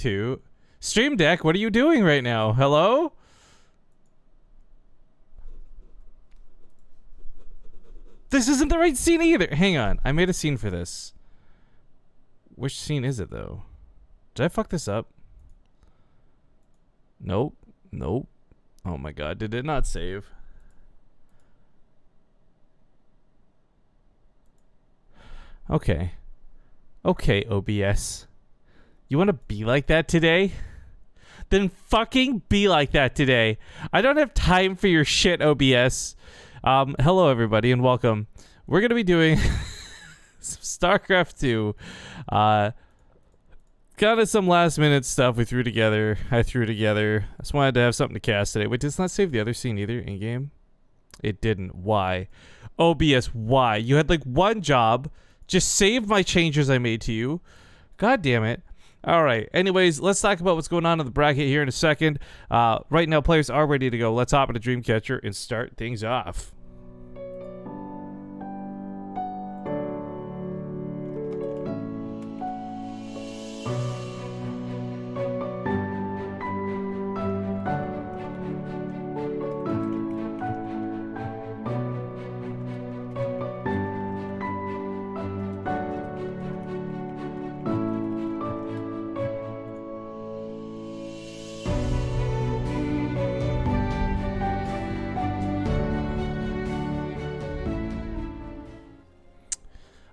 Two. Stream Deck, what are you doing right now? Hello? This isn't the right scene either. Hang on. I made a scene for this. Which scene is it, though? Did I fuck this up? Nope. Nope. Oh my god. Did it not save? Okay. Okay, OBS. You want to be like that today? Then fucking be like that today. I don't have time for your shit, OBS. Hello, everybody, and welcome. We're going to be doing some StarCraft 2. Kind of some last-minute stuff we threw together. I threw together. I just wanted to have something to cast today. Wait, does not save the other scene either in-game? It didn't. Why? OBS, why? You had, like, one job. Just save my changes I made to you. God damn it. All right. Anyways, let's talk about what's going on in the bracket here in a second. Right now, players are ready to go. Let's hop into Dreamcatcher and start things off.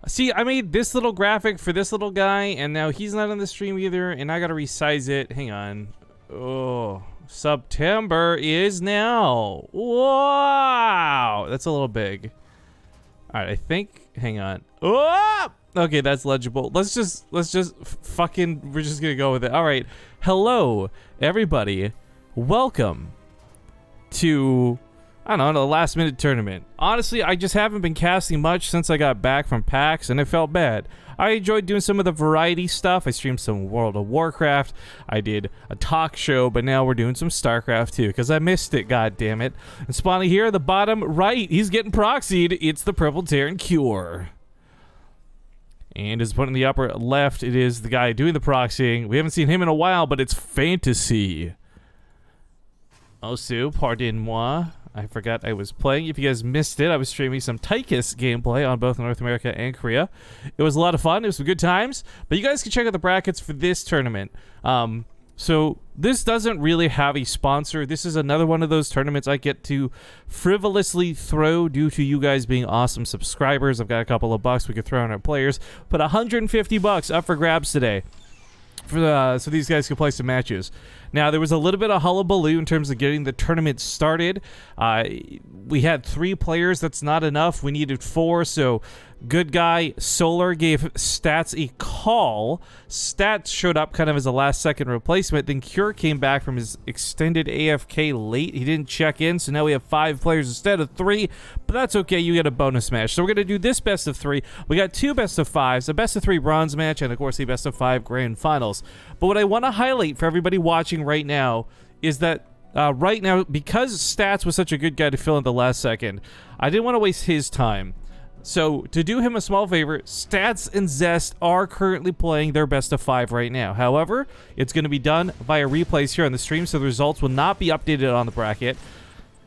See, I made this little graphic for this little guy, and now he's not on the stream either, and I gotta resize it. Hang on. Oh, September is now. Wow, that's a little big. All right, I think. Hang on. Oh, okay, that's legible. Let's just fucking. We're just gonna go with it. All right. Hello, everybody. Welcome to, I don't know, the last minute tournament. Honestly, I just haven't been casting much since I got back from PAX, and it felt bad. I enjoyed doing some of the variety stuff. I streamed some World of Warcraft. I did a talk show, but now we're doing some StarCraft too, because I missed it, god damn it. And spawning here at the bottom right, he's getting proxied. It's the Purple Terran Cure. And as put in the upper left, it is the guy doing the proxying. We haven't seen him in a while, but it's Fantasy. Also, pardon-moi. I forgot I was playing. If you guys missed it, I was streaming some Tychus gameplay on both North America and Korea. It was a lot of fun. It was some good times. But you guys can check out the brackets for this tournament. So this doesn't really have a sponsor. This is another one of those tournaments I get to frivolously throw due to you guys being awesome subscribers. I've got a couple of bucks we could throw on our players. Put 150 bucks up for grabs today. So these guys can play some matches. Now, there was a little bit of hullabaloo in terms of getting the tournament started. We had 3 players. That's not enough. We needed 4, so good guy Solar gave Stats a call. Stats showed up kind of as a last-second replacement. Then Cure came back from his extended AFK late. He didn't check in, so now we have 5 players instead of 3, but that's okay. You get a bonus match. So we're going to do this best of 3. We got 2 best of 5s, a best of 3 bronze match, and of course, a best of 5 grand finals. But what I want to highlight for everybody watching right now is that right now, because Stats was such a good guy to fill in the last second, I didn't want to waste his time. So to do him a small favor, Stats and Zest are currently playing their best of 5 right now. However, it's going to be done via replays here on the stream, so the results will not be updated on the bracket.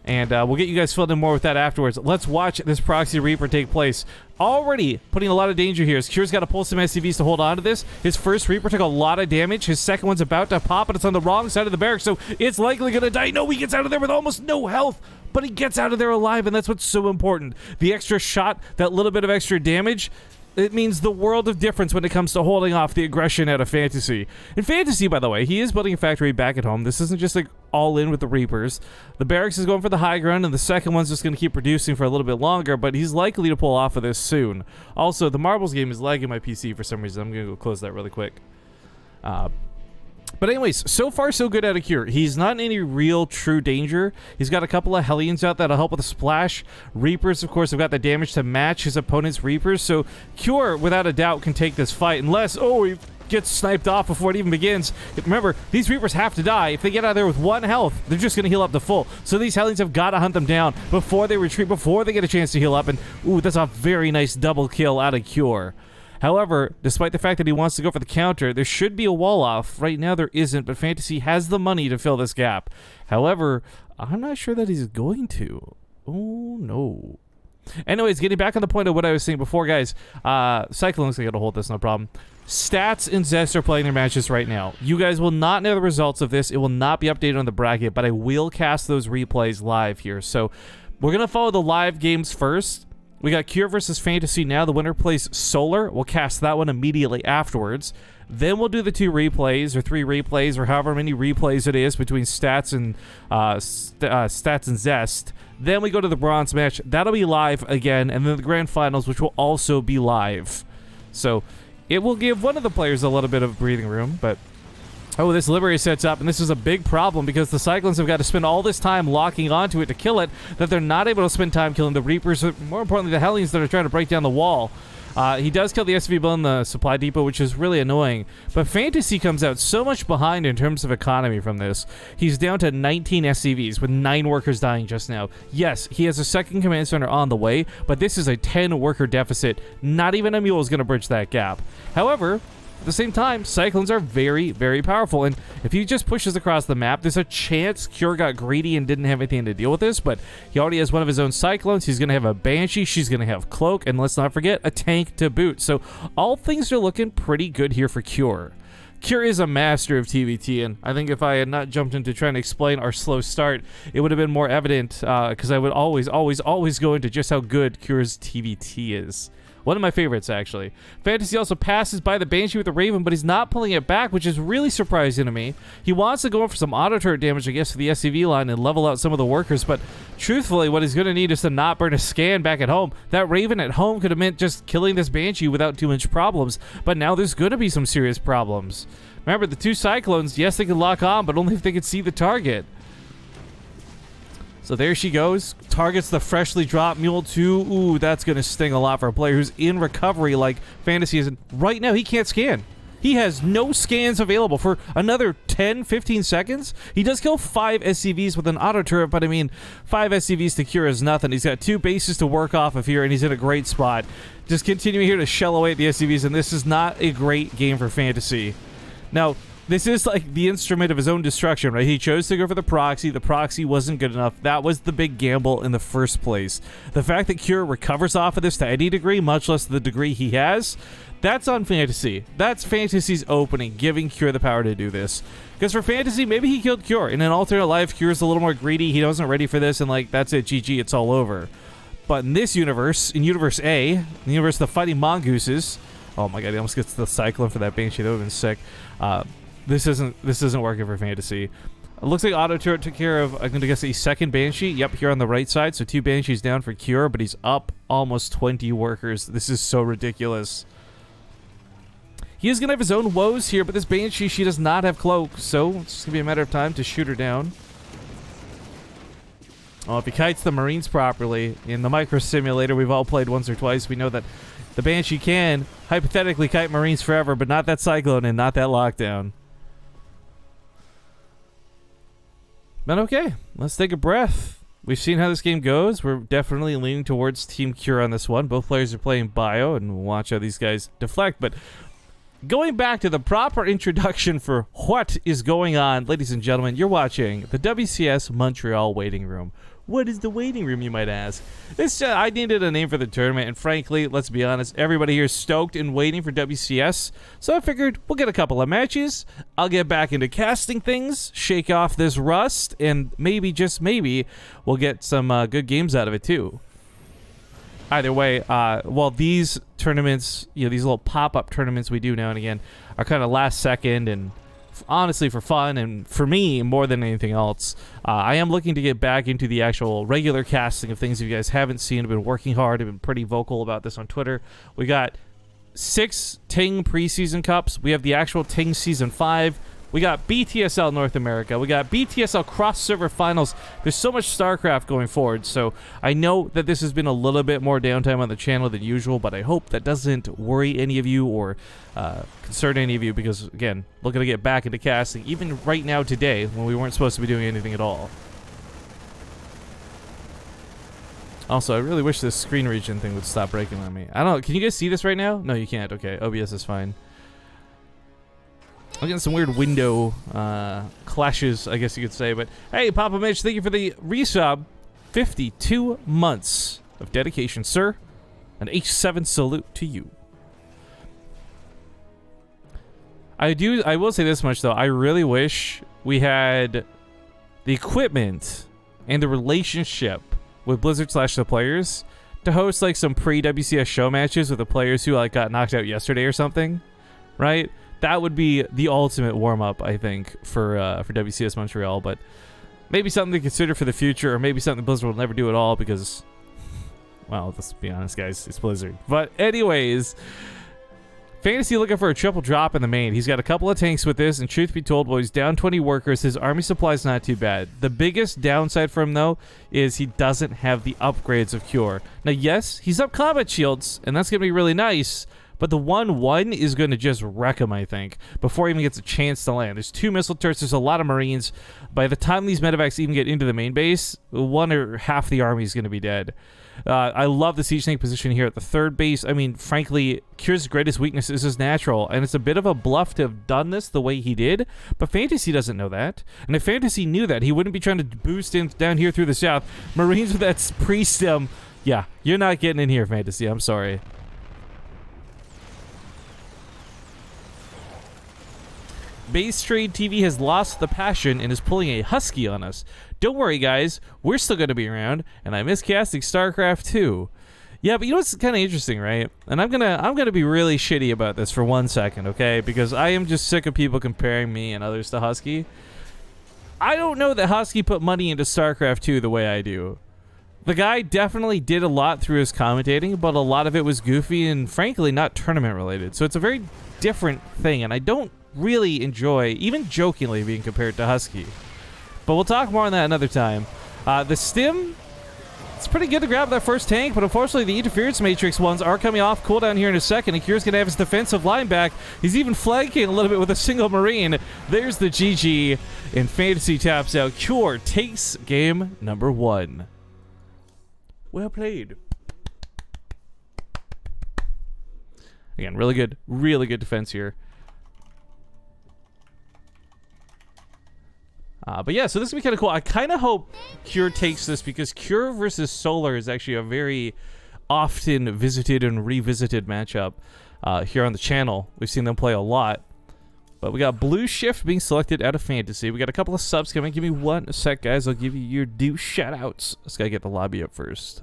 And we'll get you guys filled in more with that afterwards. Let's watch this Proxy Reaper take place. Already putting a lot of danger here. Cure's got to pull some SCVs to hold on to this. His first Reaper took a lot of damage. His second one's about to pop, but it's on the wrong side of the barracks, so it's likely going to die. No, he gets out of there with almost no health, but he gets out of there alive, and that's what's so important. The extra shot, that little bit of extra damage, it means the world of difference when it comes to holding off the aggression out of Fantasy. In Fantasy, by the way, he is building a factory back at home. This isn't just like all in with the Reapers. The barracks is going for the high ground, and the second one's just going to keep producing for a little bit longer, but he's likely to pull off of this soon. Also, the Marbles game is lagging my PC for some reason. I'm going to go close that really quick. But anyways, so far so good out of Cure. He's not in any real true danger. He's got a couple of Hellions out that'll help with a splash. Reapers, of course, have got the damage to match his opponent's Reapers. So Cure, without a doubt, can take this fight unless, he gets sniped off before it even begins. Remember, these Reapers have to die. If they get out of there with 1 health, they're just going to heal up to full. So these Hellions have got to hunt them down before they retreat, before they get a chance to heal up. And, that's a very nice double kill out of Cure. However, despite the fact that he wants to go for the counter, there should be a wall off. Right now there isn't, but Fantasy has the money to fill this gap. However, I'm not sure that he's going to. Oh, no. Anyways, getting back on the point of what I was saying before, guys. Cyclone's going to hold this, no problem. Stats and Zest are playing their matches right now. You guys will not know the results of this. It will not be updated on the bracket, but I will cast those replays live here. So we're going to follow the live games first. We got Cure versus Fantasy now. The winner plays Solar. We'll cast that one immediately afterwards. Then we'll do the 2 replays or 3 replays or however many replays it is between Stats and Zest. Then we go to the bronze match. That'll be live again. And then the grand finals, which will also be live. So it will give one of the players a little bit of breathing room, but oh, this Liberator sets up, and this is a big problem because the Cyclones have got to spend all this time locking onto it to kill it, that they're not able to spend time killing the Reapers, or more importantly, the Hellions that are trying to break down the wall. He does kill the SV Bull in the supply depot, which is really annoying, but Fantasy comes out so much behind in terms of economy from this. He's down to 19 SCVs with 9 workers dying just now. Yes, he has a second command center on the way, but this is a 10 worker deficit. Not even a mule is going to bridge that gap. However, at the same time, Cyclones are very, very powerful, and if he just pushes across the map, there's a chance Cure got greedy and didn't have anything to deal with this, but he already has one of his own Cyclones. He's going to have a Banshee, she's going to have Cloak, and let's not forget, a tank to boot. So all things are looking pretty good here for Cure. Cure is a master of TVT, and I think if I had not jumped into trying to explain our slow start, it would have been more evident, because I would always go into just how good Cure's TVT is. One of my favorites, actually. Fantasy also passes by the Banshee with the Raven, but he's not pulling it back, which is really surprising to me. He wants to go for some auto turret damage, I guess, for the SCV line and level out some of the workers, but truthfully, what he's going to need is to not burn a scan back at home. That Raven at home could have meant just killing this Banshee without too much problems, but now there's going to be some serious problems. Remember, the 2 Cyclones, yes, they can lock on, but only if they can see the target. So there she goes. Targets the freshly dropped Mule 2. Ooh, that's going to sting a lot for a player who's in recovery like Fantasy is. Right now, he can't scan. He has no scans available for another 10, 15 seconds. He does kill 5 SCVs with an auto turret, but I mean, 5 SCVs to Cure is nothing. He's got 2 bases to work off of here, and he's in a great spot. Just continuing here to shell away at the SCVs, and this is not a great game for Fantasy. Now, this is like the instrument of his own destruction, right? He chose to go for the proxy. The proxy wasn't good enough. That was the big gamble in the first place. The fact that Cure recovers off of this to any degree, much less the degree he has, that's on Fantasy. That's Fantasy's opening, giving Cure the power to do this. Because for Fantasy, maybe he killed Cure. In an alternate life, Cure's a little more greedy. He wasn't ready for this, and like, that's it, GG, it's all over. But in this universe, in Universe A, in the universe of the Fighting Mongooses, oh my god, he almost gets the Cyclone for that Banshee. That would have been sick. This isn't working for Fantasy. It looks like auto turret took care of, I'm going to guess, a second Banshee. Yep, here on the right side. So 2 Banshees down for Cure, but he's up almost 20 workers. This is so ridiculous. He is going to have his own woes here, but this Banshee, she does not have Cloak, so it's just going to be a matter of time to shoot her down. Oh, if he kites the Marines properly, in the Micro Simulator we've all played once or twice, we know that the Banshee can hypothetically kite Marines forever, but not that Cyclone and not that Lockdown. But okay, let's take a breath. We've seen how this game goes. We're definitely leaning towards Team Cure on this one. Both players are playing Bio, and we'll watch how these guys deflect. But going back to the proper introduction for what is going on, ladies and gentlemen, you're watching the WCS Montreal Waiting Room. What is the waiting room, you might ask? I needed a name for the tournament, and frankly, let's be honest, everybody here is stoked and waiting for WCS, so I figured we'll get a couple of matches, I'll get back into casting things, shake off this rust, and maybe, just maybe, we'll get some good games out of it too. Either way, while these tournaments, these little pop-up tournaments we do now and again are kind of last second and honestly for fun and for me more than anything else, I am looking to get back into the actual regular casting of things. If you guys haven't seen, I've been working hard. I've been pretty vocal about this on Twitter. We got 6 Ting preseason cups. We have the actual Ting season 5. We got BTSL North America. We got BTSL cross-server finals. There's so much StarCraft going forward, so I know that this has been a little bit more downtime on the channel than usual, but I hope that doesn't worry any of you or concern any of you because, again, looking to get back into casting, even right now today when we weren't supposed to be doing anything at all. Also, I really wish this screen region thing would stop breaking on me. I don't know. Can you guys see this right now? No, you can't. Okay, OBS is fine. I'm getting some weird window clashes, I guess you could say. But hey, Papa Mitch, thank you for the resub. 52 months of dedication, sir. An H7 salute to you. I will say this much, though. I really wish we had the equipment and the relationship with Blizzard / the players to host like some pre-WCS show matches with the players who like got knocked out yesterday or something, right? That would be the ultimate warm-up, I think, for WCS Montreal. But maybe something to consider for the future, or maybe something Blizzard will never do at all because, well, let's be honest, guys, it's Blizzard. But anyways, Fantasy looking for a triple drop in the main. He's got a couple of tanks with this, and truth be told, boys, down 20 workers. His army supply is not too bad. The biggest downside for him, though, is he doesn't have the upgrades of Cure. Now, yes, he's up combat shields, and that's going to be really nice, but the 1-1 is going to just wreck him, I think, before he even gets a chance to land. There's 2 missile turrets. There's a lot of Marines. By the time these medevacs even get into the main base, 1 or half the army is going to be dead. I love the siege tank position here at the 3rd base. I mean, frankly, Cure's greatest weakness is his natural, and it's a bit of a bluff to have done this the way he did, but Fantasy doesn't know that. And if Fantasy knew that, he wouldn't be trying to boost in down here through the south. Marines with that pre-stem, yeah, you're not getting in here, Fantasy. I'm sorry. BaseTradeTV has lost the passion and is pulling a Husky on us. Don't worry, guys. We're still going to be around, and I miss casting StarCraft 2. Yeah, but you know what's kind of interesting, right? And I'm gonna be really shitty about this for 1 second, okay? Because I am just sick of people comparing me and others to Husky. I don't know that Husky put money into StarCraft 2 the way I do. The guy definitely did a lot through his commentating, but a lot of it was goofy and, frankly, not tournament related. So it's a very different thing, and I don't really enjoy, even jokingly, being compared to Husky. But we'll talk more on that another time. The stim, it's pretty good to grab that first tank, but unfortunately the interference matrix ones are coming off cooldown here in a second, and Cure's going to have his defensive line back. He's even flanking a little bit with a single Marine. There's the GG, and Fantasy taps out. Cure takes game number 1. Well played. Again, really good defense here. But yeah, so this is going to be kind of cool. I kind of hope Cure takes this because Cure versus Solar is actually a very often visited and revisited matchup here on the channel. We've seen them play a lot. But we got Blue Shift being selected out of Fantasy. We got a couple of subs coming. Give me 1 sec, guys. I'll give you your due shout-outs. Let's gotta get the lobby up first.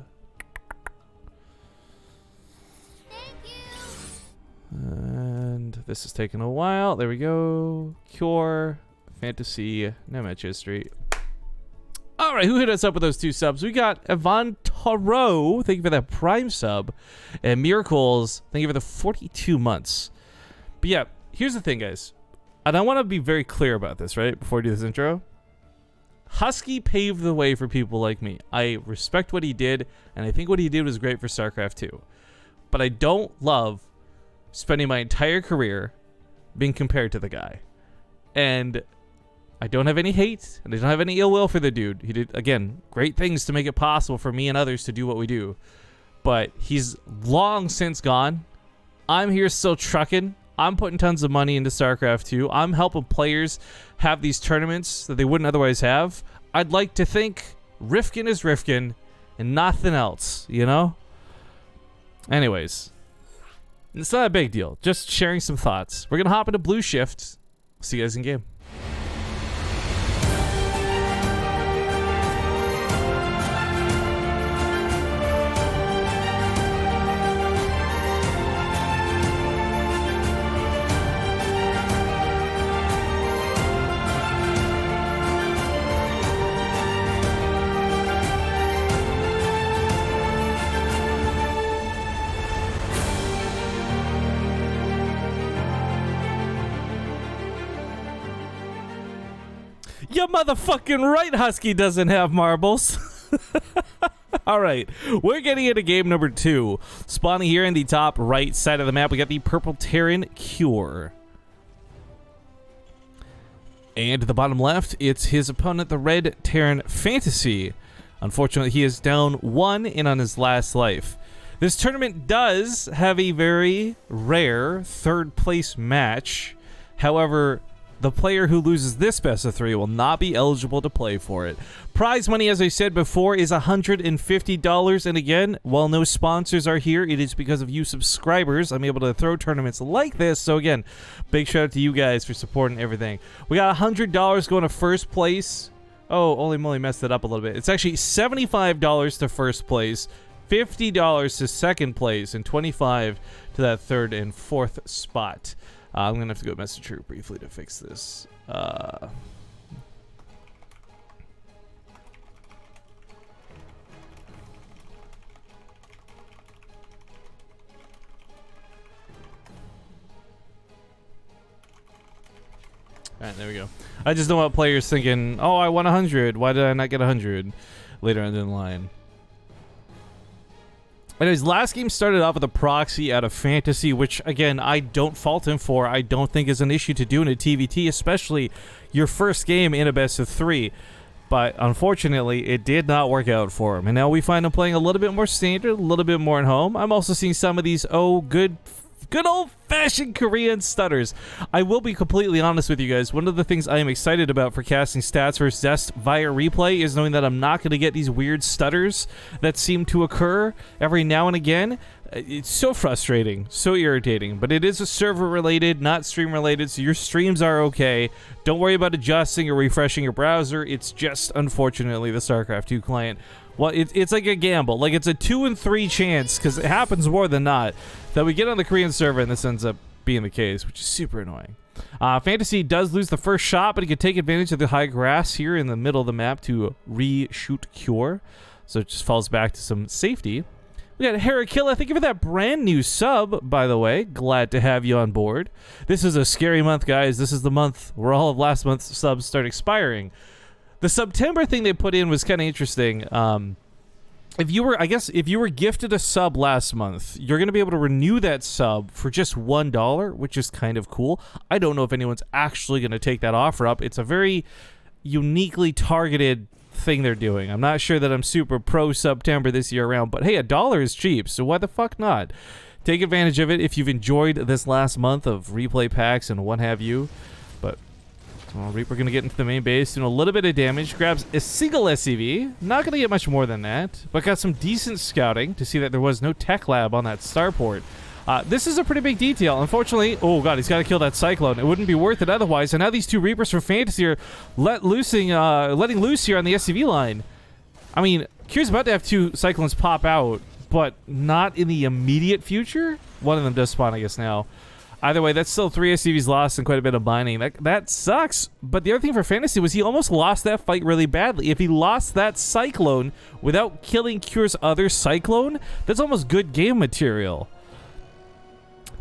And this is taking a while. There we go. Cure, Fantasy, no match history. All right, who hit us up with those 2 subs? We got Yvonne Taro, thank you for that Prime sub, and Miracles, thank you for the 42 months. But yeah, here's the thing, guys, and I want to be very clear about this, right, before I do this intro. Husky paved the way for people like me. I respect what he did, and I think what he did was great for StarCraft 2. But I don't love spending my entire career being compared to the guy. And I don't have any hate, and I don't have any ill will for the dude. He did, again, great things to make it possible for me and others to do what we do. But he's long since gone. I'm here still trucking. I'm putting tons of money into StarCraft 2. I'm helping players have these tournaments that they wouldn't otherwise have. I'd like to think Rifkin is Rifkin and nothing else, you know? Anyways, it's not a big deal. Just sharing some thoughts. We're going to hop into Blue Shift. See you guys in game. You motherfucking right, Husky doesn't have marbles. All right, we're getting into game number 2. Spawning here in the top right side of the map, we got the purple Terran Cure. And to the bottom left, it's his opponent, the red Terran Fantasy. Unfortunately, he is down 1 and on his last life. This tournament does have a very rare third place match. However, the player who loses this best of 3 will not be eligible to play for it. Prize money, as I said before, is $150. And again, while no sponsors are here, it is because of you subscribers I'm able to throw tournaments like this. So again, big shout out to you guys for supporting everything. We got $100 going to first place. Oh, holy moly, messed it up a little bit. It's actually $75 to first place, $50 to second place, and $25 to that third and fourth spot. I'm going to have to go message her briefly to fix this. Alright, there we go. I just don't want players thinking, oh, I won 100. Why did I not get 100 later on in the line? Anyways, last game started off with a proxy out of Fantasy, which, again, I don't fault him for. I don't think is an issue to do in a TVT, especially your first game in a best of 3. But, unfortunately, it did not work out for him. And now we find him playing a little bit more standard, a little bit more at home. I'm also seeing some of these, good old-fashioned Korean stutters. I will be completely honest with you guys. One of the things I am excited about for casting stats versus Zest via replay is knowing that I'm not going to get these weird stutters that seem to occur every now and again. It's so frustrating, so irritating, but it is a server-related, not stream-related, so your streams are okay. Don't worry about adjusting or refreshing your browser. It's just, unfortunately, the StarCraft 2 client. Well, it's like a gamble. Like, it's a 2 in 3 chance, because it happens more than not, that we get on the Korean server and this ends up being the case, which is super annoying. Fantasy does lose the first shot, but he can take advantage of the high grass here in the middle of the map to re-shoot Cure. So it just falls back to some safety. We got Harakilla. Thank you for that brand new sub, by the way. Glad to have you on board. This is a scary month, guys. This is the month where all of last month's subs start expiring. The September thing they put in was kind of interesting. If you were gifted a sub last month, you're going to be able to renew that sub for just $1, which is kind of cool. I don't know if anyone's actually going to take that offer up. It's a very uniquely targeted thing they're doing. I'm not sure that I'm super pro September this year around, but hey, $1 is cheap, so why the fuck not? Take advantage of it if you've enjoyed this last month of replay packs and what have you. But Reaper going to get into the main base, doing a little bit of damage, grabs a single SCV, not going to get much more than that, but got some decent scouting to see that there was no tech lab on that starport. This is a pretty big detail. Unfortunately, oh god, he's got to kill that Cyclone. It wouldn't be worth it otherwise. And now these two Reapers from Fantasy are letting loose here on the SCV line. I mean, Cure's about to have 2 Cyclones pop out, but not in the immediate future. One of them does spawn, I guess, now. Either way, that's still 3 SCVs lost and quite a bit of mining. That sucks. But the other thing for Fantasy was he almost lost that fight really badly. If he lost that Cyclone without killing Cure's other Cyclone, that's almost good game material.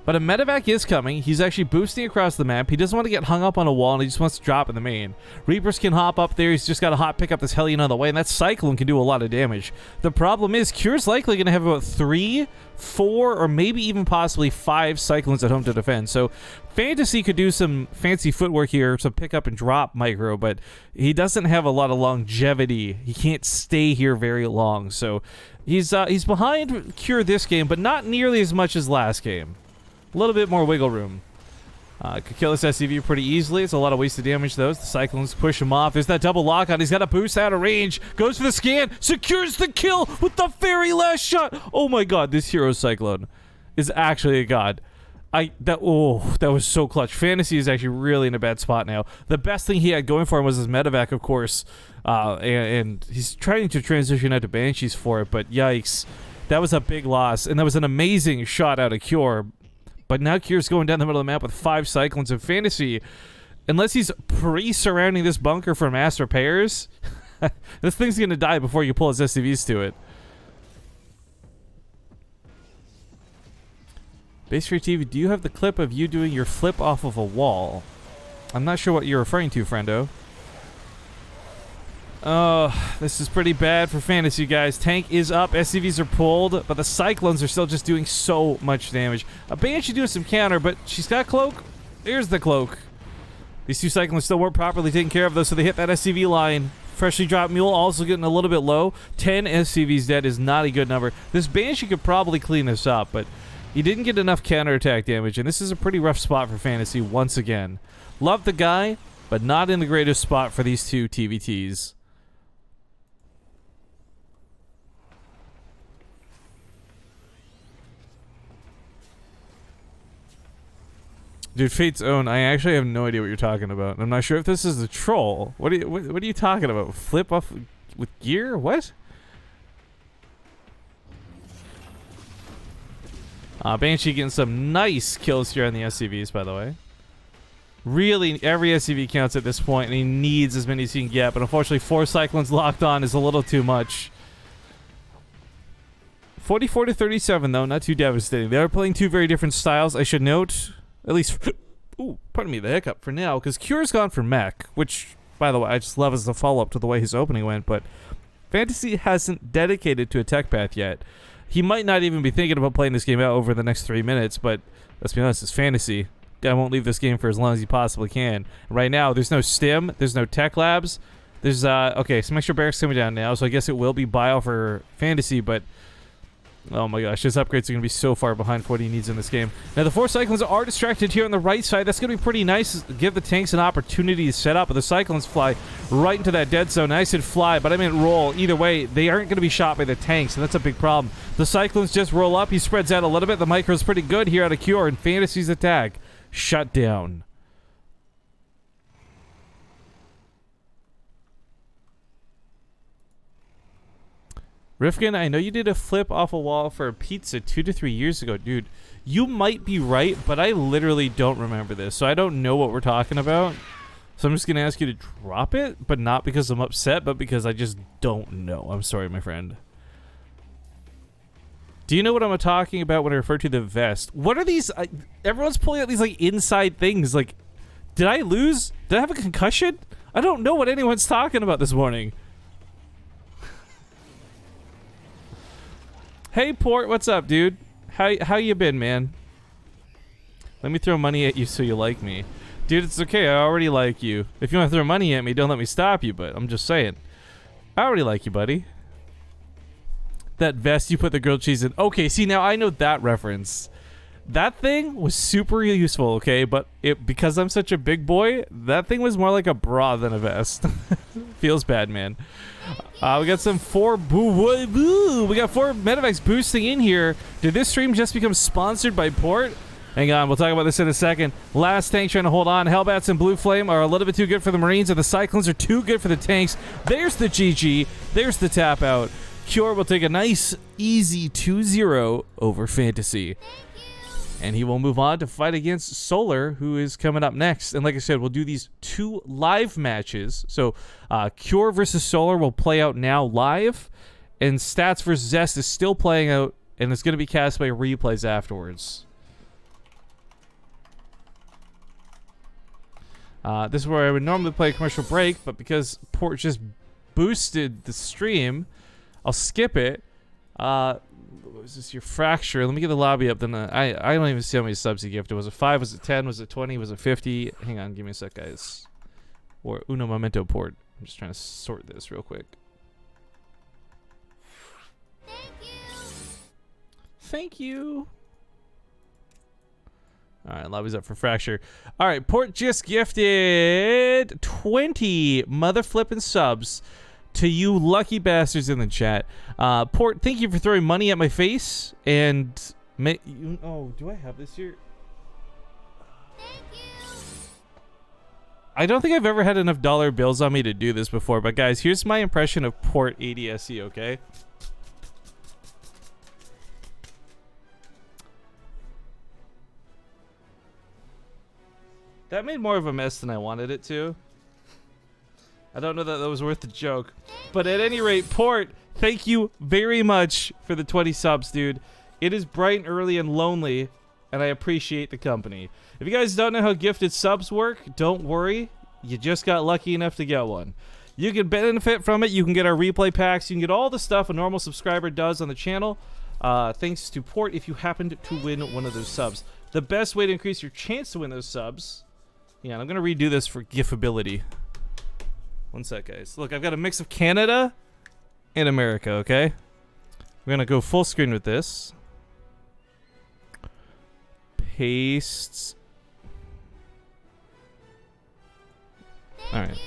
But a medevac is coming. He's actually boosting across the map. He doesn't want to get hung up on a wall, and he just wants to drop in the main. Reapers can hop up there. He's just got to hot pick up this Hellion on the way, and that Cyclone can do a lot of damage. The problem is Cure's likely going to have about 3, 4, or maybe even possibly 5 Cyclones at home to defend. So Fantasy could do some fancy footwork here, some pick up and drop micro, but he doesn't have a lot of longevity. He can't stay here very long. So he's behind Cure this game, but not nearly as much as last game. A little bit more wiggle room. Could kill this SCV pretty easily. It's a lot of wasted damage, though. The Cyclones push him off. There's that double lockout. He's got a boost out of range. Goes for the scan. Secures the kill with the very last shot. Oh my god, this hero Cyclone is actually a god. That was so clutch. Fantasy is actually really in a bad spot now. The best thing he had going for him was his medevac, of course. And he's trying to transition out to Banshees for it, but yikes. That was a big loss. And that was an amazing shot out of Cure. But now Cure's going down the middle of the map with 5 Cyclones of Fantasy. Unless he's pre-surrounding this bunker for mass repairs, this thing's going to die before you pull his SCVs to it. BaseTradeTV, do you have the clip of you doing your flip off of a wall? I'm not sure what you're referring to, friendo. Oh, this is pretty bad for Fantasy, guys. Tank is up, SCVs are pulled, but the Cyclones are still just doing so much damage. A Banshee doing some counter, but she's got Cloak. There's the Cloak. These 2 Cyclones still weren't properly taken care of, though, so they hit that SCV line. Freshly dropped mule also getting a little bit low. 10 SCVs dead is not a good number. This Banshee could probably clean this up, but he didn't get enough counterattack damage, and this is a pretty rough spot for Fantasy once again. Love the guy, but not in the greatest spot for these two TVTs. Dude, Fate's Own, I actually have no idea what you're talking about. I'm not sure if this is the troll. What are you talking about? Flip off with gear? What? Banshee getting some nice kills here on the SCVs, by the way. Really, every SCV counts at this point, and he needs as many as he can get, but unfortunately 4 Cyclones locked on is a little too much. 44 to 37, though, not too devastating. They are playing two very different styles, I should note. At least, ooh, pardon me, the hiccup for now, because Cure's gone for mech, which, by the way, I just love as a follow-up to the way his opening went, but Fantasy hasn't dedicated to a tech path yet. He might not even be thinking about playing this game out over the next 3 minutes, but let's be honest, it's Fantasy. Guy won't leave this game for as long as he possibly can. Right now, there's no stim, there's no tech labs, there's, okay, some extra barracks coming down now, so I guess it will be bio for Fantasy, but oh my gosh, his upgrades are going to be so far behind for what he needs in this game. Now, the 4 Cyclones are distracted here on the right side. That's going to be pretty nice. Give the tanks an opportunity to set up, but the Cyclones fly right into that dead zone. I said fly, but I meant roll. Either way, they aren't going to be shot by the tanks, and that's a big problem. The Cyclones just roll up. He spreads out a little bit. The Micro's pretty good here out of Cure, and Fantasy's attack shut down. Rifkin, I know you did a flip off a wall for a pizza 2 to 3 years ago. Dude, you might be right, but I literally don't remember this, so I don't know what we're talking about. So I'm just going to ask you to drop it, but not because I'm upset, but because I just don't know. I'm sorry, my friend. Do you know what I'm talking about when I refer to the vest? What are these? Everyone's pulling out these, like, inside things. Like, did I lose? Did I have a concussion? I don't know what anyone's talking about this morning. Hey, Port, what's up, dude? How you been, man? Let me throw money at you so you like me. Dude, it's okay. I already like you. If you want to throw money at me, don't let me stop you, but I'm just saying. I already like you, buddy. That vest you put the grilled cheese in. Okay, see, now I know that reference. That thing was super useful, okay? But because I'm such a big boy, that thing was more like a bra than a vest. Feels bad, man. We got some we got 4 medevacs boosting in here. Did this stream just become sponsored by Port? Hang on, we'll talk about this in a second. Last tank trying to hold on. Hellbats and Blue Flame are a little bit too good for the Marines, and the Cyclones are too good for the tanks. There's the GG. There's the tap out. Cure will take a nice, easy 2-0 over Fantasy. And he will move on to fight against Solar, who is coming up next. And like I said, we'll do these 2 live matches. So Cure versus Solar will play out now live. And Stats versus Zest is still playing out. And it's going to be cast by replays afterwards. This is where I would normally play a commercial break. But because Port just boosted the stream, I'll skip it. Was this your fracture? Let me get the lobby up. Then I don't even see how many subs he gifted. Was it 5? Was it 10? Was it 20? Was it 50? Hang on, give me a sec, guys. Or uno momento, Port. I'm just trying to sort this real quick. Thank you. All right, lobby's up for fracture. All right, Port just gifted 20 mother flipping subs to you lucky bastards in the chat. Port, thank you for throwing money at my face. And oh, do I have this here? I don't think I've ever had enough dollar bills on me to do this before. But guys, here's my impression of Port ADSE, okay? That made more of a mess than I wanted it to. I don't know that that was worth the joke. But at any rate, Port, thank you very much for the 20 subs, dude. It is bright and early and lonely, and I appreciate the company. If you guys don't know how gifted subs work, don't worry. You just got lucky enough to get one. You can benefit from it. You can get our replay packs. You can get all the stuff a normal subscriber does on the channel. Thanks to Port if you happened to win one of those subs. The best way to increase your chance to win those subs... Yeah, I'm going to redo this for gifability. One sec, guys. Look, I've got a mix of Canada and America, okay? We're going to go full screen with this. Paste. All right.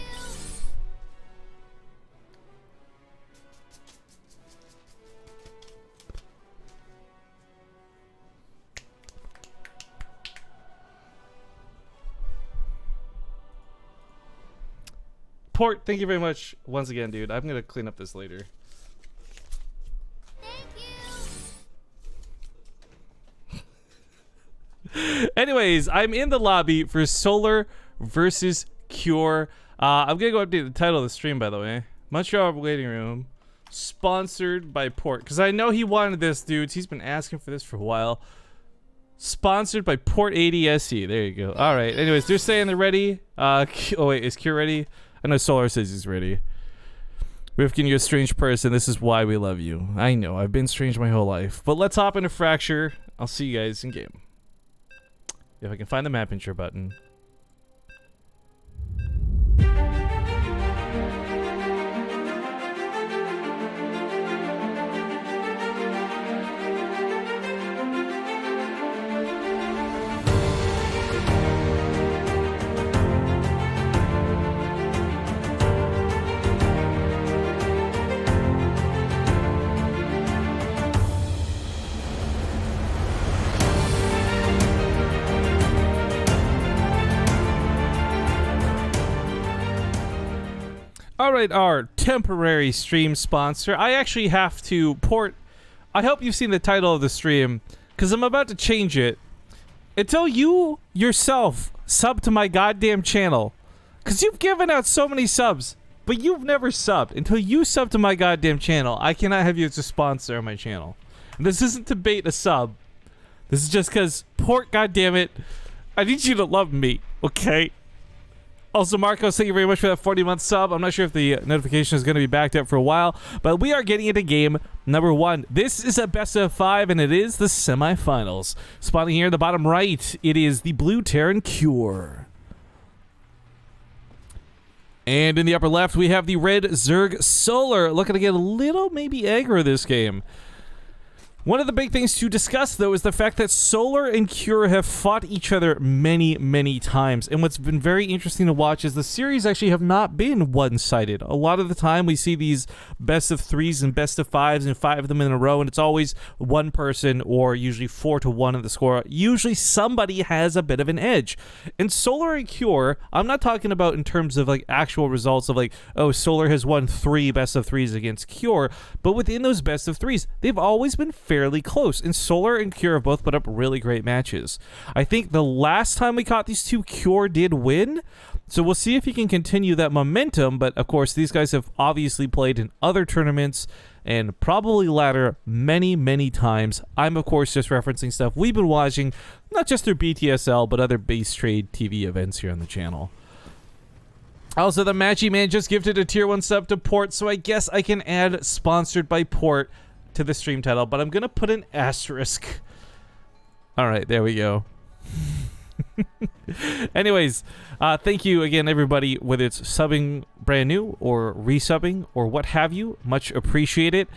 Port, thank you very much once again, dude. I'm gonna clean up this later. Thank you. Anyways, I'm in the lobby for Solar versus Cure. I'm gonna go update the title of the stream, by the way. Montreal waiting room, sponsored by Port, because I know he wanted this, dudes. He's been asking for this for a while. Sponsored by Port 80 SE. There you go. All right. Anyways, they're saying they're ready. Oh wait, is Cure ready? I know Solar says he's ready. Rifkin, you're a strange person. This is why we love you. I know. I've been strange my whole life. But let's hop into Fracture. I'll see you guys in game. If I can find the map intro button. Alright, our temporary stream sponsor. I actually have to port. I hope you've seen the title of the stream, because I'm about to change it. Until you yourself sub to my goddamn channel. Because you've given out so many subs, but you've never subbed. Until you sub to my goddamn channel, I cannot have you as a sponsor on my channel. And this isn't to bait a sub. This is just because, Port, goddammit, I need you to love me, okay? Also, Marcos, thank you very much for that 40-month sub. I'm not sure if the notification is going to be backed up for a while, but we are getting into game number 1. This is a best of 5, and it is the semifinals. Spawning here in the bottom right, it is the blue Terran Cure. And in the upper left, we have the red Zerg Solar, looking to get a little maybe aggro this game. One of the big things to discuss, though, is the fact that Solar and Cure have fought each other many, many times. And what's been very interesting to watch is the series actually have not been one-sided. A lot of the time, we see these best of 3s and best of 5s and 5 of them in a row, and it's always one person or usually 4-1 in the score. Usually somebody has a bit of an edge. And Solar and Cure, I'm not talking about in terms of like actual results of like, oh, Solar has won 3 best of 3s against Cure, but within those best of 3s, they've always been fairly close, and Solar and Cure have both put up really great matches. I think the last time we caught these two, Cure did win, so we'll see if he can continue that momentum, but of course these guys have obviously played in other tournaments and probably ladder many, many times. I'm of course just referencing stuff we've been watching, not just through BTSL, but other BaseTradeTV events here on the channel. Also, the Matchy Man just gifted a tier 1 sub to Port, so I guess I can add sponsored by Port to the stream title, but I'm gonna put an asterisk. All right, there we go. Anyways, thank you again, everybody, whether it's subbing brand new or resubbing or what have you. Much appreciated.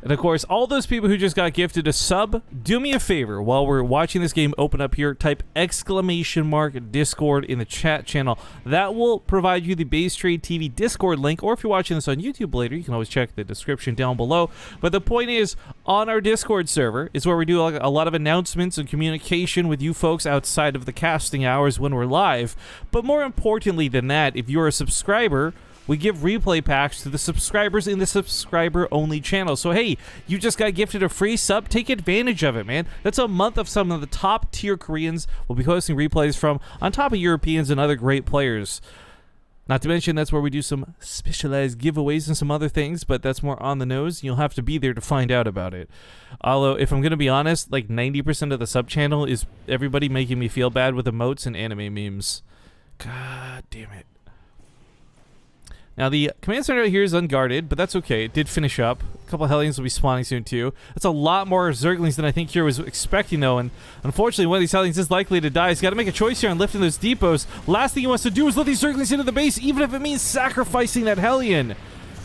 And of course, all those people who just got gifted a sub, do me a favor while we're watching this game open up here, type !Discord in the chat channel. That will provide you the BaseTradeTV Discord link, or if you're watching this on YouTube later, you can always check the description down below. But the point is, on our Discord server is where we do a lot of announcements and communication with you folks outside of the casting hours when we're live. But more importantly than that, if you're a subscriber, we give replay packs to the subscribers in the subscriber-only channel. So, hey, you just got gifted a free sub. Take advantage of it, man. That's a month of some of the top-tier Koreans we'll be posting replays from, on top of Europeans and other great players. Not to mention, that's where we do some specialized giveaways and some other things, but that's more on the nose. You'll have to be there to find out about it. Although, if I'm going to be honest, like 90% of the sub-channel is everybody making me feel bad with emotes and anime memes. God damn it. Now, the command center here is unguarded, but that's okay. It did finish up. couple of Hellions will be spawning soon too. That's a lot more Zerglings than I think Kira was expecting though, and unfortunately one of these Hellions is likely to die. He's got to make a choice here on lifting those depots. Last thing he wants to do is let these Zerglings into the base, even if it means sacrificing that Hellion,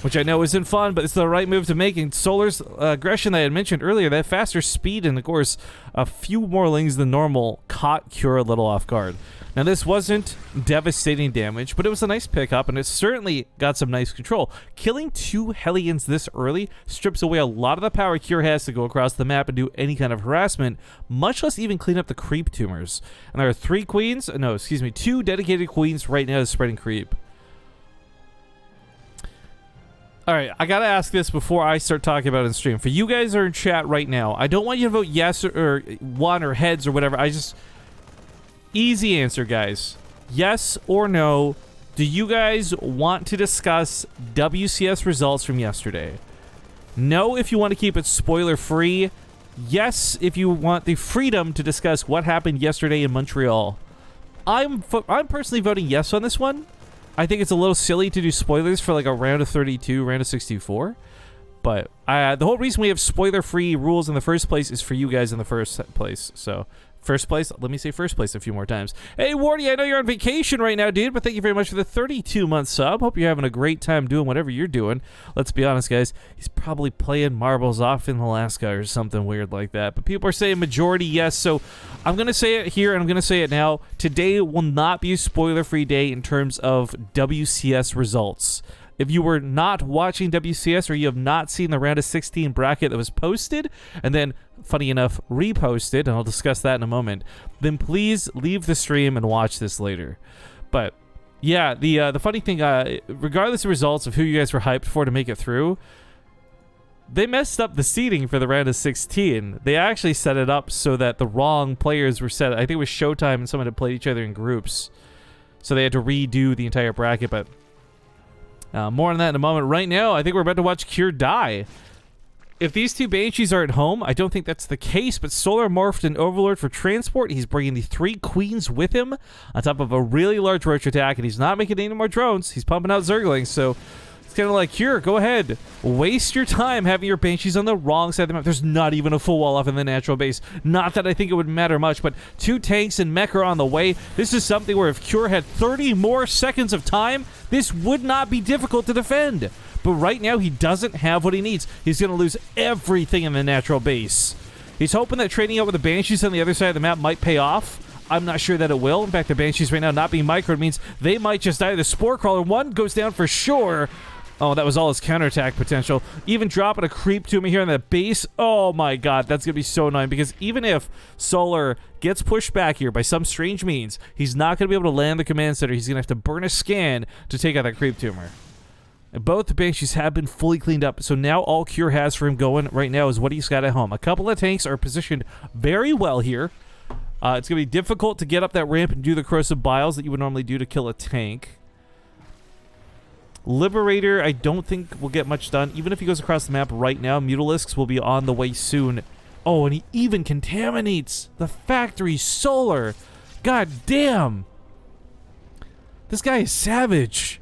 which I know isn't fun, but it's the right move to make. And Solar's aggression that I had mentioned earlier, that faster speed and of course a few more lings than normal, caught Kira a little off guard. Now this wasn't devastating damage, but it was a nice pickup, and it certainly got some nice control. Killing 2 Hellions this early strips away a lot of the power Kira has to go across the map and do any kind of harassment, much less even clean up the creep tumors. And there are 2 dedicated queens right now to spreading creep. Alright, I gotta ask this before I start talking about it in stream. For you guys who are in chat right now, I don't want you to vote yes or one or heads or whatever. Easy answer, guys. Yes or no, do you guys want to discuss WCS results from yesterday? No if you want to keep it spoiler-free. Yes if you want the freedom to discuss what happened yesterday in Montreal. I'm personally voting yes on this one. I think it's a little silly to do spoilers for like a round of 32, round of 64. But the whole reason we have spoiler-free rules in the first place is for you guys in the first place. So, first place, let me say first place a few more times. Hey, Wardy, I know you're on vacation right now, dude, but thank you very much for the 32-month sub. Hope you're having a great time doing whatever you're doing. Let's be honest, guys. He's probably playing marbles off in Alaska or something weird like that. But people are saying majority yes, so I'm going to say it here and I'm going to say it now. Today will not be a spoiler-free day in terms of WCS results. If you were not watching WCS or you have not seen the round of 16 bracket that was posted and then, funny enough, reposted, and I'll discuss that in a moment, then please leave the stream and watch this later. But yeah, the funny thing, regardless of results of who you guys were hyped for to make it through, they messed up the seeding for the round of 16. They actually set it up so that the wrong players were set. I think it was Showtime and someone had played each other in groups. So they had to redo the entire bracket, but more on that in a moment. Right now, I think we're about to watch Cure die. If these 2 Banshees are at home, I don't think that's the case, but Solar morphed an Overlord for transport. He's bringing the 3 Queens with him on top of a really large Roach attack, and he's not making any more drones. He's pumping out Zerglings, so it's kind of like, Cure, go ahead. Waste your time having your Banshees on the wrong side of the map. There's not even a full wall off in the natural base. Not that I think it would matter much, but 2 tanks and mech are on the way. This is something where if Cure had 30 more seconds of time, this would not be difficult to defend. But right now, he doesn't have what he needs. He's going to lose everything in the natural base. He's hoping that trading out with the Banshees on the other side of the map might pay off. I'm not sure that it will. In fact, the Banshees right now not being microed means they might just die. The Spore Crawler 1 goes down for sure. Oh, that was all his counterattack potential. Even dropping a creep to me here on the base. Oh my god, that's going to be so annoying because even if Solar gets pushed back here by some strange means, he's not going to be able to land the command center. He's going to have to burn a scan to take out that creep tumor. And both the Banshees have been fully cleaned up, so now all Cure has for him going right now is what he's got at home. A couple of tanks are positioned very well here. It's going to be difficult to get up that ramp and do the Corrosive Biles that you would normally do to kill a tank. Liberator, I don't think will get much done. Even if he goes across the map right now, Mutalisks will be on the way soon. Oh, and he even contaminates the factory Solar. God damn. This guy is savage.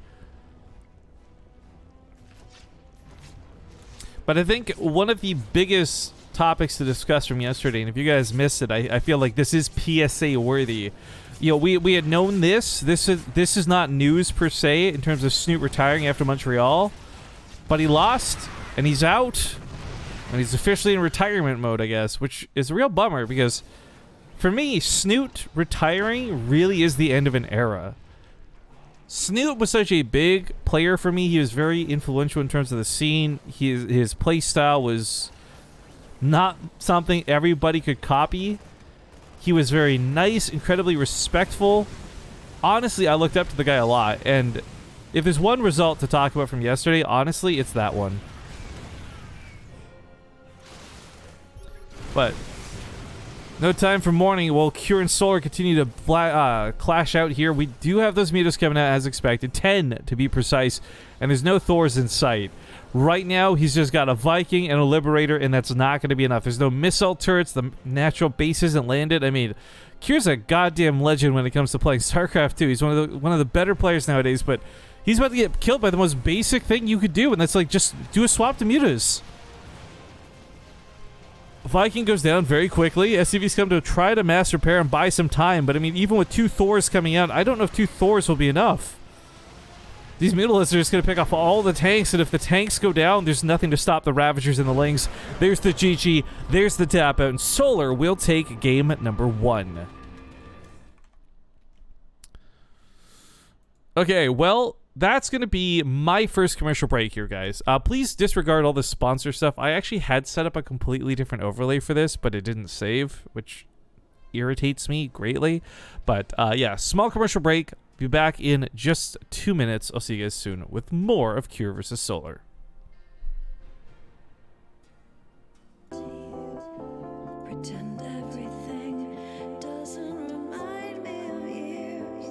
But I think one of the biggest topics to discuss from yesterday, and if you guys missed it, I feel like this is PSA worthy. You know, we had known this. This is not news per se in terms of Snoot retiring after Montreal, but he lost and he's out, and he's officially in retirement mode, I guess, which is a real bummer because for me, Snoot retiring really is the end of an era. Snoot was such a big player for me. He was very influential in terms of the scene. His play style was not something everybody could copy. He was very nice, incredibly respectful. Honestly, I looked up to the guy a lot, and if there's one result to talk about from yesterday, honestly, it's that one. But no time for mourning. While Cure and Solar continue to clash out here, we do have those meters coming out as expected, 10 to be precise, and there's no Thors in sight. Right now, he's just got a Viking and a Liberator, and that's not going to be enough. There's no missile turrets. The natural base isn't landed. I mean, Cure's a goddamn legend when it comes to playing StarCraft 2. He's one of the better players nowadays, but he's about to get killed by the most basic thing you could do, and that's like just do a swap to mutas. Viking goes down very quickly. SCV's come to try to mass repair and buy some time, but I mean, even with 2 Thors coming out, I don't know if 2 Thors will be enough. These Mutalisks are just going to pick off all the tanks, and if the tanks go down, there's nothing to stop the Ravagers and the Lings. There's the GG, there's the tap out, and Solar will take game number 1. Okay, well, that's going to be my first commercial break here, guys. Please disregard all the sponsor stuff. I actually had set up a completely different overlay for this, but it didn't save, which irritates me greatly. But yeah, small commercial break. Be back in just 2 minutes. I'll see you guys soon with more of Cure vs. Solar. Pretend everything doesn't remind me of years,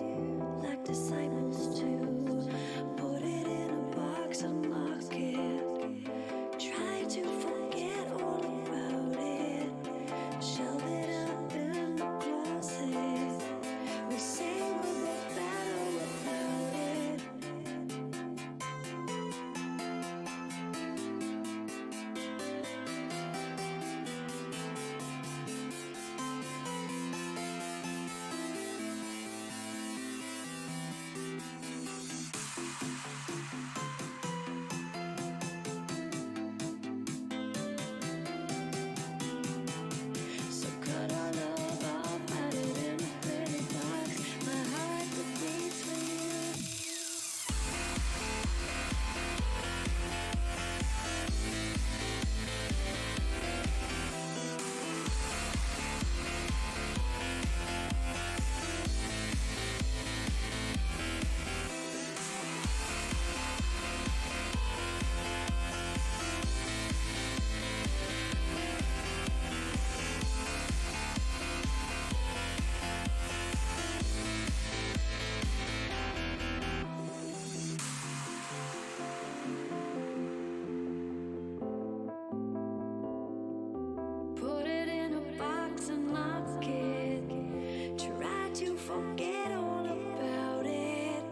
like disciples do. Put it in a box and lock it. Try to forget all about it. Shelve it up in the closet. We say we're both better without it. So cut our love off, hide it in a pretty box. My heart that beats for you. Put it in a box and lock it. Try to forget all about it.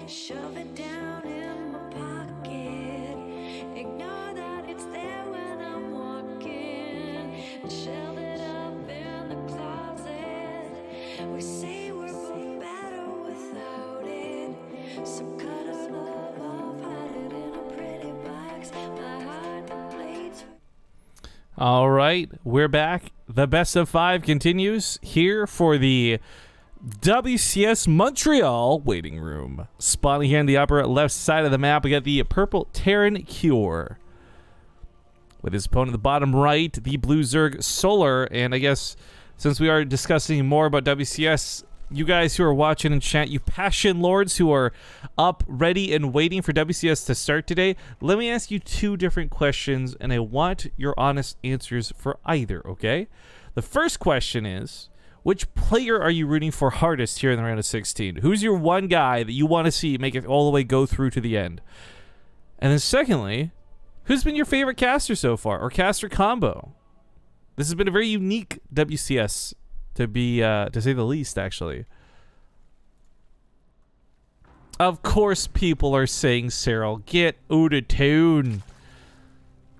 Shove it down in my pocket. Ignore that it's there when I'm walking. And shelve it up in the closet. We say we're both better without it. So cut our love off, hide it in a pretty box. My heart that bleeds. All right, we're back. The best of 5 continues here for the WCS Montreal waiting room. Spawning here in the upper left side of the map, we got the purple Terran Cure. With his opponent in the bottom right, the blue Zerg Solar. And I guess since we are discussing more about WCS, you guys who are watching in chat, you passion lords who are up, ready, and waiting for WCS to start today, let me ask you 2 different questions, and I want your honest answers for either, okay? The first question is, which player are you rooting for hardest here in the round of 16? Who's your one guy that you want to see make it all the way go through to the end? And then secondly, who's been your favorite caster so far, or caster combo? This has been a very unique WCS to say the least, actually. Of course, people are saying, Cyril, get out of tune.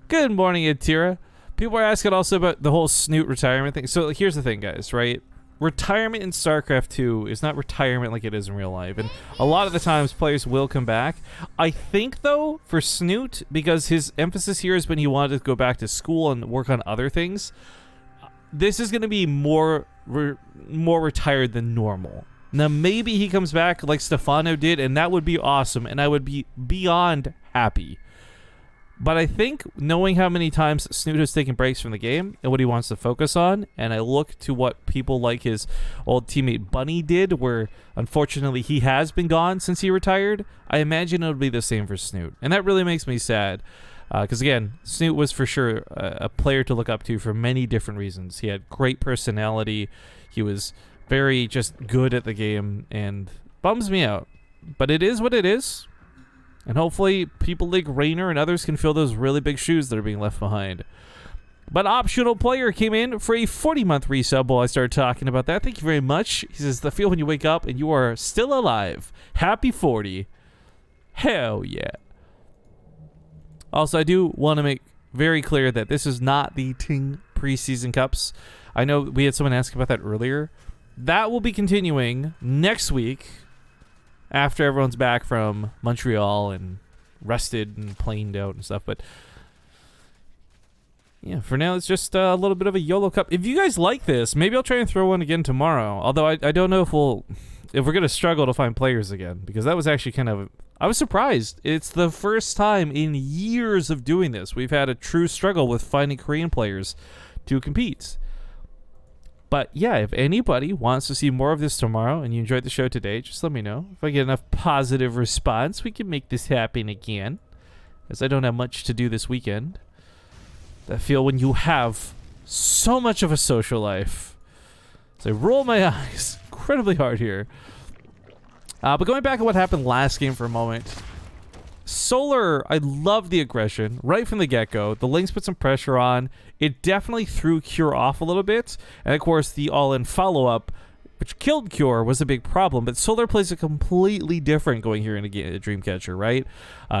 Good morning, Atira. People are asking also about the whole Snoot retirement thing. So here's the thing, guys, right? Retirement in StarCraft 2 is not retirement like it is in real life. And a lot of the times, players will come back. I think, though, for Snoot, because his emphasis here has been he wanted to go back to school and work on other things, this is going to be more retired than normal. Now, maybe he comes back like Stefano did, and that would be awesome, and I would be beyond happy. But I think knowing how many times Snoot has taken breaks from the game and what he wants to focus on, and I look to what people like his old teammate Bunny did, where unfortunately he has been gone since he retired, I imagine it'll be the same for Snoot. And that really makes me sad. Because again, Snoot was for sure a player to look up to for many different reasons. He had great personality. He was very just good at the game, and bums me out. But it is what it is. And hopefully people like Raynor and others can fill those really big shoes that are being left behind. But Optional Player came in for a 40-month resub while I started talking about that. Thank you very much. He says, the feel when you wake up and you are still alive. Happy 40. Hell yeah. Also, I do want to make very clear that this is not the Ting preseason cups. I know we had someone ask about that earlier. That will be continuing next week after everyone's back from Montreal and rested and planed out and stuff. But yeah, for now, it's just a little bit of a YOLO Cup. If you guys like this, maybe I'll try and throw one again tomorrow. Although I don't know if we're going to struggle to find players again, because that was actually kind of... I was surprised. It's the first time in years of doing this we've had a true struggle with finding Korean players to compete. But yeah, if anybody wants to see more of this tomorrow and you enjoyed the show today, just let me know. If I get enough positive response, we can make this happen again, as I don't have much to do this weekend. I feel when you have so much of a social life. So I roll my eyes incredibly hard here. But going back to what happened last game for a moment. Solar, I love the aggression right from the get-go. The Lynx put some pressure on. It definitely threw Cure off a little bit. And of course, the all-in follow-up, which killed Cure, was a big problem. But Solar plays a completely different going here in a Dreamcatcher, right?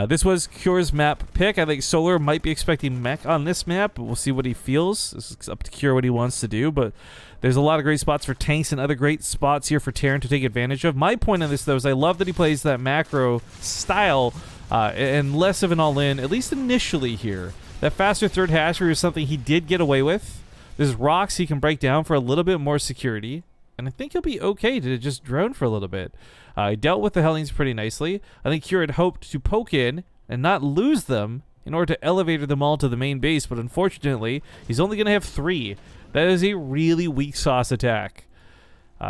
This was Cure's map pick. I think Solar might be expecting Mech on this map, but we'll see what he feels. This is up to Cure what he wants to do, but there's a lot of great spots for tanks and other great spots here for Terran to take advantage of. My point on this, though, is I love that he plays that macro style and less of an all-in, at least initially here. That faster third hasher is something he did get away with. There's rocks he can break down for a little bit more security. And I think he'll be okay to just drone for a little bit. He dealt with the Hellions pretty nicely. I think Cure had hoped to poke in and not lose them in order to elevate them all to the main base, but unfortunately, he's only going to have 3. That is a really weak sauce attack.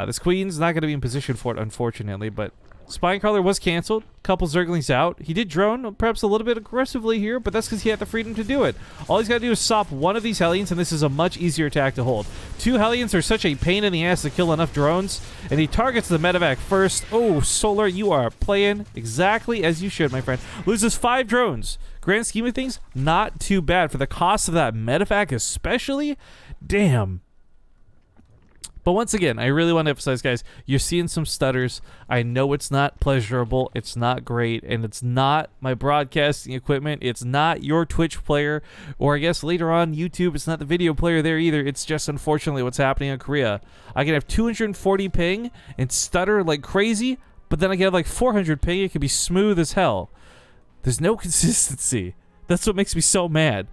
This Queen's not going to be in position for it, unfortunately, but Spinecrawler was canceled. Couple Zerglings out. He did drone, perhaps a little bit aggressively here, but that's because he had the freedom to do it. All he's got to do is stop one of these Hellions, and this is a much easier attack to hold. 2 Hellions are such a pain in the ass to kill enough drones, and he targets the medevac first. Oh, Solar, you are playing exactly as you should, my friend. Loses 5 drones. Grand scheme of things, not too bad. For the cost of that medevac especially, damn. But once again, I really want to emphasize, guys, you're seeing some stutters. I know it's not pleasurable, it's not great, and it's not my broadcasting equipment. It's not your Twitch player, or I guess later on YouTube, it's not the video player there either. It's just unfortunately what's happening in Korea. I can have 240 ping and stutter like crazy, but then I can have like 400 ping. It can be smooth as hell. There's no consistency. That's what makes me so mad.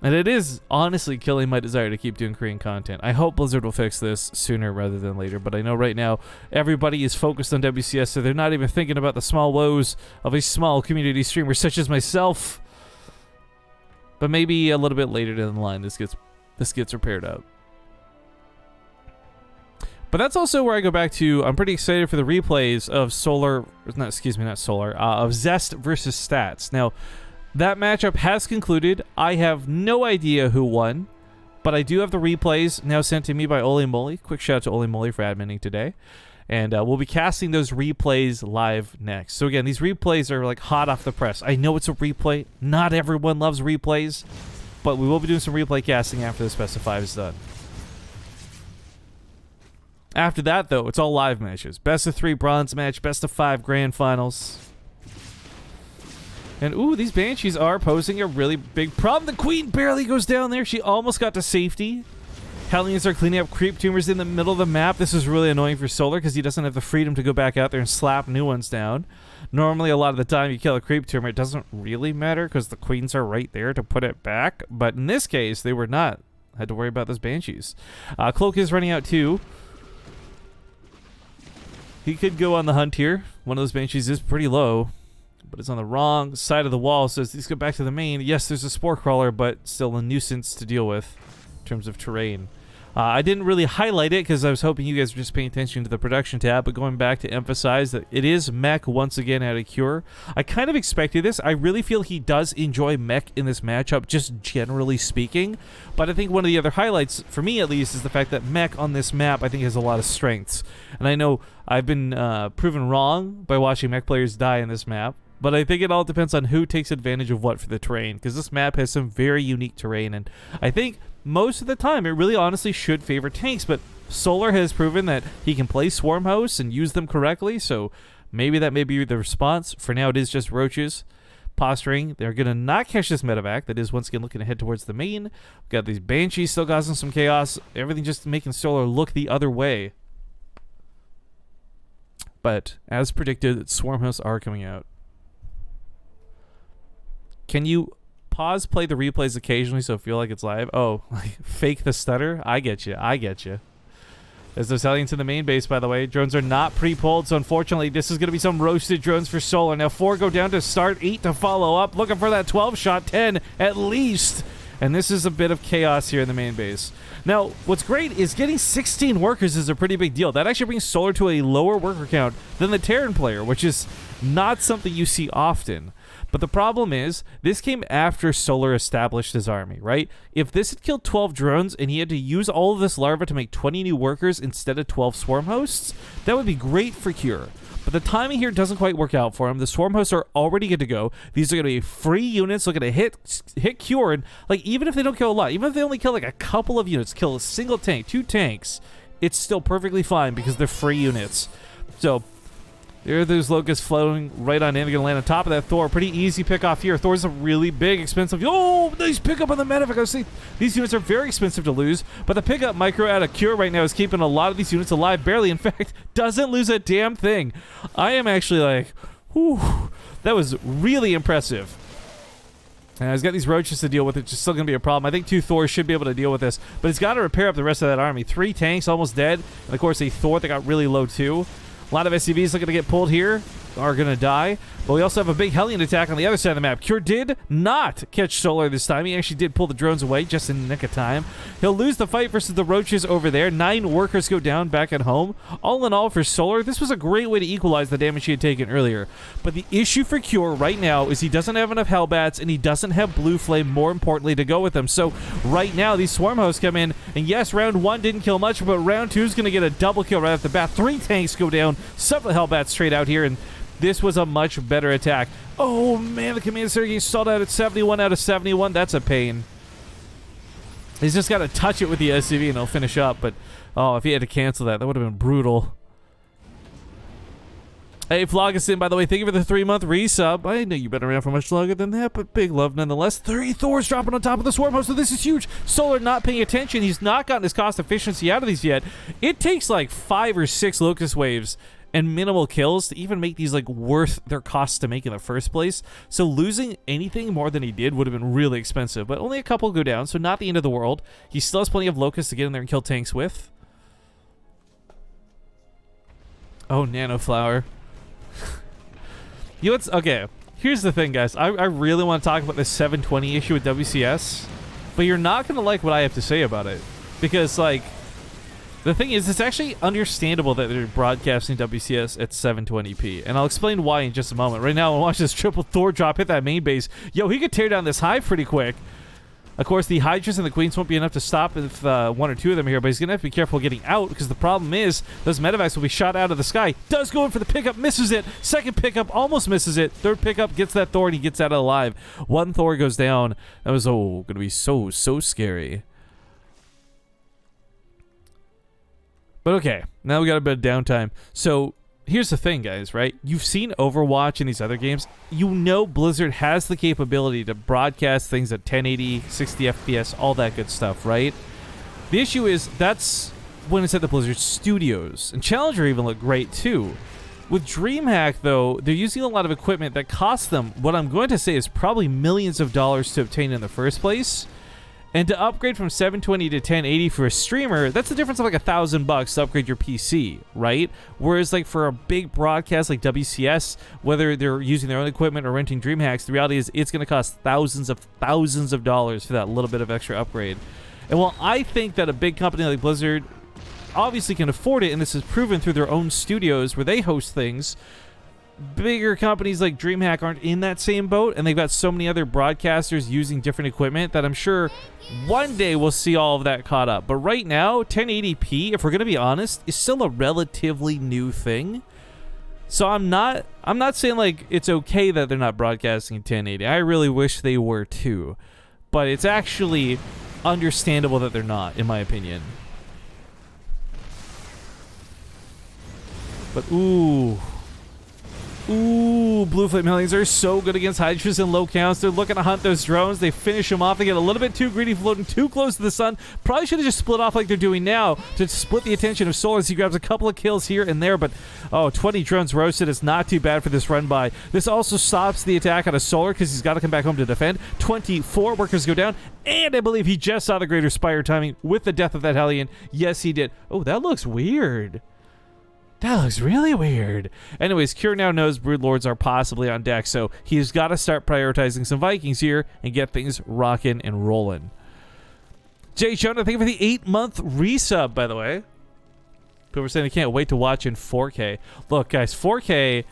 And it is honestly killing my desire to keep doing Korean content. I hope Blizzard will fix this sooner rather than later, but I know right now everybody is focused on WCS, so they're not even thinking about the small woes of a small community streamer such as myself. But maybe a little bit later down the line, this gets repaired out. But that's also where I go back to, I'm pretty excited for the replays of of Zest versus Stats. Now, that matchup has concluded. I have no idea who won, but I do have the replays now sent to me by Oli Moly. Quick shout out to Oli Moly for adminning today. And we'll be casting those replays live next. So again, these replays are like hot off the press. I know it's a replay. Not everyone loves replays, but we will be doing some replay casting after the Specify is done. After that, though, it's all live matches. Best of 3 bronze match, best of 5 grand finals. And, ooh, these Banshees are posing a really big problem. The Queen barely goes down there. She almost got to safety. Hellions are cleaning up creep tumors in the middle of the map. This is really annoying for Solar because he doesn't have the freedom to go back out there and slap new ones down. Normally, a lot of the time you kill a creep tumor, it doesn't really matter because the Queens are right there to put it back. But in this case, they were not. Had to worry about those Banshees. Cloak is running out too. He could go on the hunt here. One of those Banshees is pretty low, but it's on the wrong side of the wall, so let's go back to the main. Yes, there's a Spore Crawler, but still a nuisance to deal with in terms of terrain. I didn't really highlight it because I was hoping you guys were just paying attention to the production tab, but going back to emphasize that it is Mech once again out of Cure. I kind of expected this. I really feel he does enjoy Mech in this matchup, just generally speaking, but I think one of the other highlights, for me at least, is the fact that Mech on this map I think has a lot of strengths. And I know I've been proven wrong by watching Mech players die in this map, but I think it all depends on who takes advantage of what for the terrain, because this map has some very unique terrain, and I think most of the time it really honestly should favor tanks, but Solar has proven that he can play Swarm Hosts and use them correctly, so maybe that may be the response. For now it is just roaches, posturing. They're going to not catch this medevac. That is once again looking to head towards the main. We've got these Banshees still causing some chaos. Everything just making Solar look the other way. But as predicted, Swarm hosts are coming out. Can you pause, play the replays occasionally so I feel like it's live? Oh, like fake the stutter? I get you. I get you. As they're selling to the main base, by the way. Drones are not pre-pulled, so unfortunately, this is going to be some roasted drones for Solar. Now, 4 go down to start, 8 to follow up. Looking for that 12 shot, 10 at least. And this is a bit of chaos here in the main base. Now, what's great is getting 16 workers is a pretty big deal. That actually brings Solar to a lower worker count than the Terran player, which is not something you see often. But the problem is, this came after Solar established his army, right? If this had killed 12 drones and he had to use all of this larva to make 20 new workers instead of 12 swarm hosts, that would be great for Cure. But the timing here doesn't quite work out for him. The swarm hosts are already good to go. These are going to be free units looking to hit Cure. And like, even if they don't kill a lot, even if they only kill like a couple of units, kill a single tank, 2 tanks, it's still perfectly fine because they're free units. So there are those locusts floating right on in. They're going to land on top of that Thor. Pretty easy pick off here. Thor's a really big, expensive. Oh, nice pickup on the medevac. I see these units are very expensive to lose, but the pickup micro out of Cure right now is keeping a lot of these units alive. Barely, in fact, doesn't lose a damn thing. I am actually like, whew, that was really impressive. And he's got these roaches to deal with. It's just still going to be a problem. I think 2 Thors should be able to deal with this, but he's got to repair up the rest of that army. 3 tanks almost dead, and of course a Thor that got really low too. A lot of SCVs looking to get pulled here are going to die. But we also have a big Hellion attack on the other side of the map. Cure did not catch Solar this time. He actually did pull the drones away just in the nick of time. He'll lose the fight versus the roaches over there. 9 workers go down back at home. All in all for Solar, this was a great way to equalize the damage he had taken earlier. But the issue for Cure right now is he doesn't have enough Hellbats and he doesn't have Blue Flame, more importantly, to go with them. So right now, these Swarm hosts come in, and yes, round 1 didn't kill much, but round 2 is going to get a double kill right off the bat. 3 tanks go down, several Hellbats straight out here, and this was a much better attack. Oh, man, the Command Center gets stalled out at 71 out of 71. That's a pain. He's just got to touch it with the SCV and he'll finish up. But, oh, if he had to cancel that, that would have been brutal. Hey, Flogason, by the way, thank you for the 3-month resub. I know you've been around for much longer than that, but big love nonetheless. 3 Thors dropping on top of the Swarm host, so this is huge. Solar not paying attention. He's not gotten his cost efficiency out of these yet. It takes like 5 or 6 Locust waves and minimal kills to even make these like worth their costs to make in the first place. So losing anything more than he did would have been really expensive, but only a couple go down, so not the end of the world. He still has plenty of Locusts to get in there and kill tanks with. Oh, Nanoflower. You know what's okay, here's the thing, guys. I really want to talk about this 720 issue with WCS, but you're not going to like what I have to say about it, because like the thing is, it's actually understandable that they're broadcasting WCS at 720p, and I'll explain why in just a moment. Right now, I'll watch this triple Thor drop hit that main base. Yo, he could tear down this hive pretty quick. Of course, the Hydras and the Queens won't be enough to stop if 1 or 2 of them are here, but he's going to have to be careful getting out, because the problem is those medevacs will be shot out of the sky. Does go in for the pickup, misses it. Second pickup, almost misses it. Third pickup, gets that Thor, and he gets out alive. 1 Thor goes down. That was, going to be so scary. But okay, now we got a bit of downtime. So here's the thing, guys, right? You've seen Overwatch and these other games. You know Blizzard has the capability to broadcast things at 1080, 60 FPS, all that good stuff, right? The issue is that's when it's at the Blizzard Studios. And Challenger even look great, too. With DreamHack, though, they're using a lot of equipment that costs them what I'm going to say is probably millions of dollars to obtain in the first place. And to upgrade from 720 to 1080 for a streamer, that's the difference of like $1,000 to upgrade your PC, right? Whereas like for a big broadcast like WCS, whether they're using their own equipment or renting DreamHacks, the reality is it's going to cost thousands of dollars for that little bit of extra upgrade. And while I think that a big company like Blizzard obviously can afford it, and this is proven through their own studios where they host things, bigger companies like DreamHack aren't in that same boat, and they've got so many other broadcasters using different equipment that I'm sure one day we'll see all of that caught up. But right now, 1080p, if we're going to be honest, is still a relatively new thing. So I'm not saying like it's okay that they're not broadcasting in 1080. I really wish they were too. But it's actually understandable that they're not, in my opinion. But ooh. Ooh, Blue Flame Hellions are so good against Hydras and low counts. They're looking to hunt those drones. They finish them off. They get a little bit too greedy, floating too close to the sun. Probably should have just split off like they're doing now to split the attention of Solar as he grabs a couple of kills here and there. But, 20 drones roasted is not too bad for this run by. This also stops the attack out of Solar because he's got to come back home to defend. 24 workers go down. And I believe he just saw the Greater Spire timing with the death of that Hellion. Yes, he did. Oh, that looks weird. That looks really weird. Anyways, Cure now knows Broodlords are possibly on deck, so he's got to start prioritizing some Vikings here and get things rocking and rolling. Jay Jonah, thank you for the 8-month resub, by the way. People are saying they can't wait to watch in 4K. Look, guys, 4K...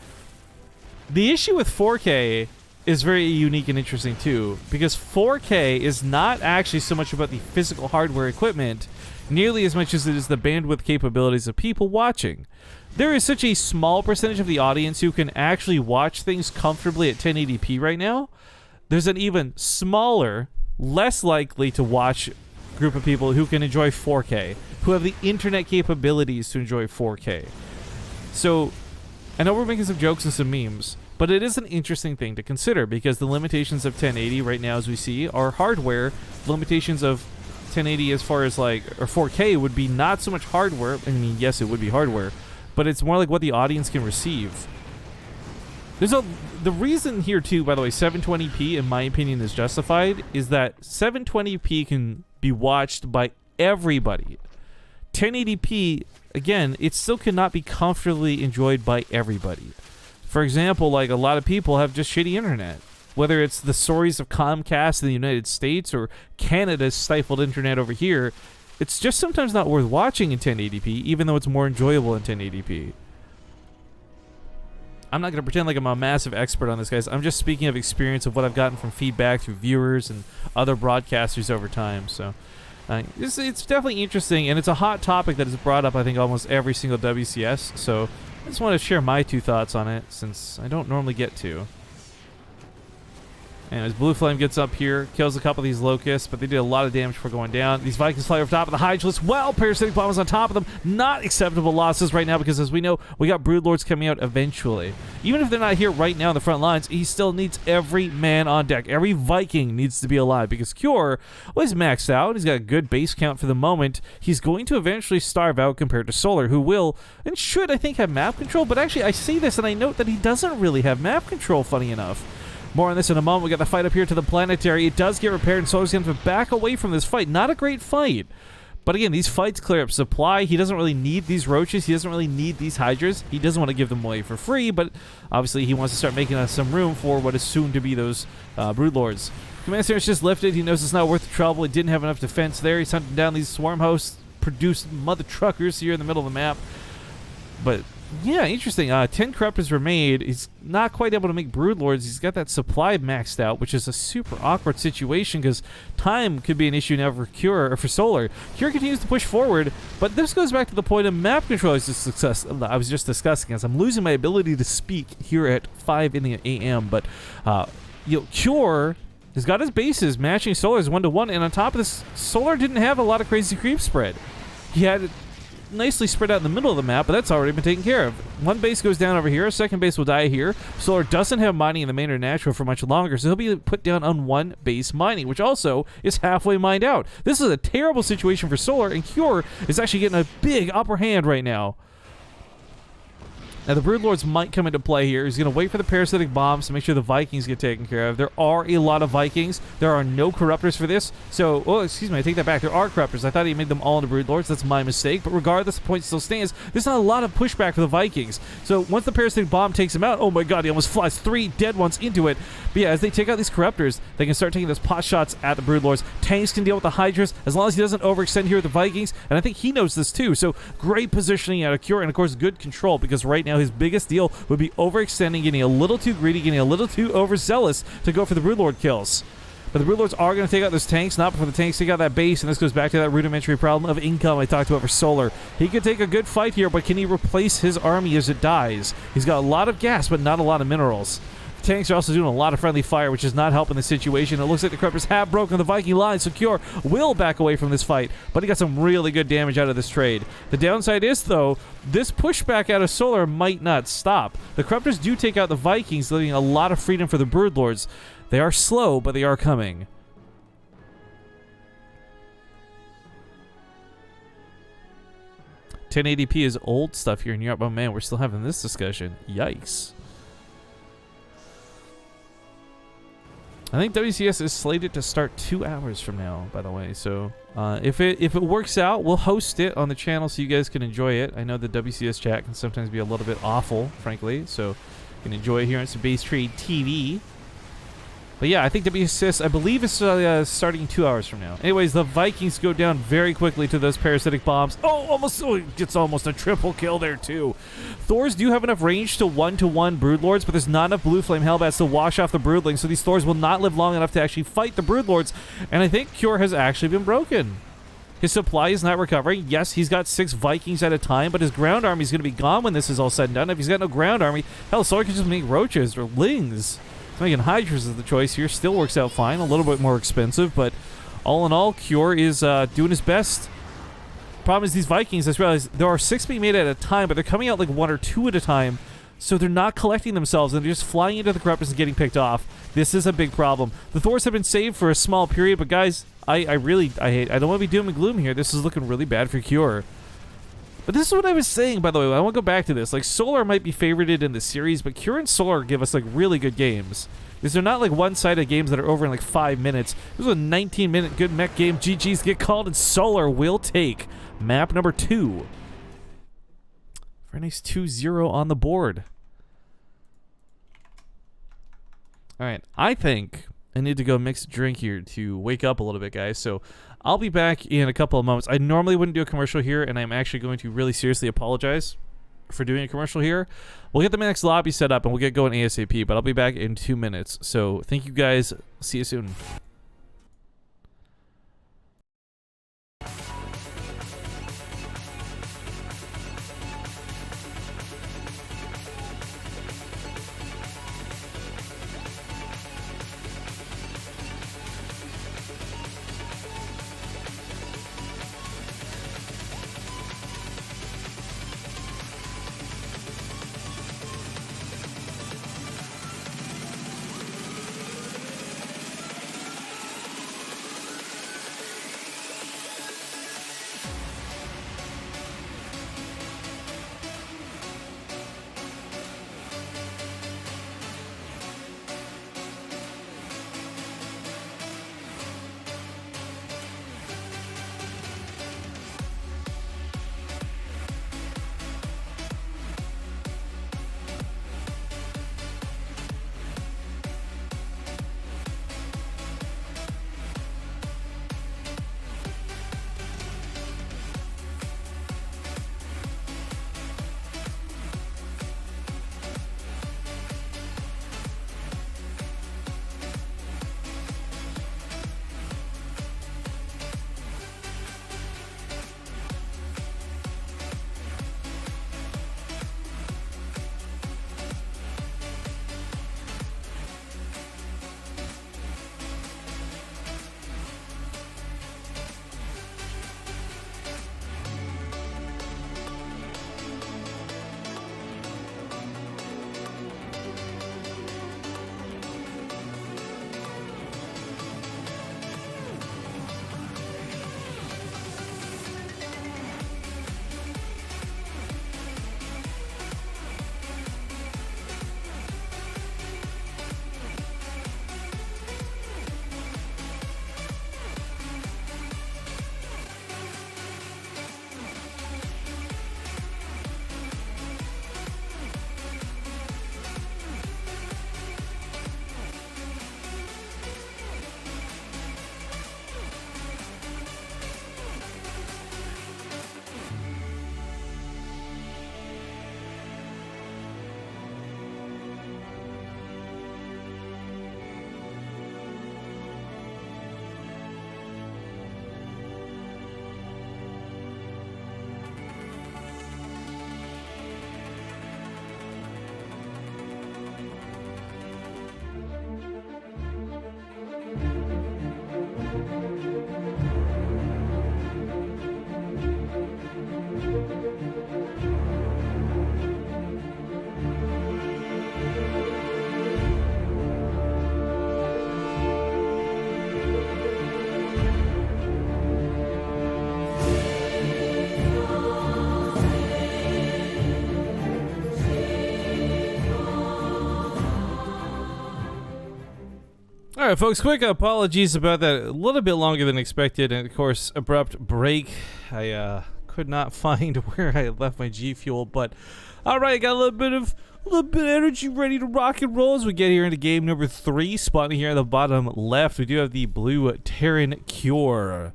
The issue with 4K is very unique and interesting, too, because 4K is not actually so much about the physical hardware equipment nearly as much as it is the bandwidth capabilities of people watching. There is such a small percentage of the audience who can actually watch things comfortably at 1080p right now. There's an even smaller, less likely to watch group of people who can enjoy 4K, who have the internet capabilities to enjoy 4K. So, I know we're making some jokes and some memes, but it is an interesting thing to consider because the limitations of 1080 right now, as we see, are hardware. Limitations of 1080 as far as or 4K would be not so much hardware. I mean, yes, it would be hardware, but it's more like what the audience can receive. The reason here too, by the way, 720p in my opinion is justified, is that 720p can be watched by everybody. 1080p, again, it still cannot be comfortably enjoyed by everybody. For example, a lot of people have just shitty internet. Whether it's the stories of Comcast in the United States or Canada's stifled internet over here, it's just sometimes not worth watching in 1080p, even though it's more enjoyable in 1080p. I'm not going to pretend like I'm a massive expert on this, guys. I'm just speaking of experience of what I've gotten from feedback through viewers and other broadcasters over time. So it's definitely interesting, and it's a hot topic that is brought up, I think, almost every single WCS. So I just want to share my 2 thoughts on it, since I don't normally get to. And as Blue Flame gets up here, kills a couple of these Locusts, but they did a lot of damage before going down. These Vikings fly over top of the Hydralis. Well, Parasitic Bomb is on top of them. Not acceptable losses right now because, as we know, we got Broodlords coming out eventually. Even if they're not here right now in the front lines, he still needs every man on deck. Every Viking needs to be alive because Cure, well, he's maxed out. He's got a good base count for the moment. He's going to eventually starve out compared to Solar, who will and should, I think, have map control. But actually, I see this and I note that he doesn't really have map control, funny enough. More on this in a moment. We got the fight up here to the planetary. It does get repaired, and Solar's going to back away from this fight. Not a great fight. But again, these fights clear up supply. He doesn't really need these roaches. He doesn't really need these hydras. He doesn't want to give them away for free, but obviously he wants to start making some room for what is soon to be those broodlords. Command Center's just lifted. He knows it's not worth the trouble. He didn't have enough defense there. He's hunting down these swarm hosts, produced mother truckers here in the middle of the map. But yeah, interesting. 10 corruptors were made. He's not quite able to make broodlords. He's got that supply maxed out, which is a super awkward situation because time could be an issue now for Cure or for Solar. Cure continues to push forward, but this goes back to the point of map control I was just discussing as I'm losing my ability to speak here at 5 in the AM. But Cure has got his bases matching Solar's 1-to-1, and on top of this, Solar didn't have a lot of crazy creep spread. He had nicely spread out in the middle of the map, but that's already been taken care of. One base goes down over here, a second base will die here. Solar doesn't have mining in the main or natural for much longer, so he'll be put down on one base mining, which also is halfway mined out. This is a terrible situation for Solar, and Cure is actually getting a big upper hand right now. Now, the Broodlords might come into play here. He's going to wait for the parasitic bombs to make sure the Vikings get taken care of. There are a lot of Vikings. There are no corruptors for this. So, oh, excuse me, I take that back. There are corruptors. I thought he made them all into Broodlords. That's my mistake. But regardless, the point still stands. There's not a lot of pushback for the Vikings. So, once the parasitic bomb takes him out, oh my god, he almost flies 3 dead ones into it. But yeah, as they take out these corruptors, they can start taking those pot shots at the Broodlords. Tanks can deal with the Hydras as long as he doesn't overextend here with the Vikings. And I think he knows this too. So, great positioning out of Cure, and of course, good control, because right now his biggest deal would be overextending, getting a little too greedy, getting a little too overzealous to go for the Broodlord kills. But the Broodlords are going to take out those tanks, not before the tanks take out that base, and this goes back to that rudimentary problem of income I talked about for Solar. He could take a good fight here, but can he replace his army as it dies? He's got a lot of gas, but not a lot of minerals. tanks are also doing a lot of friendly fire, which is not helping the situation. It looks like the Corruptors have broken the Viking line, so Cure will back away from this fight, but he got some really good damage out of this trade. The downside is, though, this pushback out of Solar might not stop. The Corruptors do take out the Vikings, leaving a lot of freedom for the Broodlords. They are slow, but they are coming. .1080p is old stuff here in Europe. Oh man, we're still having this discussion. Yikes. I think WCS is slated to start 2 hours from now, by the way. So if it works out, we'll host it on the channel so you guys can enjoy it. I know the WCS chat can sometimes be a little bit awful, frankly. So you can enjoy it here on some BaseTradeTV. But yeah, I think WCS, I believe, is starting 2 hours from now. Anyways, the Vikings go down very quickly to those parasitic bombs. Oh, gets almost a triple kill there, too. Thors do have enough range to one-to-one Broodlords, but there's not enough Blue Flame Hellbats to wash off the Broodlings, so these Thors will not live long enough to actually fight the Broodlords, and I think Cure has actually been broken. His supply is not recovering. Yes, he's got 6 Vikings at a time, but his ground army is going to be gone when this is all said and done. If he's got no ground army, hell, Solar can just make roaches or lings. Making Hydras as the choice here still works out fine. A little bit more expensive, but all in all, Cure is doing his best. Problem is these Vikings, I just realized there are 6 being made at a time, but they're coming out like 1 or 2 at a time, so they're not collecting themselves, and they're just flying into the Corruptors and getting picked off. This is a big problem. The Thors have been saved for a small period, but guys, I don't want to be doom and gloom here. This is looking really bad for Cure. But this is what I was saying, by the way. I want to go back to this. Like, Solar might be favorited in the series, but Cure and Solar give us, like, really good games. These are not, like, one-sided games that are over in, like, 5 minutes. This was a 19-minute good mech game. GGs get called, and Solar will take map number 2. Very nice 2-0 on the board. All right. I think I need to go mix a drink here to wake up a little bit, guys. So I'll be back in a couple of moments. I normally wouldn't do a commercial here, and I'm actually going to really seriously apologize for doing a commercial here. We'll get the next lobby set up, and we'll get going ASAP, but I'll be back in 2 minutes. So thank you, guys. See you soon. All right, folks, quick apologies about that. A little bit longer than expected, and of course, abrupt break. I could not find where I left my G Fuel, but all right, got a little bit of energy ready to rock and roll as we get here into game number 3. Spawning here at the bottom left, we do have the blue Terran Cure.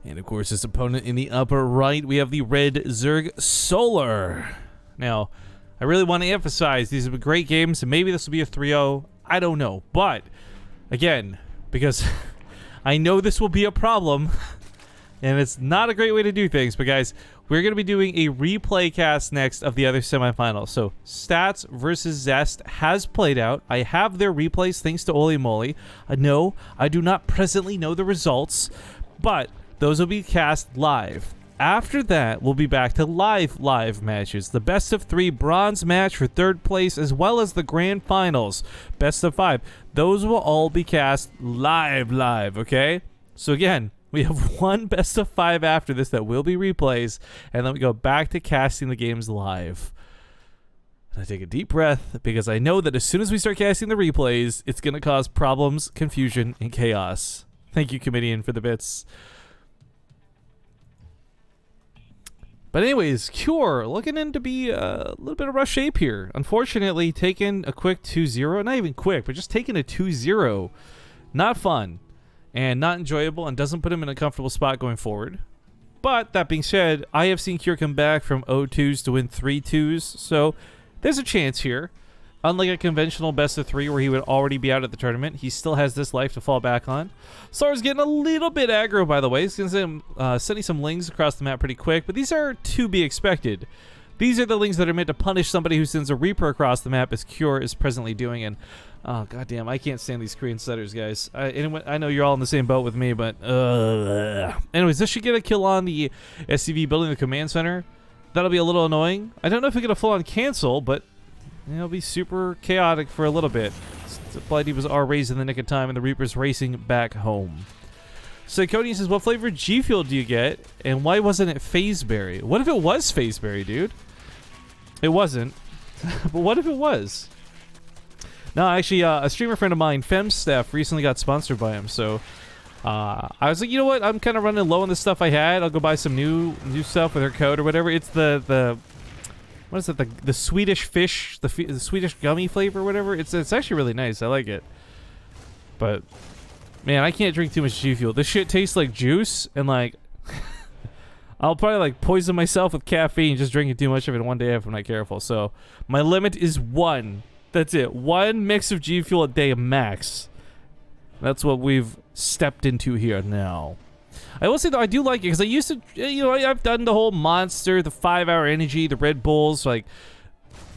And of course, his opponent in the upper right, we have the red Zerg Solar. Now, I really want to emphasize these have been great games, and maybe this will be a 3-0. I don't know. But, again, because I know this will be a problem, and it's not a great way to do things. But, guys, we're going to be doing a replay cast next of the other semifinals. So, Stats versus Zest has played out. I have their replays thanks to Oli Moly. No, I do not presently know the results, but those will be cast live. After that, we'll be back to live matches. The best of 3 bronze match for 3rd place, as well as the grand finals, best of 5. Those will all be cast live, okay? So again, we have one best of 5 after this that will be replays, and then we go back to casting the games live. And I take a deep breath, because I know that as soon as we start casting the replays, it's going to cause problems, confusion, and chaos. Thank you, Comedian, for the bits. But anyways, Cure looking in to be a little bit of rough shape here. Unfortunately, taking a quick 2-0, not even quick, but just taking a 2-0. Not fun and not enjoyable, and doesn't put him in a comfortable spot going forward. But that being said, I have seen Cure come back from 0-2s to win 3-2s, so there's a chance here. Unlike a conventional best of 3 where he would already be out of the tournament, he still has this life to fall back on. Solar's getting a little bit aggro, by the way. He's going to sending some lings across the map pretty quick, but these are to be expected. These are the lings that are meant to punish somebody who sends a Reaper across the map, as Cure is presently doing. And oh goddamn, I can't stand these Korean setters, guys. I know you're all in the same boat with me, but anyways, this should get a kill on the SCV building the command center. That'll be a little annoying. I don't know if we get a full-on cancel, but it'll be super chaotic for a little bit. Supply Divas are raised in the nick of time, and the Reaper's racing back home. Psychonian says, what flavor G Fuel do you get, and why wasn't it Phaseberry? What if it was Phaseberry, dude? It wasn't. But what if it was? No, actually, a streamer friend of mine, Femsteph, recently got sponsored by him, so I was like, you know what? I'm kind of running low on the stuff I had. I'll go buy some new stuff with her code or whatever. It's the what is it? The Swedish fish, the Swedish gummy flavor or whatever. It's actually really nice. I like it. But man, I can't drink too much G Fuel. This shit tastes like juice, and like I'll probably like poison myself with caffeine just drinking too much of it one day if I'm not careful. So my limit is 1. That's it. 1 mix of G Fuel a day max. That's what we've stepped into here now. I will say though, I do like it because I used to, you know, I've done the whole Monster, the 5-hour energy, the Red Bulls, like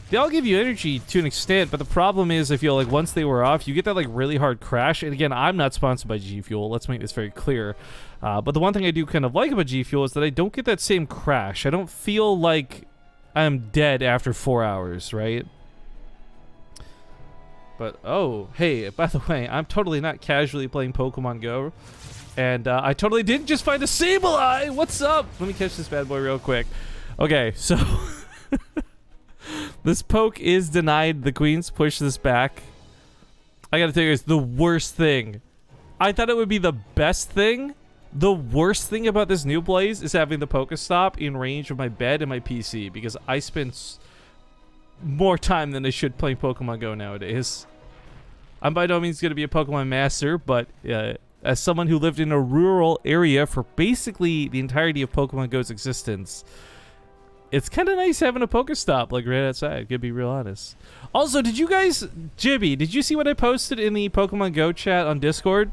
they all give you energy to an extent, but the problem is I feel like once they wear off, you get that like really hard crash. And again, I'm not sponsored by G Fuel. Let's make this very clear. But the one thing I do kind of like about G Fuel is that I don't get that same crash. I don't feel like I'm dead after 4 hours, right? But oh, hey, by the way, I'm totally not casually playing Pokemon Go. And I totally didn't just find a Sableye! What's up? Let me catch this bad boy real quick. Okay, so this poke is denied. The queens push this back. I gotta tell you, it's the worst thing. I thought it would be the best thing. The worst thing about this new Blaze is having the Pokestop in range of my bed and my PC, because I spend more time than I should playing Pokemon Go nowadays. I'm by no means going to be a Pokemon master, but as someone who lived in a rural area for basically the entirety of Pokemon Go's existence, it's kind of nice having a Pokestop like right outside, to be real honest. Also, did you guys, Jibby, did you see what I posted in the Pokemon Go chat on Discord?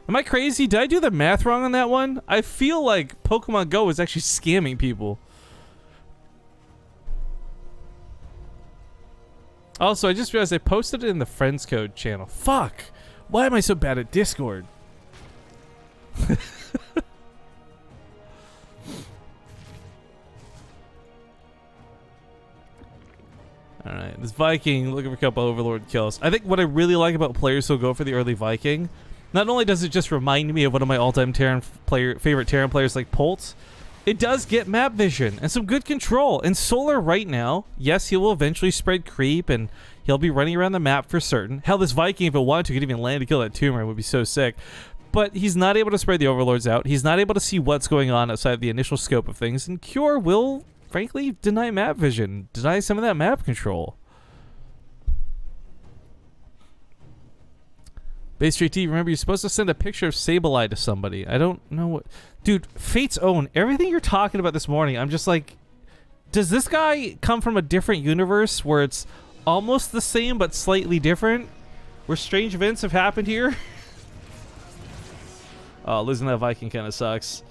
Am I crazy? Did I do the math wrong on that one? I feel like Pokemon Go is actually scamming people. Also, I just realized I posted it in the Friends Code channel. Fuck! Why am I so bad at Discord? Alright, this Viking looking for a couple Overlord kills. I think what I really like about players who go for the early Viking, not only does it just remind me of one of my all-time favorite Terran players like Polt, it does get map vision and some good control. And Solar right now, yes, he will eventually spread creep and he'll be running around the map for certain. Hell, this Viking, if it wanted to, could even land to kill that tumor. It would be so sick. But he's not able to spread the overlords out. He's not able to see what's going on outside of the initial scope of things. And Cure will, frankly, deny map vision, deny some of that map control. BaseTradeTV, remember, you're supposed to send a picture of Sableye to somebody. I don't know what... Dude, Fate's Own, everything you're talking about this morning, I'm just like... Does this guy come from a different universe where it's almost the same but slightly different? Where strange events have happened here? Oh, losing that Viking kind of sucks.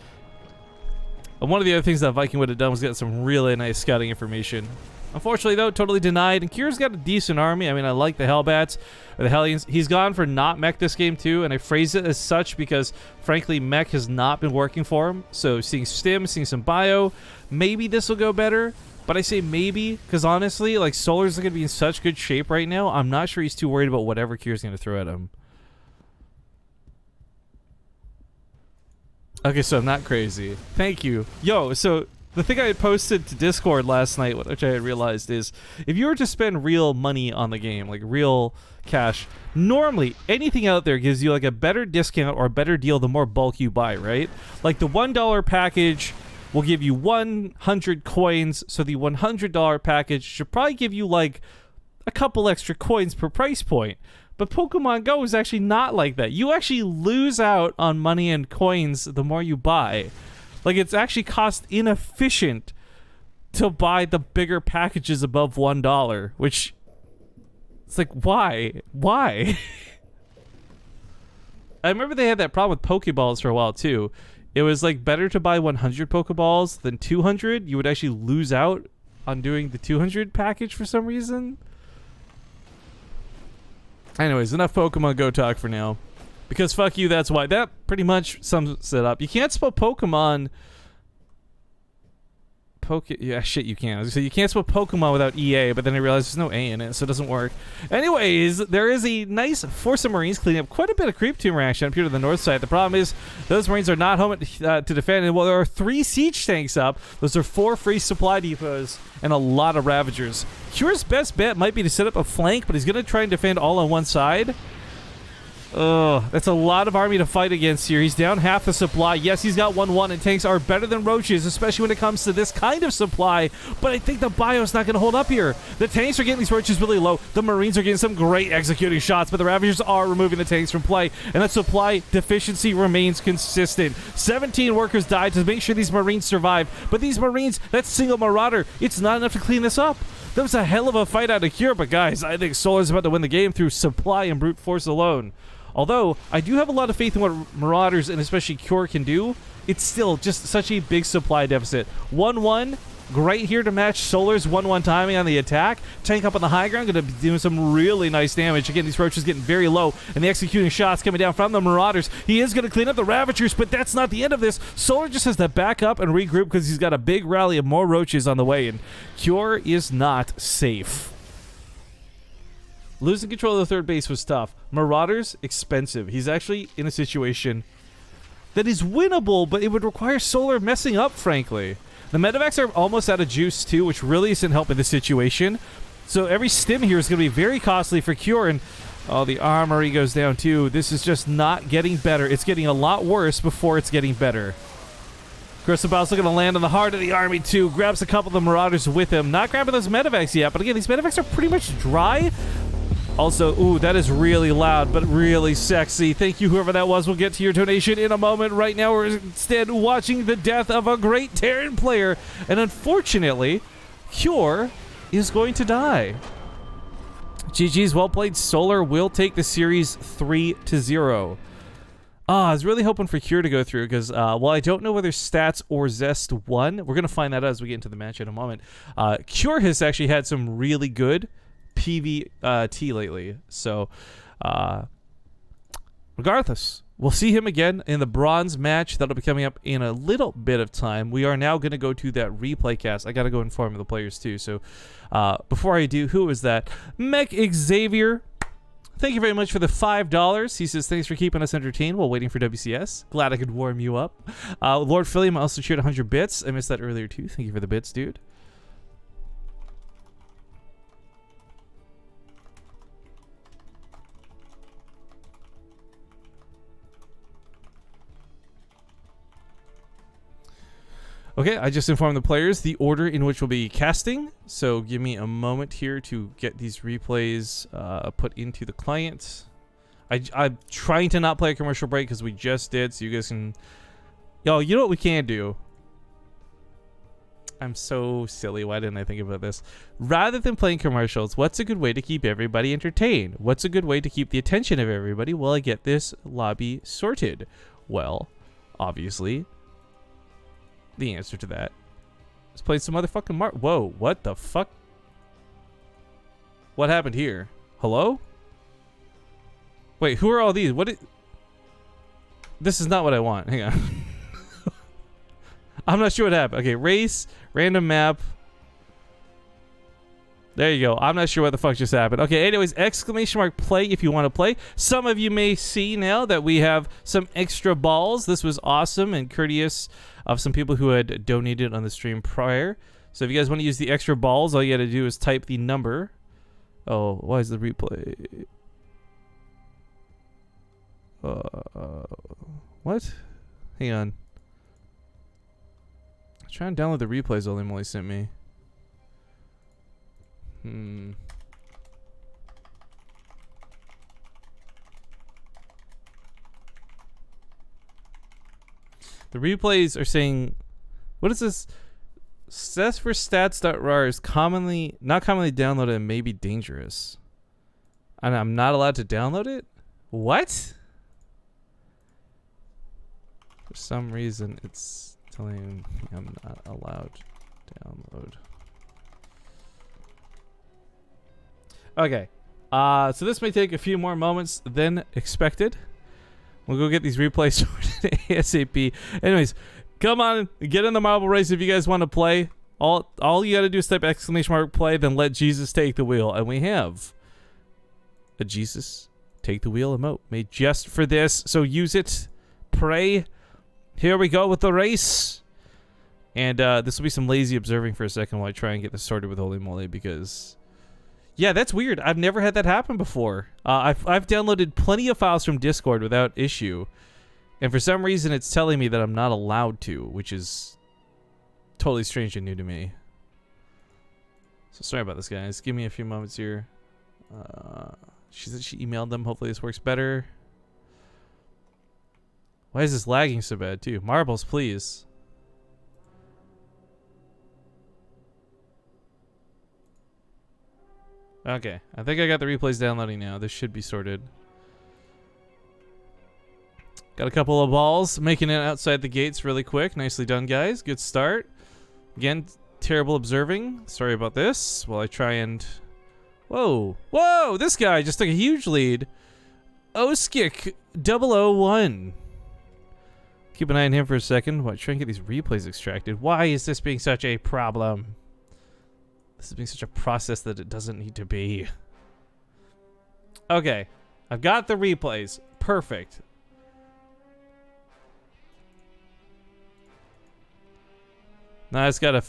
And one of the other things that Viking would have done was get some really nice scouting information. Unfortunately, though, totally denied. And Cure's got a decent army. I mean, I like the Hellbats, or the Hellions. He's gone for not mech this game, too. And I phrase it as such because, frankly, mech has not been working for him. So, seeing Stim, seeing some bio, maybe this will go better. But I say maybe because, honestly, like, Solar's going to be in such good shape right now. I'm not sure he's too worried about whatever Cure's going to throw at him. Okay, so I'm not crazy. Thank you. Yo, so... The thing I had posted to Discord last night, which I had realized, is if you were to spend real money on the game, like real cash, normally anything out there gives you like a better discount or a better deal the more bulk you buy, right? Like the $1 package will give you 100 coins, so the $100 package should probably give you like a couple extra coins per price point. But Pokemon Go is actually not like that. You actually lose out on money and coins the more you buy. Like, it's actually cost inefficient to buy the bigger packages above $1, which... It's like, why? Why? I remember they had that problem with Pokeballs for a while, too. It was, like, better to buy 100 Pokeballs than 200. You would actually lose out on doing the 200 package for some reason. Anyways, enough Pokemon Go talk for now. Because fuck you, that's why. That pretty much sums it up. You can't spell Pokemon... Yeah, shit, you can. So you can't spell Pokemon without EA, but then I realized there's no A in it, so it doesn't work. Anyways, there is a nice force of Marines cleaning up quite a bit of creep tumor action up here to the north side. The problem is those Marines are not home to defend. And while there are 3 siege tanks up, those are 4 free supply depots and a lot of Ravagers. Cure's best bet might be to set up a flank, but he's going to try and defend all on one side. Ugh, that's a lot of army to fight against here. He's down half the supply. Yes, he's got 1-1, and tanks are better than roaches, especially when it comes to this kind of supply. But I think the bio's not going to hold up here. The tanks are getting these roaches really low. The Marines are getting some great executing shots, but the Ravagers are removing the tanks from play, and that supply deficiency remains consistent. 17 workers died to make sure these Marines survive. But these Marines, that single Marauder, it's not enough to clean this up. That was a hell of a fight out of Cure, but guys, I think Solar's about to win the game through supply and brute force alone. Although, I do have a lot of faith in what Marauders and especially Cure can do. It's still just such a big supply deficit. 1-1, great here to match Solar's 1-1 timing on the attack. Tank up on the high ground, going to be doing some really nice damage. Again, these roaches getting very low, and the executing shots coming down from the Marauders. He is going to clean up the Ravagers, but that's not the end of this. Solar just has to back up and regroup because he's got a big rally of more roaches on the way, and Cure is not safe. Losing control of the third base was tough. Marauders, expensive. He's actually in a situation that is winnable, but it would require Solar messing up, frankly. The medevacs are almost out of juice, too, which really isn't helping the situation. So every stim here is going to be very costly for Cure, and oh, the armory goes down, too. This is just not getting better. It's getting a lot worse before it's getting better. Crystal's looking to land on the heart of the army, too. Grabs a couple of the Marauders with him. Not grabbing those medevacs yet, but again, these medevacs are pretty much dry. Also, ooh, that is really loud, but really sexy. Thank you, whoever that was. We'll get to your donation in a moment. Right now, we're instead watching the death of a great Terran player. And unfortunately, Cure is going to die. GG's, well played. Solar will take the series 3-0. I was really hoping for Cure to go through because, while I don't know whether Stats or Zest won, we're going to find that out as we get into the match in a moment. Cure has actually had some really good PvT lately, so regardless, we'll see him again in the bronze match that'll be coming up in a little bit of time. We are now going to go to that replay cast. I gotta go inform the players too, so before I do, who is that? Mech Xavier, thank you very much for the $5. He says, thanks for keeping us entertained while waiting for WCS. Glad I could warm you up. Lord Philliam also cheered 100 bits. I missed that earlier too. Thank you for the bits, dude. Okay, I just informed the players the order in which we'll be casting. So give me a moment here to get these replays put into the client. I'm trying to not play a commercial break because we just did, so you guys can... Yo, you know what we can do? I'm so silly. Why didn't I think about this? Rather than playing commercials, what's a good way to keep everybody entertained? What's a good way to keep the attention of everybody while I get this lobby sorted? Well, obviously... the answer to that is play some motherfucking Whoa, what the fuck? What happened here? Hello? Wait, who are all these? This is not what I want. Hang on. I'm not sure what happened. Okay, race, random map. There you go. I'm not sure what the fuck just happened. Okay, anyways, exclamation mark play if you want to play. Some of you may see now that we have some extra balls. This was awesome and courteous of some people who had donated on the stream prior. So if you guys want to use the extra balls, all you got to do is type the number. Oh, why is the replay? What? Hang on. I'm trying to download the replays all Emily sent me. The replays are saying, what is this? Says for stats.rar is not commonly downloaded and may be dangerous. And I'm not allowed to download it? What? For some reason, it's telling me I'm not allowed to download. Okay. So this may take a few more moments than expected. We'll go get these replays sorted ASAP. Anyways, come on, get in the marble race if you guys want to play. All you got to do is type exclamation mark play, then let Jesus take the wheel. And we have a Jesus take the wheel emote made just for this. So use it. Pray. Here we go with the race. And this will be some lazy observing for a second while I try and get this sorted with Holy Moly because... yeah, that's weird. I've never had that happen before. I've downloaded plenty of files from Discord without issue. And for some reason, it's telling me that I'm not allowed to, which is totally strange and new to me. So sorry about this, guys. Give me a few moments here. She said she emailed them. Hopefully this works better. Why is this lagging so bad, too? Marbles, please. Okay, I think I got the replays downloading now. This should be sorted. Got a couple of balls making it outside the gates really quick. Nicely done, guys. Good start. Again, terrible observing. Sorry about this. While I try and... whoa. Whoa! This guy just took a huge lead. Oskik 001. Keep an eye on him for a second while I try and get these replays extracted. Why is this being such a problem? This is being such a process that it doesn't need to be. Okay. I've got the replays. Perfect. Now I just gotta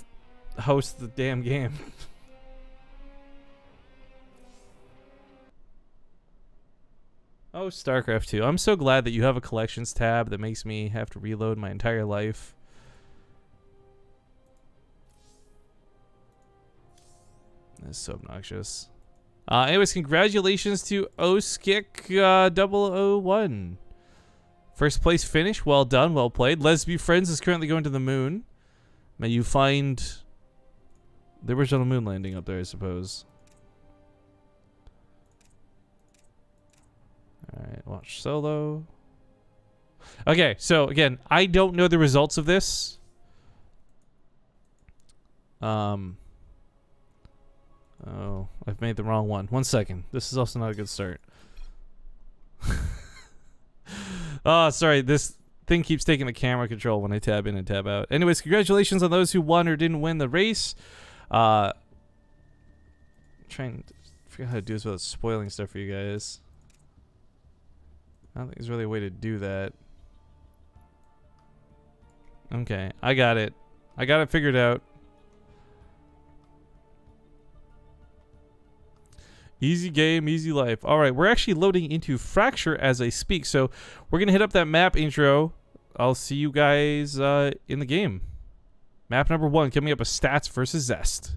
host the damn game. Oh, StarCraft 2. I'm so glad that you have a collections tab that makes me have to reload my entire life. That's so obnoxious. Anyways, congratulations to Oskik 001. First place finish. Well done. Well played. Lesby Friends is currently going to the moon. May you find the original moon landing up there, I suppose. Alright, watch solo. Okay, so again, I don't know the results of this. Oh, I've made the wrong one. 1 second. This is also not a good start. Oh, sorry. This thing keeps taking the camera control when I tab in and tab out. Anyways, congratulations on those who won or didn't win the race. Trying to figure out how to do this without spoiling stuff for you guys. I don't think there's really a way to do that. Okay, I got it. I got it figured out. Easy game, easy life. All right, we're actually loading into Fracture as I speak, so we're going to hit up that map intro. I'll see you guys in the game. Map number 1 coming up with Stats versus Zest.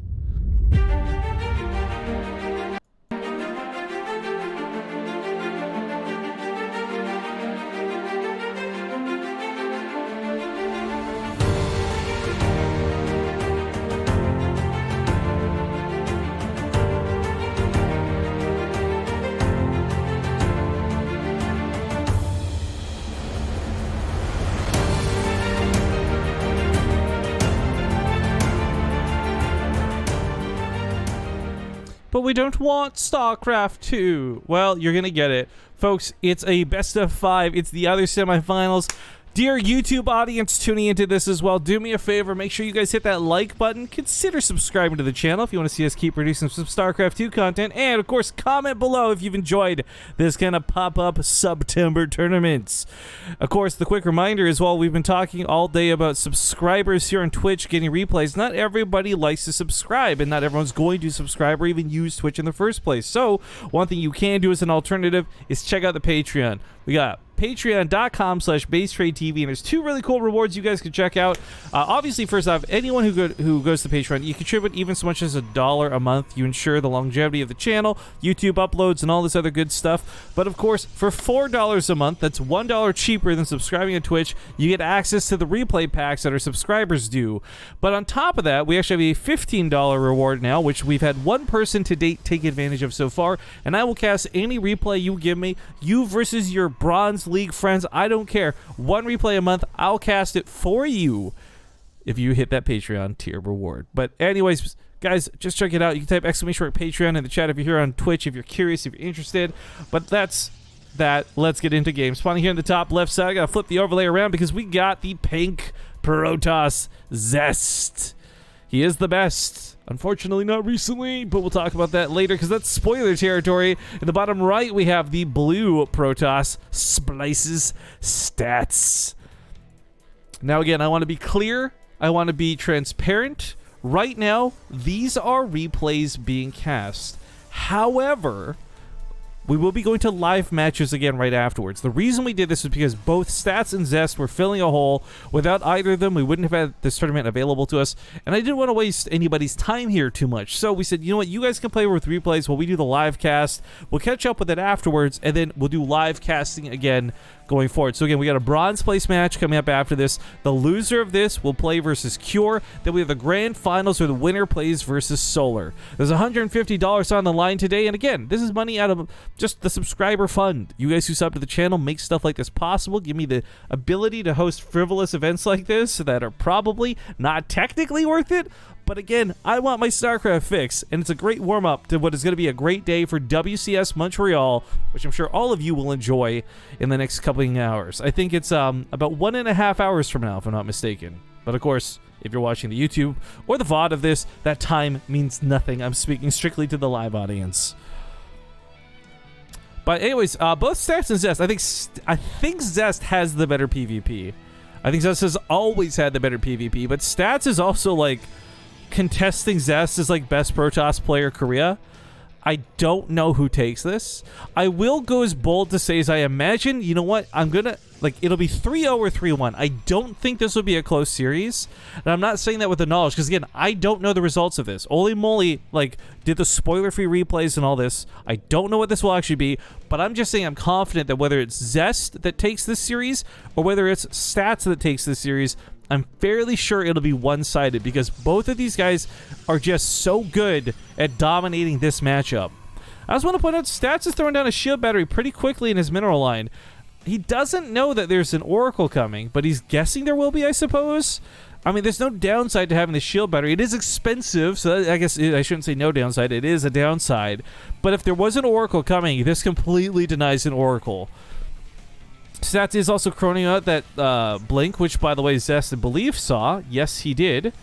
But we don't want StarCraft 2. Well, you're going to get it. Folks, it's a best of 5. It's the other semifinals. Dear YouTube audience tuning into this as well, do me a favor. Make sure you guys hit that like button. Consider subscribing to the channel if you want to see us keep producing some StarCraft 2 content. And, of course, comment below if you've enjoyed this kind of pop-up September tournaments. Of course, the quick reminder as well, we've been talking all day about subscribers here on Twitch getting replays. Not everybody likes to subscribe, and not everyone's going to subscribe or even use Twitch in the first place. So, one thing you can do as an alternative is check out the Patreon. We got patreon.com/BaseTradeTV, and there's 2 really cool rewards you guys can check out. Obviously, first off, anyone who goes to Patreon, you contribute even so much as $1 a month. You ensure the longevity of the channel, YouTube uploads, and all this other good stuff. But of course, for $4 a month, that's $1 cheaper than subscribing to Twitch, you get access to the replay packs that our subscribers do. But on top of that, we actually have a $15 reward now, which we've had 1 person to date take advantage of so far, and I will cast any replay you give me, you versus your Bronze League friends. I don't care. 1 replay a month, I'll cast it for you if you hit that Patreon tier reward. But anyways, guys, just check it out. You can type exclamation mark Patreon in the chat if you're here on Twitch, if you're curious, if you're interested. But that's that. Let's get into games. Spawning here in the top left side, I gotta flip the overlay around because we got the pink Protoss Zest. He is the best. Unfortunately, not recently, but we'll talk about that later because that's spoiler territory. In the bottom right, we have the blue Protoss Splices Stats. Now, again, I want to be clear. I want to be transparent. Right now, these are replays being cast. However, we will be going to live matches again right afterwards. The reason we did this is because both Stats and Zest were filling a hole. Without either of them, we wouldn't have had this tournament available to us. And I didn't want to waste anybody's time here too much. So we said, you know what, you guys can play with replays while we do the live cast. We'll catch up with it afterwards, and then we'll do live casting again going forward. So again, we got a bronze place match coming up after this. The loser of this will play versus Cure. Then we have the grand finals where the winner plays versus Solar. There's $150 on the line today, and again, this is money out of just the subscriber fund. You guys who sub to the channel make stuff like this possible, give me the ability to host frivolous events like this that are probably not technically worth it. But again, I want my StarCraft fix, and it's a great warm-up to what is going to be a great day for WCS Montreal, which I'm sure all of you will enjoy in the next couple of hours. I think it's about 1.5 hours from now, if I'm not mistaken. But of course, if you're watching the YouTube or the VOD of this, that time means nothing. I'm speaking strictly to the live audience. But anyways, both Stats and Zest, I think Zest has the better PvP. I think Zest has always had the better PvP, but Stats is also like contesting Zest is like best Protoss player Korea. I don't know who takes this. I will go as bold to say as I imagine, you know what, I'm gonna, like, it'll be 3-0 or 3-1. I don't think this will be a close series, and I'm not saying that with the knowledge, because again, I don't know the results of this. Holy moly, like, did the spoiler-free replays and all this. I don't know what this will actually be, but I'm just saying I'm confident that whether it's Zest that takes this series, or whether it's Stats that takes this series, I'm fairly sure it'll be one-sided because both of these guys are just so good at dominating this matchup. I just want to point out Stats is throwing down a shield battery pretty quickly in his mineral line. He doesn't know that there's an Oracle coming, but he's guessing there will be, I suppose. I mean, there's no downside to having the shield battery. It is expensive, so I guess I shouldn't say no downside. It is a downside. But if there was an Oracle coming, this completely denies an Oracle. Stats is also chroning out that blink, which, by the way, Zest, I believe, saw. Yes, he did.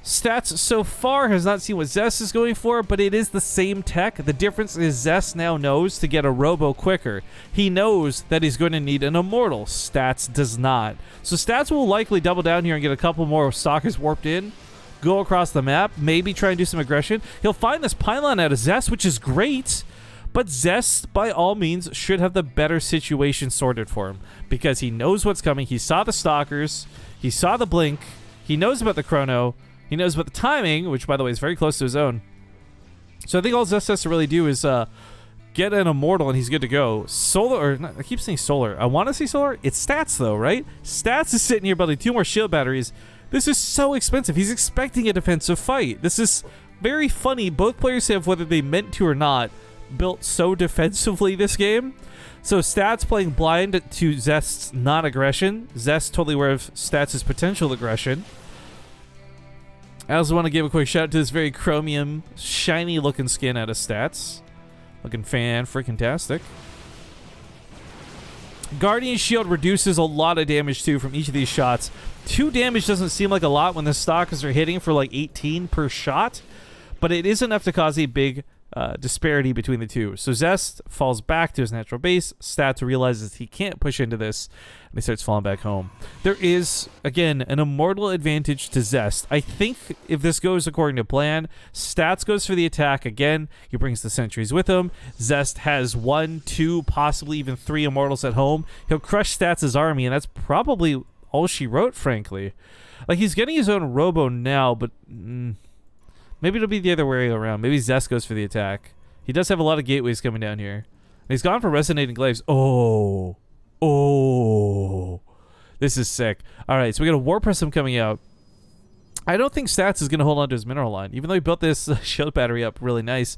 Stats so far has not seen what Zest is going for, but it is the same tech. The difference is Zest now knows to get a Robo quicker. He knows that he's going to need an Immortal. Stats does not. So Stats will likely double down here and get a couple more Stalkers warped in, go across the map, maybe try and do some aggression. He'll find this pylon out of Zest, which is great, but Zest, by all means, should have the better situation sorted for him because he knows what's coming. He saw the Stalkers. He saw the Blink. He knows about the Chrono. He knows about the timing, which, by the way, is very close to his own. So I think all Zest has to really do is get an Immortal, and he's good to go. Solar, or not, I keep saying Solar. I want to say Solar. It's Stats, though, right? Stats is sitting here building 2 more shield batteries. This is so expensive. He's expecting a defensive fight. This is very funny. Both players have, whether they meant to or not, built so defensively this game. So Stats playing blind to Zest's non-aggression. Zest totally aware of Stats' potential aggression. I also want to give a quick shout out to this very chromium, shiny looking skin out of Stats. Looking fan-freaking-tastic. Guardian Shield reduces a lot of damage too from each of these shots. 2 damage doesn't seem like a lot when the Stalkers are hitting for like 18 per shot, but it is enough to cause a big disparity between the two. So Zest falls back to his natural base. Stats realizes he can't push into this, and he starts falling back home. There is, again, an Immortal advantage to Zest. I think if this goes according to plan, Stats goes for the attack again. He brings the sentries with him. Zest has 1, 2, possibly even 3 Immortals at home. He'll crush Stats' army, and that's probably all she wrote, frankly. Like, he's getting his own Robo now, but maybe it'll be the other way around. Maybe Zest goes for the attack. He does have a lot of gateways coming down here. And he's gone for Resonating Glaives. Oh. This is sick. All right, so we got a War Prism coming out. I don't think Stats is going to hold on to his mineral line, even though he built this shield battery up really nice.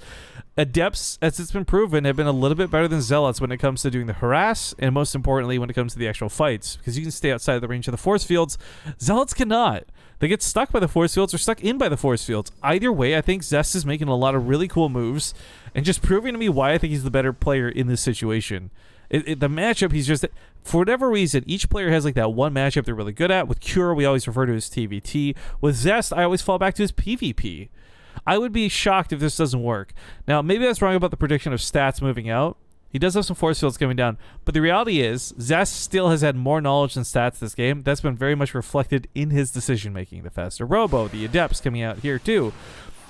Adepts, as it's been proven, have been a little bit better than Zealots when it comes to doing the harass, and most importantly, when it comes to the actual fights, because you can stay outside of the range of the force fields. Zealots cannot. They get stuck by the force fields or stuck in by the force fields. Either way, I think Zest is making a lot of really cool moves and just proving to me why I think he's the better player in this situation. The matchup, he's just, for whatever reason, each player has like that one matchup they're really good at. With Cure, we always refer to his TVT. With Zest, I always fall back to his PvP. I would be shocked if this doesn't work. Now, maybe that's wrong about the prediction of Stats moving out. He does have some force fields coming down, but the reality is Zest still has had more knowledge than Stats this game. That's been very much reflected in his decision-making. The faster Robo, the Adepts coming out here too.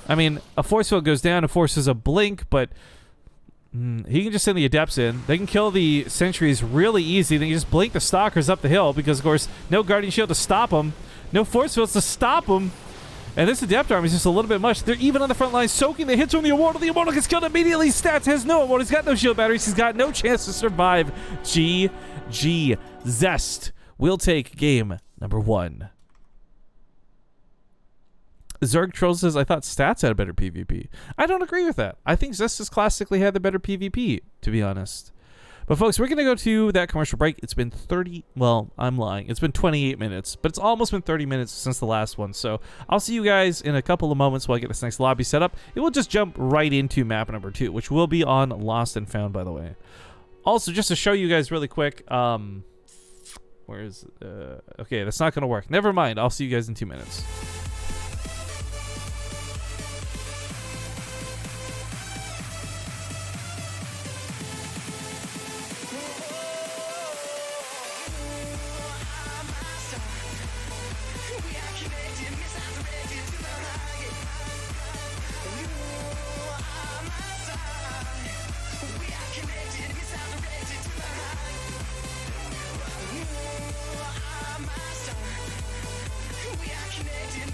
I mean, a force field goes down, it forces a blink, but he can just send the Adepts in. They can kill the sentries really easy. Then you just blink the Stalkers up the hill because, of course, no Guardian Shield to stop them. No force fields to stop them. And this Adept army is just a little bit much. They're even on the front line, soaking the hits from the Immortal. The Immortal gets killed immediately. Stats has no Immortal. He's got no shield batteries. He's got no chance to survive. GG. Zest will take game number 1. Zerg Troll says, I thought Stats had a better PvP. I don't agree with that. I think Zest has classically had the better PvP, to be honest. But folks, we're going to go to that commercial break. It's been 30, well, I'm lying. It's been 28 minutes, but it's almost been 30 minutes since the last one. So I'll see you guys in a couple of moments while I get this next lobby set up. It will just jump right into map number 2, which will be on Lost and Found, by the way. Also, just to show you guys really quick, where is, okay, that's not going to work. Never mind. I'll see you guys in 2 minutes. We are connected.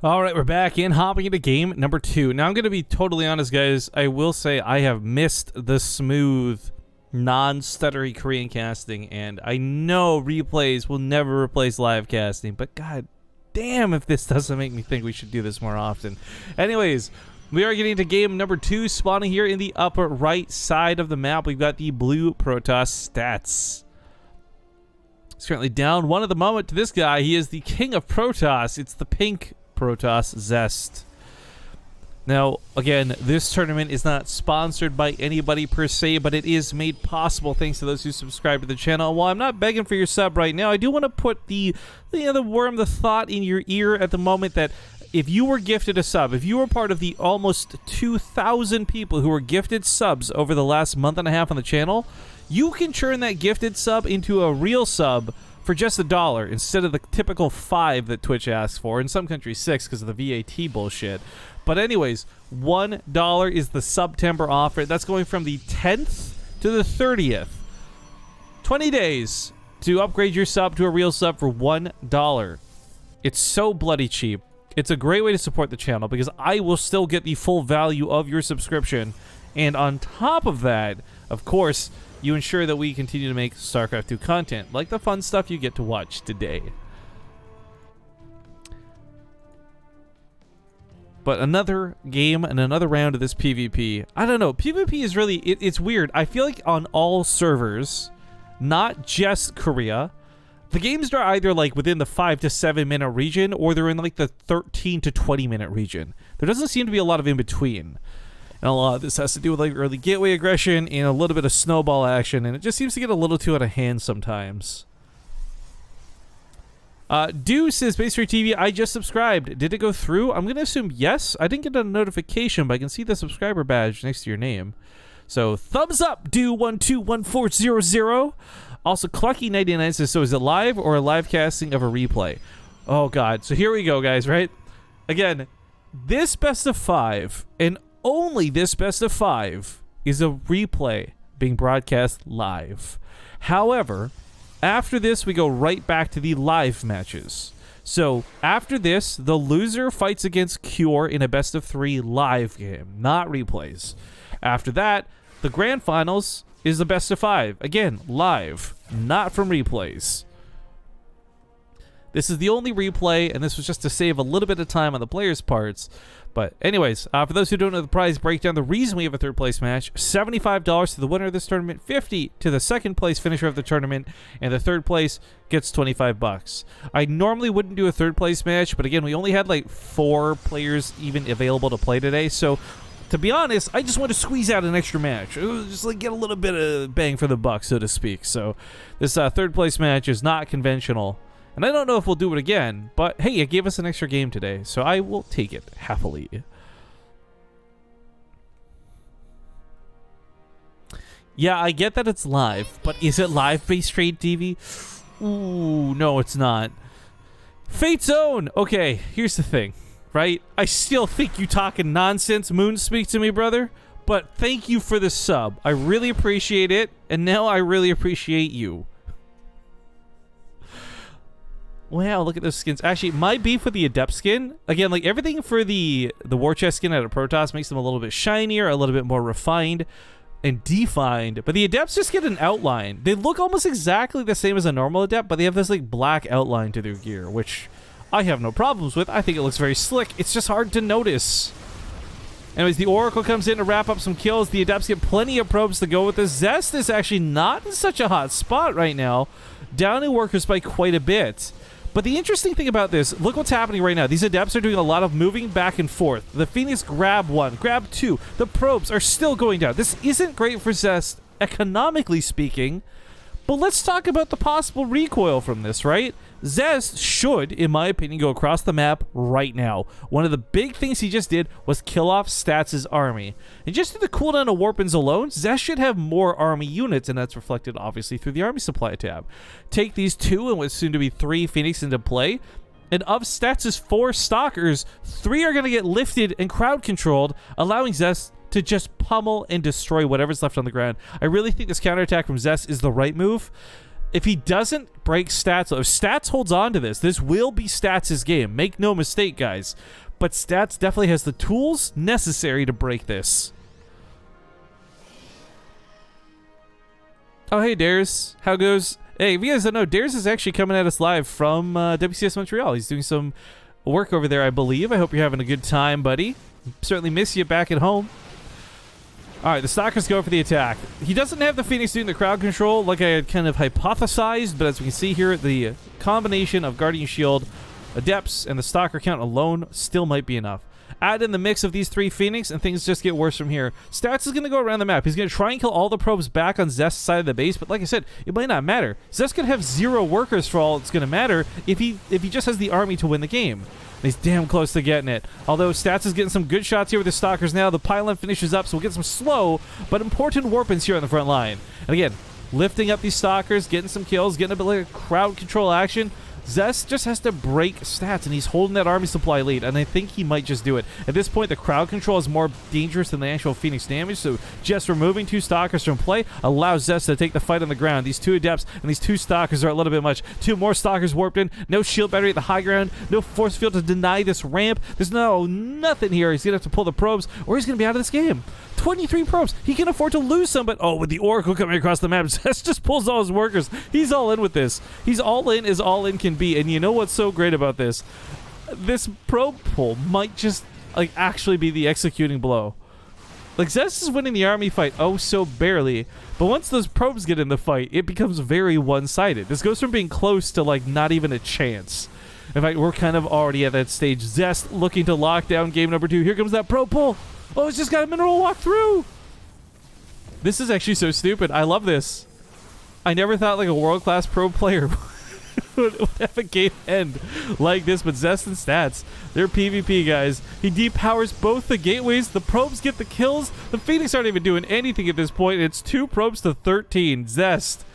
All right, we're back in, hopping into game number 2. Now, I'm going to be totally honest, guys. I will say I have missed the smooth, non-stuttery Korean casting, and I know replays will never replace live casting, but god damn if this doesn't make me think we should do this more often. Anyways, we are getting to game number 2, spawning here in the upper right side of the map. We've got the blue Protoss stats. He's currently down 1 at the moment to this guy. He is the king of Protoss. It's the pink Protoss Zest. Now, again, this tournament is not sponsored by anybody per se, but it is made possible thanks to those who subscribe to the channel. While I'm not begging for your sub right now, I do want to put the thought in your ear at the moment that if you were gifted a sub, if you were part of the almost 2,000 people who were gifted subs over the last month and a half on the channel, you can turn that gifted sub into a real sub for just $1 instead of the typical $5 that Twitch asks for. In some countries, $6 because of the VAT bullshit. But anyways, $1 is the September offer. That's going from the 10th to the 30th. 20 days to upgrade your sub to a real sub for $1. It's so bloody cheap. It's a great way to support the channel because I will still get the full value of your subscription. And on top of that, of course, you ensure that we continue to make StarCraft 2 content, like the fun stuff you get to watch today. But another game and another round of this PvP. I don't know. PvP is really, it's weird. I feel like on all servers, not just Korea, the games are either like within the 5 to 7 minute region or they're in like the 13 to 20 minute region. There doesn't seem to be a lot of in between. And a lot of this has to do with like early gateway aggression and a little bit of snowball action, and it just seems to get a little too out of hand sometimes. Do says BaseTradeTV, I just subscribed. Did it go through? I'm gonna assume yes. I didn't get a notification, but I can see the subscriber badge next to your name. So thumbs up, Do121400. Also, Clucky99 says, so is it live or a live casting of a replay? Oh god. So here we go, guys. Right? Again, this best of 5 and only this best of 5 is a replay being broadcast live. However, after this, we go right back to the live matches. So after this, the loser fights against Cure in a best of 3 live game, not replays. After that, the grand finals is the best of 5. Again, live, not from replays. This is the only replay, and this was just to save a little bit of time on the players' parts. But anyways, for those who don't know the prize breakdown, the reason we have a third place match, $75 to the winner of this tournament, $50 to the second place finisher of the tournament, and the third place gets $25. I normally wouldn't do a third place match, but again, we only had like 4 players even available to play today, so to be honest, I just want to squeeze out an extra match. Just like get a little bit of bang for the buck, so to speak. So this third place match is not conventional. And I don't know if we'll do it again, but hey, it gave us an extra game today, so I will take it happily. Yeah, I get that it's live, but is it live BaseTradeTV? Ooh, no, it's not. Fate Zone! Okay, here's the thing, right? I still think you talking nonsense, Moon speak to me, brother, but thank you for the sub. I really appreciate it, and now I really appreciate you. Wow, look at those skins. Actually, my beef with the Adept skin, again, like everything for the War Chest skin out of Protoss makes them a little bit shinier, a little bit more refined and defined, but the Adepts just get an outline. They look almost exactly the same as a normal Adept, but they have this like black outline to their gear, which I have no problems with. I think it looks very slick. It's just hard to notice. Anyways, the Oracle comes in to wrap up some kills. The Adepts get plenty of probes to go with this. Zest is actually not in such a hot spot right now, down in workers by quite a bit. But the interesting thing about this, look what's happening right now. These Adepts are doing a lot of moving back and forth. The Phoenix grab 1, grab 2. The probes are still going down. This isn't great for Zest, economically speaking. But let's talk about the possible recoil from this, right? Zest should, in my opinion, go across the map right now. One of the big things he just did was kill off Stats' army. And just through the cooldown of Warpins alone, Zest should have more army units, and that's reflected obviously through the army supply tab. Take these 2 and what's soon to be 3 Phoenix into play, and of Stats' 4 Stalkers, 3 are going to get lifted and crowd controlled, allowing Zest to just pummel and destroy whatever's left on the ground. I really think this counterattack from Zest is the right move. If he doesn't break Stats, if Stats holds on to this will be Stats' game. Make no mistake, guys. But Stats definitely has the tools necessary to break this. Oh, hey, Dares. How goes? Hey, if you guys don't know, Dares is actually coming at us live from WCS Montreal. He's doing some work over there, I believe. I hope you're having a good time, buddy. Certainly miss you back at home. All right, the Stalkers go for the attack. He doesn't have the Phoenix doing the crowd control like I had kind of hypothesized, but as we can see here, the combination of Guardian Shield, Adepts, and the Stalker count alone still might be enough. Add in the mix of these 3 Phoenix, and things just get worse from here. Stats is going to go around the map. He's going to try and kill all the probes back on Zest's side of the base, but like I said, it might not matter. Zest's going to have 0 workers for all it's going to matter if he just has the army to win the game. And he's damn close to getting it. Although Stats is getting some good shots here with the Stalkers now. The pylon finishes up, so we'll get some slow but important warpins here on the front line. And again, lifting up these Stalkers, getting some kills, getting a bit like a crowd control action. Zest just has to break Stats, and he's holding that army supply lead, and I think he might just do it. At this point, the crowd control is more dangerous than the actual Phoenix damage, so just removing 2 Stalkers from play allows Zest to take the fight on the ground. These 2 Adepts and these 2 Stalkers are a little bit much. 2 more Stalkers warped in, no shield battery at the high ground, no force field to deny this ramp. There's nothing here. He's going to have to pull the probes, or he's going to be out of this game. 23 probes. He can afford to lose some, but with the Oracle coming across the map, Zest just pulls all his workers. He's all in with this. He's all in as all in can be, and you know what's so great about this? This probe pull might just actually be the executing blow. Zest is winning the army fight so barely, but once those probes get in the fight, it becomes very one-sided. This goes from being close to not even a chance. In fact, we're kind of already at that stage. Zest looking to lock down game number 2. Here comes that probe pull. Oh, it's just got a mineral walk through. This is actually so stupid. I love this. I never thought a world-class pro player would have a game end like this, but Zest and Stats, they're PvP guys. He depowers both the gateways. The probes get the kills. The Phoenix aren't even doing anything at this point. It's 2 probes to 13. Zest,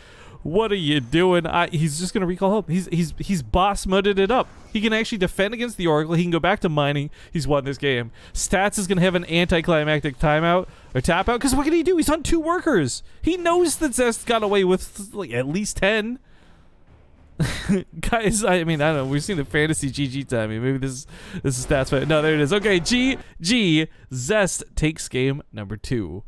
what are you doing? He's just gonna recall hope. He's boss mudded it up. He can actually defend against the Oracle. He can go back to mining. He's won this game. Stats is gonna have an anticlimactic timeout or tap out, because what can he do? He's on 2 workers. He knows that Zest got away with at least 10. Guys, I don't know. We've seen the fantasy GG timing. Maybe this is Stats fight. No, there it is. Okay, GG. Zest takes game number 2.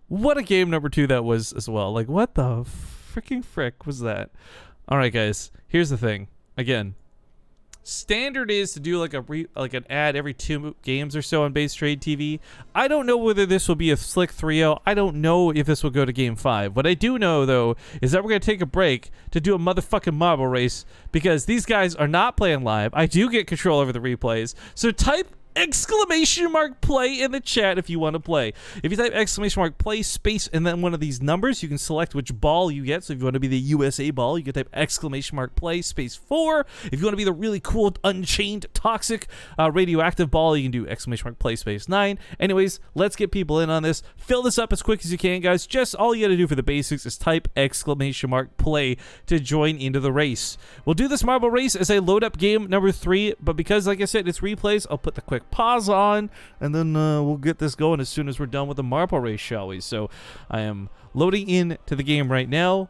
What a game number 2 that was as well. What the freaking frick was that? All right, guys. Here's the thing. Again, standard is to do an ad every 2 games or so on BaseTradeTV. I don't know whether this will be a slick 3-0. I don't know if this will go to game 5. What I do know, though, is that we're going to take a break to do a motherfucking marble race, because these guys are not playing live. I do get control over the replays. So type !play in the chat if you want to play. If you type !play space and then one of these numbers, you can select which ball you get. So if you want to be the USA ball, you can type !play space 4. If you want to be the really cool unchained toxic radioactive ball, you can do !play space 9. Anyways, let's get people in on this. Fill this up as quick as you can, guys. Just all you got to do for the basics is type !play to join into the race. We'll do this marble race as I load up game number 3, but because, like I said, it's replays, I'll put the quick pause on, and then we'll get this going as soon as we're done with the marble race, shall we? So I am loading in to the game right now.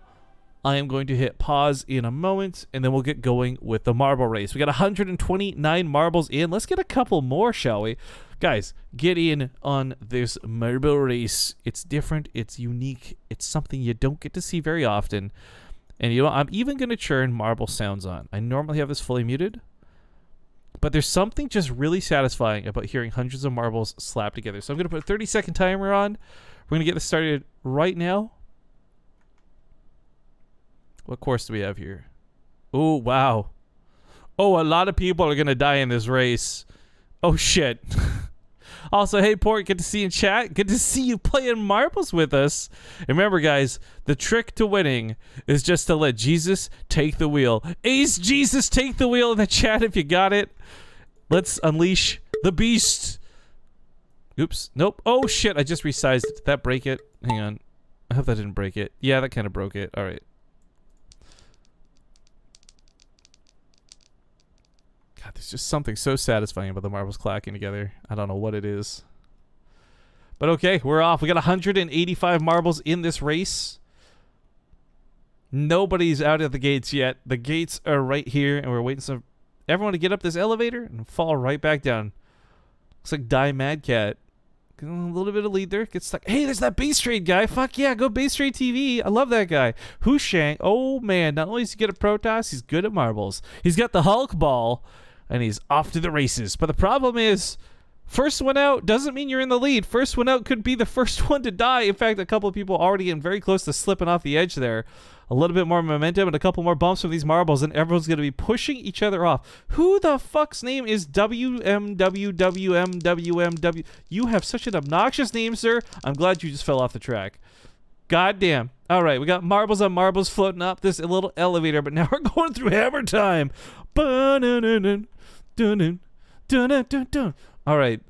I am going to hit pause in a moment, and then we'll get going with the marble race. We got 129 marbles in. Let's get a couple more, shall we? Guys, get in on this marble race. It's different, it's unique, it's something you don't get to see very often. And I'm even going to turn marble sounds on. I normally have this fully muted, but there's something just really satisfying about hearing hundreds of marbles slapped together. So I'm going to put a 30-second timer on. We're going to get this started right now. What course do we have here? Oh, wow. Oh, a lot of people are going to die in this race. Oh, shit. Also, hey, Port, good to see you in chat. Good to see you playing marbles with us. And remember, guys, the trick to winning is just to let Jesus take the wheel. Ace Jesus, take the wheel in the chat if you got it. Let's unleash the beast. Oops. Nope. Oh, shit. I just resized it. Did that break it? Hang on. I hope that didn't break it. Yeah, that kind of broke it. All right. God, there's just something so satisfying about the marbles clacking together. I don't know what it is. But okay, we're off. We got 185 marbles in this race. Nobody's out at the gates yet. The gates are right here, and we're waiting for everyone to get up this elevator and fall right back down. Looks like Die Mad Cat. A little bit of lead there. Gets stuck. Hey, there's that base trade guy. Fuck yeah, go BaseTradeTV. I love that guy. Hushang. Oh, man. Not only does he get a Protoss, he's good at marbles. He's got the Hulk ball, and he's off to the races. But the problem is, first one out doesn't mean you're in the lead. First one out could be the first one to die. In fact, a couple of people already getting very close to slipping off the edge there. A little bit more momentum and a couple more bumps from these marbles, and everyone's going to be pushing each other off. Who the fuck's name is WMWWMWMW? You have such an obnoxious name, sir. I'm glad you just fell off the track. Goddamn. All right, we got marbles on marbles floating up this little elevator, but now we're going through hammer time. All right.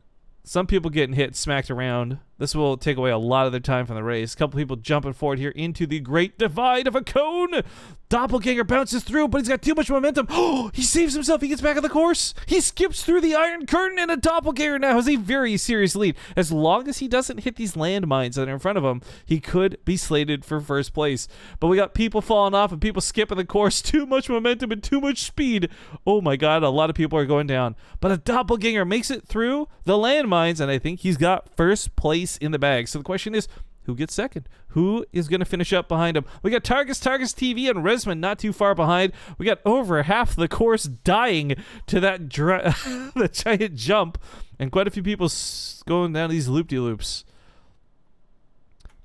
Some people getting hit, smacked around. This will take away a lot of their time from the race. A couple people jumping forward here into the great divide of a cone. Doppelganger bounces through, but he's got too much momentum. Oh, he saves himself. He gets back on the course. He skips through the Iron Curtain, and a Doppelganger now has a very serious lead. As long as he doesn't hit these landmines that are in front of him, he could be slated for first place. But we got people falling off and people skipping the course. Too much momentum and too much speed. Oh my God, a lot of people are going down. But a Doppelganger makes it through the landmines, and I think he's got first place in the bag. So the question is, who gets second? Who is going to finish up behind him? We got Targus TV, and Resman not too far behind. We got over half the course dying to that the giant jump, and quite a few people going down these loop-de-loops.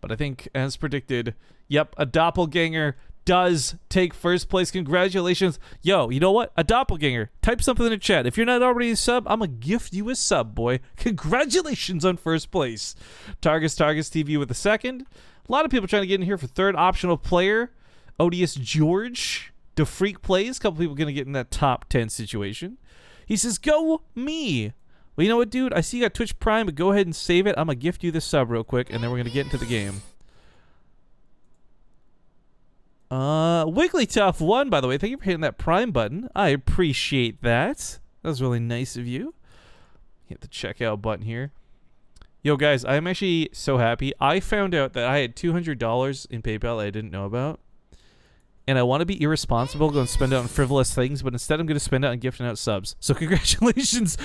But I think, as predicted, yep, a Doppelganger does take first place. Congratulations. Yo, you know what? A Doppelganger. Type something in the chat. If you're not already a sub, I'm going to gift you a sub, boy. Congratulations on first place. Targus TV with a second. A lot of people trying to get in here for third. Optional player. Odious George. DeFreak plays. A couple people going to get in that top 10 situation. He says, go me. Well, you know what, dude? I see you got Twitch Prime, but go ahead and save it. I'm going to gift you this sub real quick, and then we're going to get into the game. Wigglytuff won, by the way. Thank you for hitting that Prime button. I appreciate that. That was really nice of you. Hit the checkout button here. Yo, guys, I'm actually so happy. I found out that I had $200 in PayPal I didn't know about. And I want to be irresponsible, go and spend it on frivolous things, but instead I'm going to spend it on gifting out subs. So congratulations.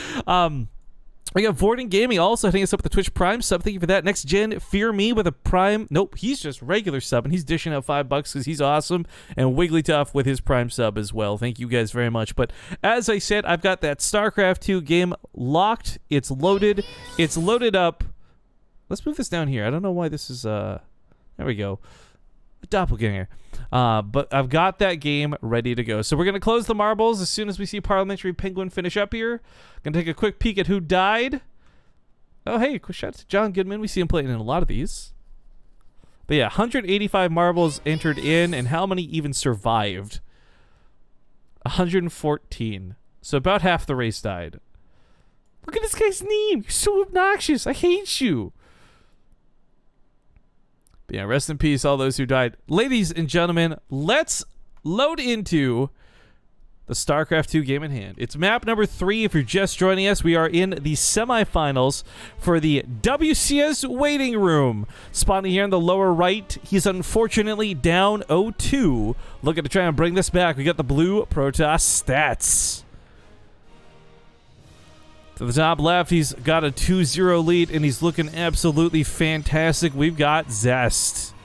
We got Vorden Gaming also hitting us up with the Twitch Prime sub. Thank you for that. Next Gen, Fear Me with a Prime. Nope, he's just regular sub, and he's dishing out $5 because he's awesome. And Wigglytuff with his Prime sub as well. Thank you guys very much. But as I said, I've got that StarCraft 2 game locked. It's loaded. It's loaded up. Let's move this down here. I don't know why this is... There we go. Doppelganger. But I've got that game ready to go. So we're going to close the marbles as soon as we see Parliamentary Penguin finish up here. Going to take a quick peek at who died. Oh, hey, quick shout out to John Goodman. We see him playing in a lot of these. But yeah, 185 marbles entered in, and how many even survived? 114. So about half the race died. Look at this guy's name. You're so obnoxious. I hate you. But yeah, rest in peace, all those who died. Ladies and gentlemen, let's load into the StarCraft 2 game in hand. It's map number 3. If you're just joining us, we are in the semifinals for the WCS waiting room. Spawning here in the lower right, he's unfortunately down 0-2. Looking to try and bring this back. We got the blue Protoss stats. To the top left, he's got a 2-0 lead, and he's looking absolutely fantastic. We've got Zest.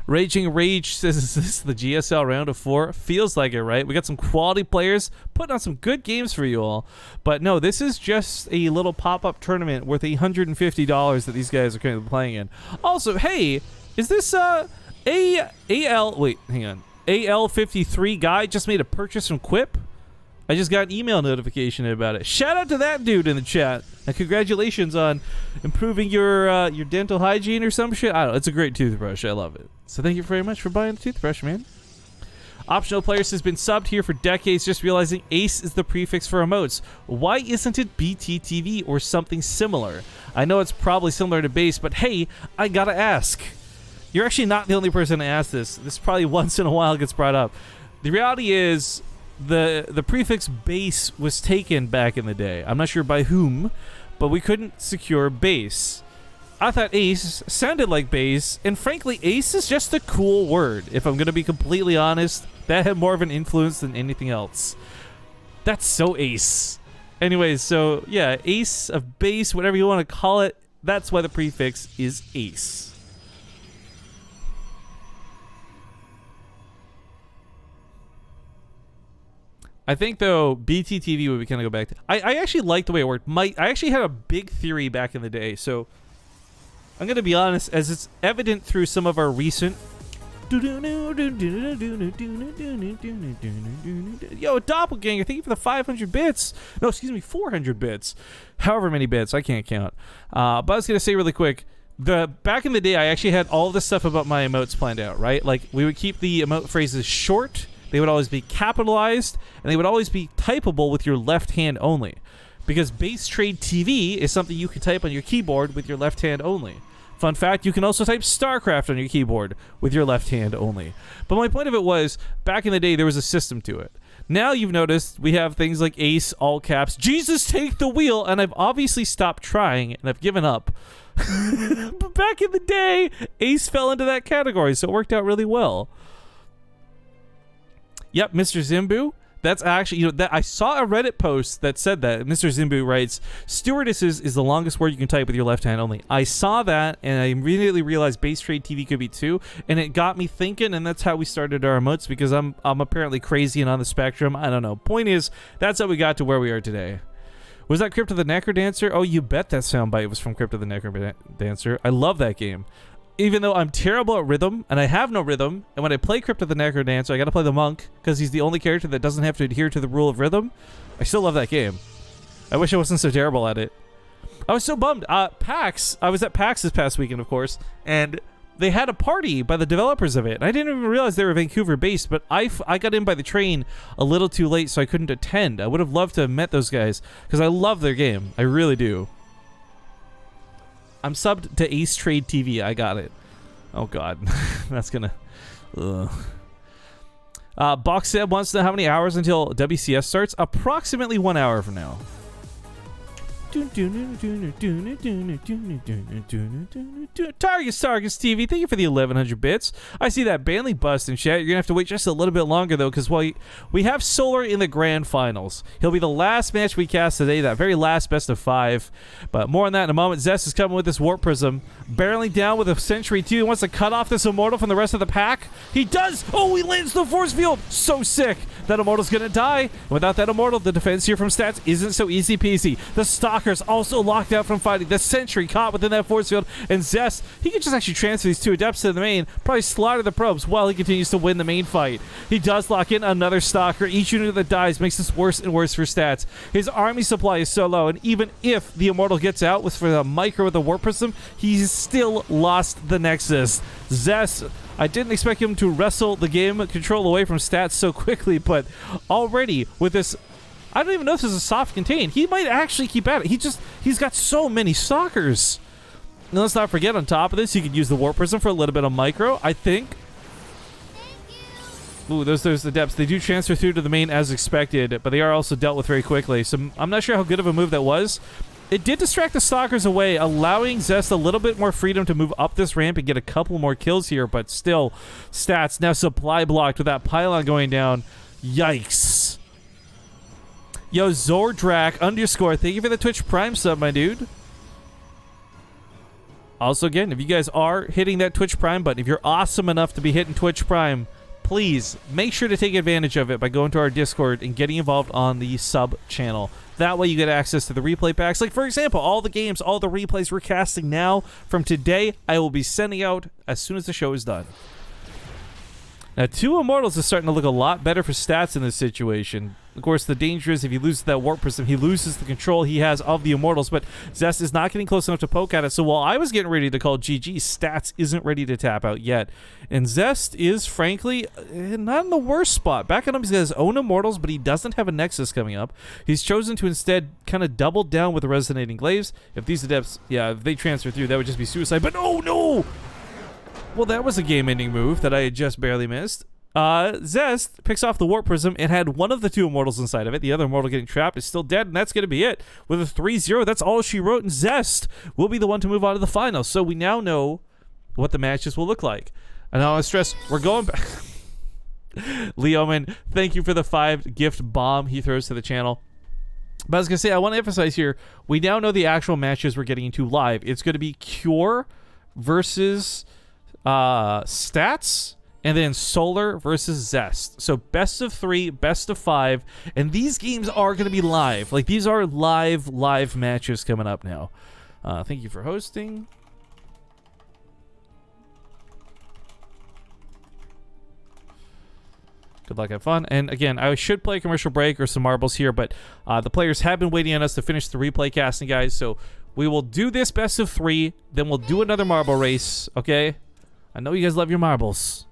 Raging Rage says, is this the GSL round of 4? Feels like it, right? We got some quality players putting on some good games for you all. But no, this is just a little pop-up tournament worth $150 that these guys are currently playing in. Also, hey, is this AL53 guy just made a purchase from Quip? I just got an email notification about it. Shout out to that dude in the chat. And congratulations on improving your dental hygiene or some shit. I don't know. It's a great toothbrush. I love it. So thank you very much for buying the toothbrush, man. Optional Players has been subbed here for decades, just realizing Ace is the prefix for emotes. Why isn't it BTTV or something similar? I know it's probably similar to Base, but hey, I gotta ask. You're actually not the only person to ask this. This probably once in a while gets brought up. The reality is, the prefix base was taken back in the day. I'm not sure by whom, but we couldn't secure base. I thought ace sounded like base, and frankly, ace is just a cool word. If I'm going to be completely honest, that had more of an influence than anything else. That's so ace. Anyways, so yeah, ace of base, whatever you want to call it, that's why the prefix is ace. I think, though, BTTV would be kind of go back to... I actually like the way it worked. I actually had a big theory back in the day, so I'm going to be honest, as it's evident through some of our recent... Yo, Doppelganger, thank you for the 500 bits. No, excuse me, 400 bits. However many bits, I can't count. But I was going to say really quick, back in the day, I actually had all this stuff about my emotes planned out, right? Like, we would keep the emote phrases short. They would always be capitalized, and they would always be typable with your left hand only. Because BaseTradeTV is something you can type on your keyboard with your left hand only. Fun fact, you can also type StarCraft on your keyboard with your left hand only. But my point of it was, back in the day, there was a system to it. Now you've noticed we have things like ace, all caps, Jesus take the wheel, and I've obviously stopped trying, and I've given up. But back in the day, ace fell into that category, so it worked out really well. Yep, Mr. Zimbu. That's actually, that I saw a Reddit post that said that. Mr. Zimbu writes, stewardesses is the longest word you can type with your left hand only. I saw that, and I immediately realized BaseTradeTV could be too, and it got me thinking, and that's how we started our emotes, because I'm apparently crazy and on the spectrum. I don't know. Point is, that's how we got to where we are today. Was that Crypto the Necrodancer? Oh, you bet that soundbite was from Crypto the Necrodancer. I love that game. Even though I'm terrible at rhythm, and I have no rhythm, and when I play Crypto the Necrodancer, I gotta play the monk, because he's the only character that doesn't have to adhere to the rule of rhythm, I still love that game. I wish I wasn't so terrible at it. I was so bummed. PAX, I was at PAX this past weekend, of course, and they had a party by the developers of it, and I didn't even realize they were Vancouver-based, but I got in by the train a little too late, so I couldn't attend. I would have loved to have met those guys, because I love their game. I really do. I'm subbed to BaseTradeTV. I got it. Oh, God. That's gonna... Box Seb wants to know how many hours until WCS starts. Approximately 1 hour from now. Targus TV, thank you for the 1100 bits. I see that Banley bust in chat. You're gonna have to wait just a little bit longer though, because we have Solar in the grand finals. He'll be the last match we cast today, that very last best of 5. But more on that in a moment. Zest is coming with this Warp Prism, barreling down with a Sentry 2. He wants to cut off this Immortal from the rest of the pack. He does. Oh, he lands the Force Field. So sick. That Immortal's gonna die. And without that Immortal, the defense here from Stats isn't so easy peasy. The Stalker's also locked out from fighting. The Sentry caught within that force field. And Zest, he can just actually transfer these 2 Adepts to the main, probably slaughter the probes while he continues to win the main fight. He does lock in another Stalker. Each unit that dies makes this worse and worse for Stats. His army supply is so low, and even if the Immortal gets out for the micro with the Warp Prism, he's still lost the Nexus. Zest, I didn't expect him to wrestle the game control away from Stats so quickly, but already with this, I don't even know if this is a soft contain. He might actually keep at it. He's got so many Stalkers. And let's not forget, on top of this, you could use the Warp Prism for a little bit of micro, I think. Ooh, there's the depths. They do transfer through to the main as expected, but they are also dealt with very quickly. So I'm not sure how good of a move that was. It did distract the Stalkers away, allowing Zest a little bit more freedom to move up this ramp and get a couple more kills here, but still, Stats now supply blocked with that pylon going down. Yikes. Yo, Zordrak _ thank you for the Twitch Prime sub, my dude. Also, again, if you guys are hitting that Twitch Prime button, if you're awesome enough to be hitting Twitch Prime, please make sure to take advantage of it by going to our Discord and getting involved on the sub channel. That way you get access to the replay packs. Like, for example, all the games, all the replays we're casting now from today, I will be sending out as soon as the show is done. Now, 2 Immortals is starting to look a lot better for Stats in this situation. Of course, the danger is if he loses that Warp Prism, he loses the control he has of the Immortals, but Zest is not getting close enough to poke at it. So while I was getting ready to call GG, Stats isn't ready to tap out yet. And Zest is, frankly, not in the worst spot. Back at him, he's got his own Immortals, but he doesn't have a Nexus coming up. He's chosen to instead kind of double down with the Resonating Glaives. If these Adepts, if they transfer through, that would just be suicide. But oh, no! Well, that was a game-ending move that I had just barely missed. Zest picks off the Warp Prism. It had one of the two Immortals inside of it. The other Immortal getting trapped is still dead, and that's going to be it. With a 3-0, that's all she wrote, and Zest will be the one to move on to the final. So we now know what the matches will look like. And I want to stress, we're going back. Leoman, thank you for the 5 gift bomb he throws to the channel. But I was going to say, I want to emphasize here, we now know the actual matches we're getting into live. It's going to be Cure versus Stats, and then Solar versus Zest. So best of 3, best of 5, and these games are going to be live. Like, these are live matches coming up now. Thank you for hosting. Good luck, have fun. And again, I should play a commercial break or some marbles here, but the players have been waiting on us to finish the replay casting, guys. So we will do this best of 3, then we'll do another marble race, okay? I know you guys love your marbles.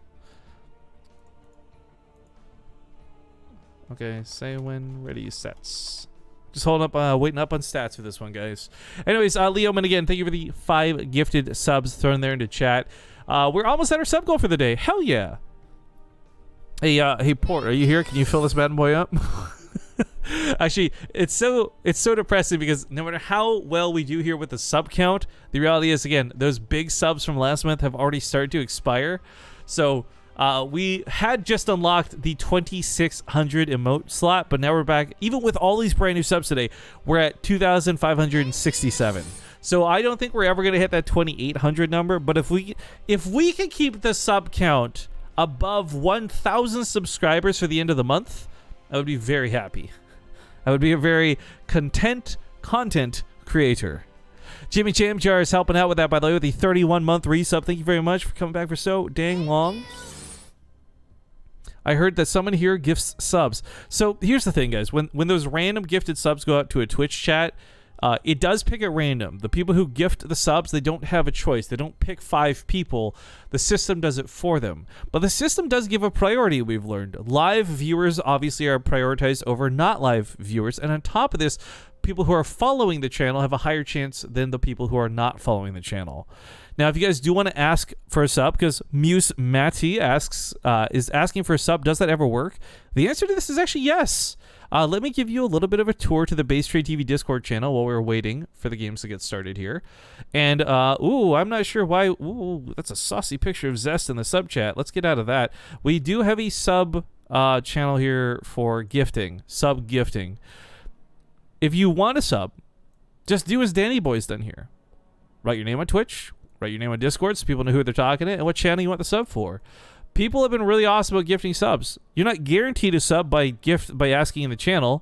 Okay, say when ready, sets. Just holding up, waiting up on stats for this one, guys. Anyways, Leoman, again, thank you for the 5 gifted subs thrown there into chat. We're almost at our sub goal for the day. Hell yeah. Hey, Port, are you here? Can you fill this bad boy up? Actually, it's so depressing because no matter how well we do here with the sub count, the reality is, again, those big subs from last month have already started to expire. So we had just unlocked the 2600 emote slot, but now we're back. Even with all these brand new subs today, we're at 2567. So I don't think we're ever going to hit that 2800 number. But if we can keep the sub count above 1,000 subscribers for the end of the month, I would be very happy. I would be a very content content creator. Jimmy Chamjar is helping out with that, by the way, with the 31-month resub. Thank you very much for coming back for so dang long. I heard that someone here gifts subs. So here's the thing, guys. When those random gifted subs go out to a Twitch chat, it does pick at random. The people who gift the subs, they don't have a choice. They don't pick 5 people. The system does it for them. But the system does give a priority, we've learned. Live viewers obviously are prioritized over not live viewers. And on top of this, people who are following the channel have a higher chance than the people who are not following the channel. Now, if you guys do want to ask for a sub, because Muse Matty is asking for a sub, does that ever work? The answer to this is actually yes. Let me give you a little bit of a tour to the BaseTradeTV Discord channel while we're waiting for the games to get started here. And, I'm not sure why. Ooh, that's a saucy picture of Zest in the sub chat. Let's get out of that. We do have a sub channel here for gifting, sub gifting. If you want a sub, just do as Danny Boy's done here. Write your name on Twitch, write your name on Discord so people know who they're talking to, and what channel you want the sub for. People have been really awesome about gifting subs. You're not guaranteed a sub by asking in the channel,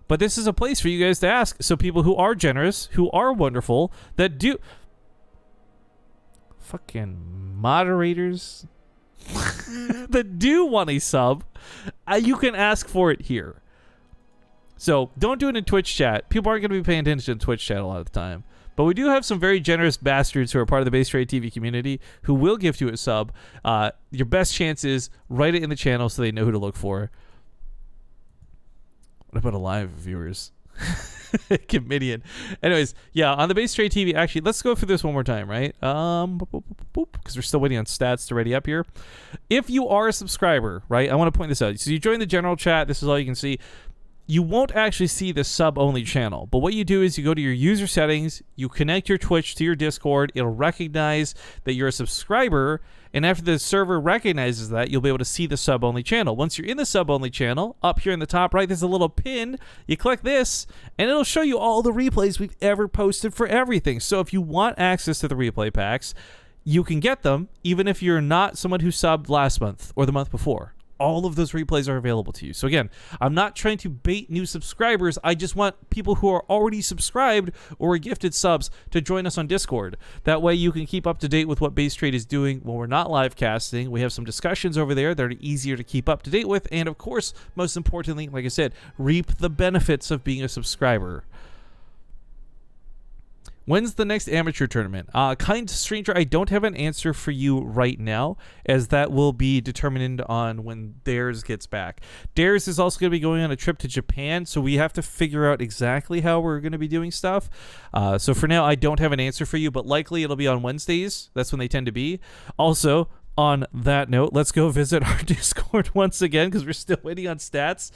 but this is a place for you guys to ask. So people who are generous, who are wonderful, that do... Fucking moderators that do want a sub, you can ask for it here. So don't do it in Twitch chat. People aren't going to be paying attention to Twitch chat a lot of the time. But we do have some very generous bastards who are part of the BaseTradeTV community who will gift you a sub. Your best chance is write it in the channel so they know who to look for. What about a live viewers? Comedian. Anyways, yeah, on the BaseTradeTV, actually, let's go through this one more time, right? Because we're still waiting on stats to ready up here. If you are a subscriber, right, I want to point this out. So you join the general chat. This is all you can see. You won't actually see the sub-only channel, but what you do is you go to your user settings, you connect your Twitch to your Discord, it'll recognize that you're a subscriber, and after the server recognizes that, you'll be able to see the sub-only channel. Once you're in the sub-only channel, up here in the top right, there's a little pin. You click this, and it'll show you all the replays we've ever posted for everything. So if you want access to the replay packs, you can get them, even if you're not someone who subbed last month or the month before. All of those replays are available to you. So again, I'm not trying to bait new subscribers. I just want people who are already subscribed or gifted subs to join us on Discord. That way you can keep up to date with what Base Trade is doing when we're not live casting. We have some discussions over there that are easier to keep up to date with. And of course, most importantly, like I said, reap the benefits of being a subscriber. When's the next amateur tournament? Kind stranger, I don't have an answer for you right now, as that will be determined on when Dares gets back. Dares is also going to be going on a trip to Japan, so we have to figure out exactly how we're going to be doing stuff. So for now, I don't have an answer for you, but likely it'll be on Wednesdays. That's when they tend to be. Also, on that note, let's go visit our Discord once again because we're still waiting on stats.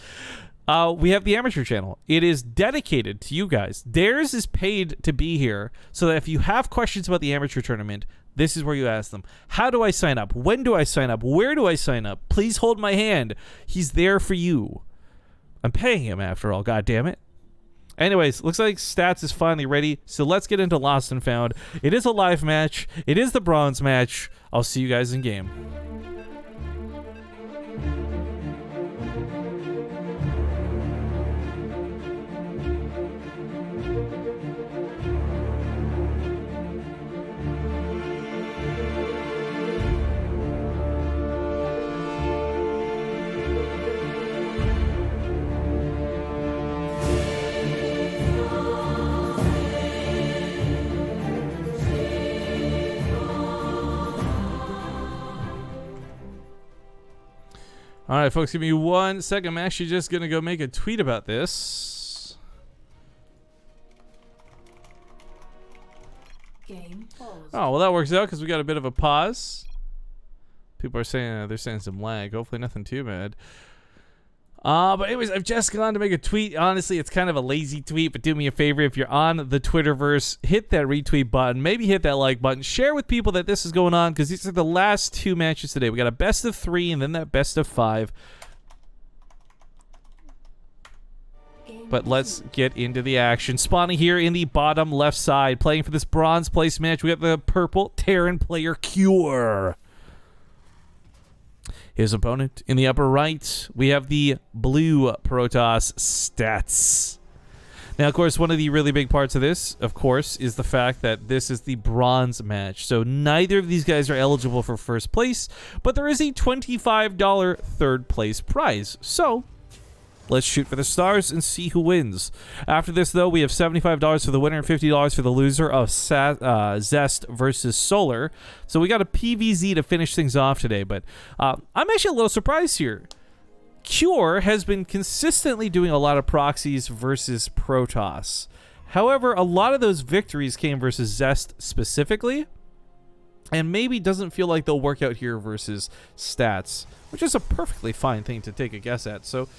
We have the amateur channel. It is dedicated to you guys. Theirs is paid to be here so that if you have questions about the amateur tournament, this is where you ask them. How do I sign up? When do I sign up? Where do I sign up? Please hold my hand. He's there for you. I'm paying him after all, god damn it. Anyways, looks like stats is finally ready, so let's get into Lost and Found. It is a live match. It is the bronze match. I'll see you guys in game. All right, folks, give me 1 second. I'm actually just going to go make a tweet about this. Game paused. Oh, well, that works out because we got a bit of a pause. People are saying they're saying some lag. Hopefully nothing too bad. But anyways, I've just gone to make a tweet. Honestly, it's kind of a lazy tweet, but do me a favor. If you're on the Twitterverse, hit that retweet button. Maybe hit that like button. Share with people that this is going on because these are the last 2 matches today. We got a best of 3 and then that best of 5. But let's get into the action. Spawning here in the bottom left side, playing for this bronze place match. We got the purple Terran player Cure. His opponent in the upper right, we have the blue Protoss Stats. Now, of course, one of the really big parts of this, of course, is the fact that this is the bronze match. So neither of these guys are eligible for first place, but there is a $25 third place prize. So let's shoot for the stars and see who wins. After this, though, we have $75 for the winner and $50 for the loser of Zest versus Solar. So we got a PVZ to finish things off today, but I'm actually a little surprised here. Cure has been consistently doing a lot of proxies versus Protoss. However, a lot of those victories came versus Zest specifically, and maybe doesn't feel like they'll work out here versus Stats, which is a perfectly fine thing to take a guess at. So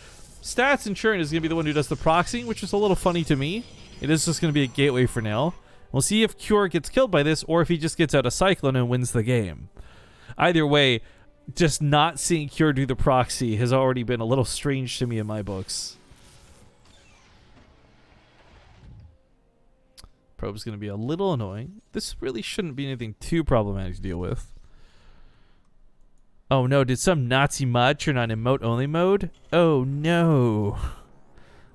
Stats and Churn is going to be the one who does the proxying, which is a little funny to me. It is just going to be a gateway for now. We'll see if Cure gets killed by this or if he just gets out a Cyclone and wins the game. Either way, just not seeing Cure do the proxy has already been a little strange to me in my books. Probe's going to be a little annoying. This really shouldn't be anything too problematic to deal with. Oh no, did some Nazi mod turn on emote only mode? Oh no.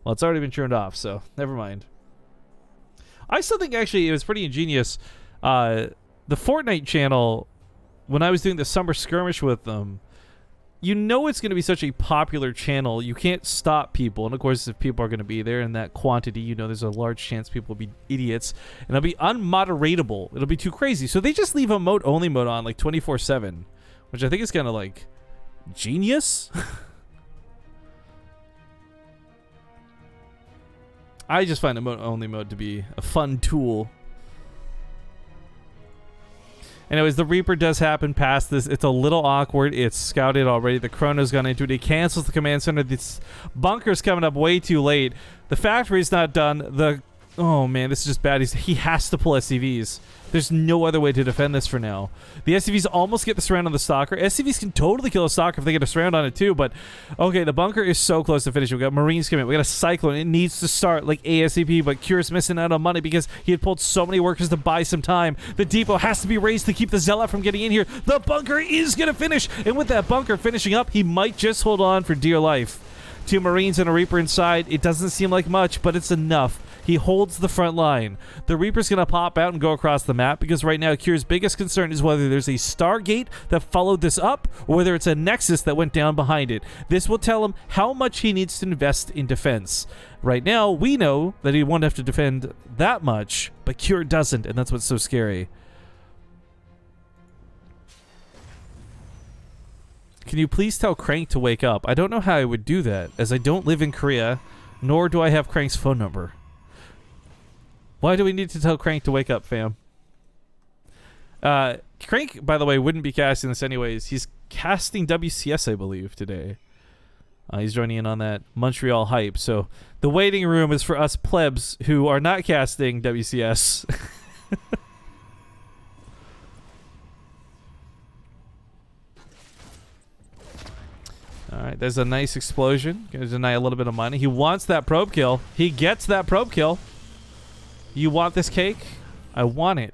Well, it's already been turned off, so never mind. I still think actually it was pretty ingenious. The Fortnite channel, when I was doing the summer skirmish with them, you know it's going to be such a popular channel. You can't stop people. And of course, if people are going to be there in that quantity, you know there's a large chance people will be idiots. And it'll be unmoderatable. It'll be too crazy. So they just leave emote only mode on like 24/7. Which I think is kind of like genius. I just find emote only mode to be a fun tool. Anyways, the Reaper does happen past this. It's a little awkward. It's scouted already. The Chrono's gone into it. He cancels the command center. This bunker's coming up way too late. The factory's not done. Oh man, this is just bad. He has to pull SCVs. There's no other way to defend this for now. The SCVs almost get the surround on the Stalker. SCVs can totally kill a Stalker if they get a surround on it too, but okay, the bunker is so close to finishing. We got Marines coming in. We got a Cyclone. It needs to start like ASAP, but Cure's missing out on money because he had pulled so many workers to buy some time. The depot has to be raised to keep the Zealot from getting in here. The bunker is going to finish, and with that bunker finishing up, he might just hold on for dear life. 2 Marines and a Reaper inside. It doesn't seem like much, but it's enough. He holds the front line. The Reaper's going to pop out and go across the map because right now Cure's biggest concern is whether there's a Stargate that followed this up or whether it's a Nexus that went down behind it. This will tell him how much he needs to invest in defense. Right now, we know that he won't have to defend that much, but Cure doesn't, and that's what's so scary. Can you please tell Crank to wake up? I don't know how I would do that, as I don't live in Korea, nor do I have Crank's phone number. Why do we need to tell Crank to wake up, fam? Crank, by the way, wouldn't be casting this anyways. He's casting WCS, I believe, today. He's joining in on that Montreal hype. So the waiting room is for us plebs who are not casting WCS. All right, there's a nice explosion. Gonna deny a little bit of money. He wants that probe kill. He gets that probe kill. You want this cake? I want it.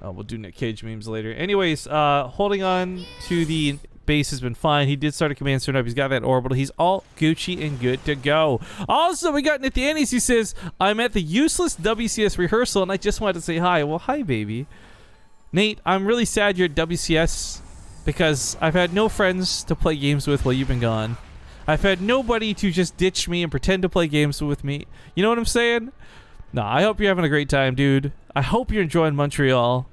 Oh, we'll do Nick Cage memes later. Anyways, holding on to the base has been fine. He did start a command turn up. He's got that orbital. He's all Gucci and good to go. Also, we got Nathaniel. He says, I'm at the useless WCS rehearsal, and I just wanted to say hi. Well, hi, baby. Nate, I'm really sad you're at WCS because I've had no friends to play games with while you've been gone. I've had nobody to just ditch me and pretend to play games with me. You know what I'm saying? No, I hope you're having a great time, dude. I hope you're enjoying Montreal.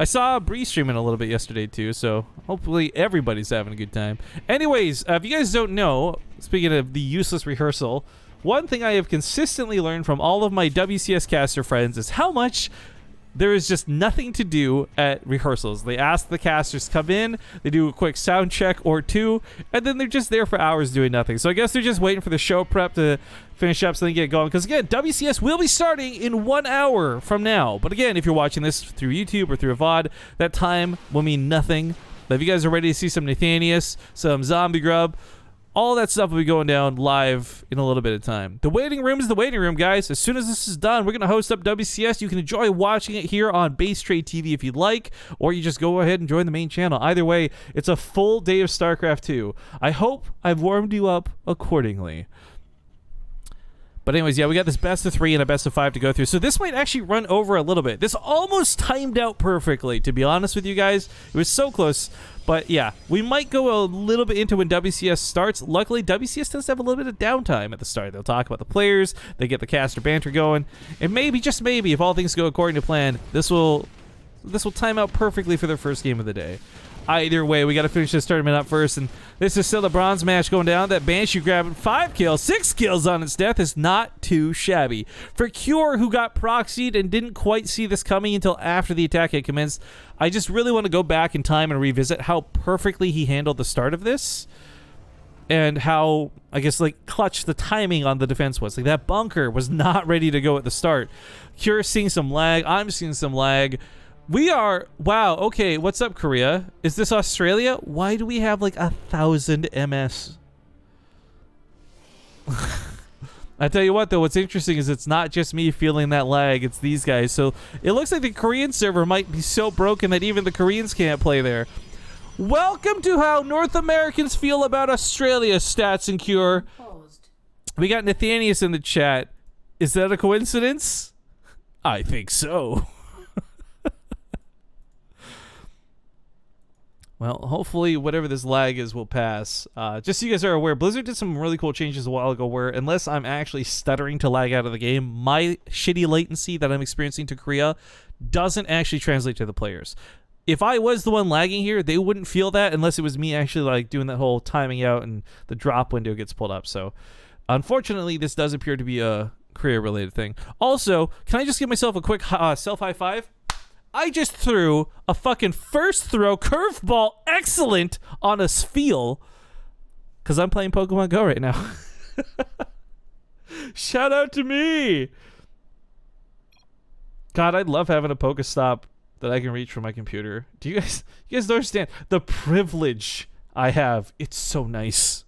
I saw Bree streaming a little bit yesterday too, so hopefully everybody's having a good time. Anyways, if you guys don't know, speaking of the useless rehearsal, one thing I have consistently learned from all of my WCS caster friends is how much there is just nothing to do at rehearsals. They ask the casters to come in, they do a quick sound check or two, and then they're just there for hours doing nothing. So I guess they're just waiting for the show prep to finish up so they can get going. Because again, WCS will be starting in 1 hour from now. But again, if you're watching this through YouTube or through a VOD, that time will mean nothing. But if you guys are ready to see some Nathanius, some Zombie Grub, all that stuff will be going down live in a little bit of time. The waiting room is the waiting room, guys. As soon as this is done, we're going to host up WCS. You can enjoy watching it here on BaseTradeTV if you'd like, or you just go ahead and join the main channel. Either way, it's a full day of StarCraft 2. I hope I've warmed you up accordingly. But anyways, yeah, we got this best of 3 and a best of 5 to go through. So this might actually run over a little bit. This almost timed out perfectly, to be honest with you guys. It was so close. But yeah, we might go a little bit into when WCS starts. Luckily, WCS tends to have a little bit of downtime at the start. They'll talk about the players. They get the caster banter going. And maybe, just maybe, if all things go according to plan, this will time out perfectly for their first game of the day. Either way, we got to finish this tournament up first, and this is still a bronze match going down. That Banshee grabbing 5 kills, 6 kills on its death is not too shabby. For Cure, who got proxied and didn't quite see this coming until after the attack had commenced, I just really want to go back in time and revisit how perfectly he handled the start of this, and how, I guess, like, clutch the timing on the defense was. Like, that bunker was not ready to go at the start. Cure seeing some lag. I'm seeing some lag. We are, wow, okay, what's up, Korea? Is this Australia? Why do we have like 1,000 MS? I tell you what, though, what's interesting is it's not just me feeling that lag, it's these guys. So it looks like the Korean server might be so broken that even the Koreans can't play there. Welcome to how North Americans feel about Australia, Stats and Cure. We got Nathanius in the chat. Is that a coincidence? I think so. Well, hopefully whatever this lag is will pass. Just so you guys are aware, Blizzard did some really cool changes a while ago where, unless I'm actually stuttering to lag out of the game, my shitty latency that I'm experiencing to Korea doesn't actually translate to the players. If I was the one lagging here, they wouldn't feel that unless it was me actually like doing that whole timing out and the drop window gets pulled up. So, unfortunately, this does appear to be a Korea-related thing. Also, can I just give myself a quick self-high five? I just threw a fucking first throw curveball excellent on a Spheal because I'm playing Pokemon Go right now. Shout out to me. God, I'd love having a Pokestop that I can reach from my computer. Do you guys don't understand the privilege I have? It's so nice.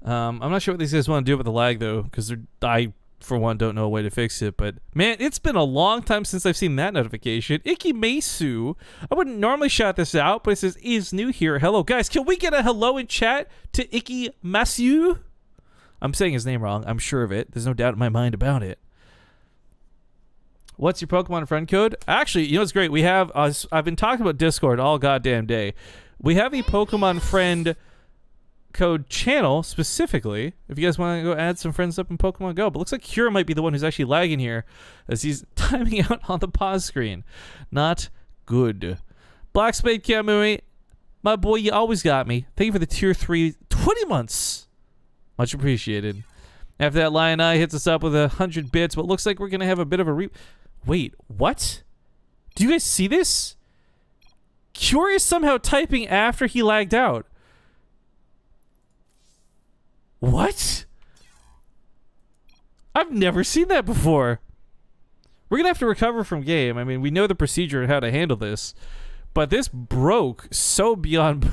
I'm not sure what these guys want to do with the lag though, because I for one don't know a way to fix it. But man, it's been a long time since I've seen that notification. Icky Mesu, I wouldn't normally shout this out, but it says is new here. Hello guys, can we get a hello in chat to Icky Mesu? I'm saying his name wrong, I'm sure of it. There's no doubt in my mind about it. What's your Pokemon friend code? Actually, you know what's great? We have I've been talking about Discord all goddamn day. We have a Pokemon friend code channel specifically if you guys want to go add some friends up in Pokemon Go. But looks like Cure might be the one who's actually lagging here as he's timing out on the pause screen. Not good. Black Spade Kamui, my boy, you always got me. Thank you for the tier 3 20 months. Much appreciated. After that, Lion Eye hits us up with 100 bits, but looks like we're going to have a bit of a Wait, what? Do you guys see this? Cure is somehow typing after he lagged out. What? I've never seen that before. We're going to have to recover from game. I mean, we know the procedure and how to handle this, but this broke so beyond...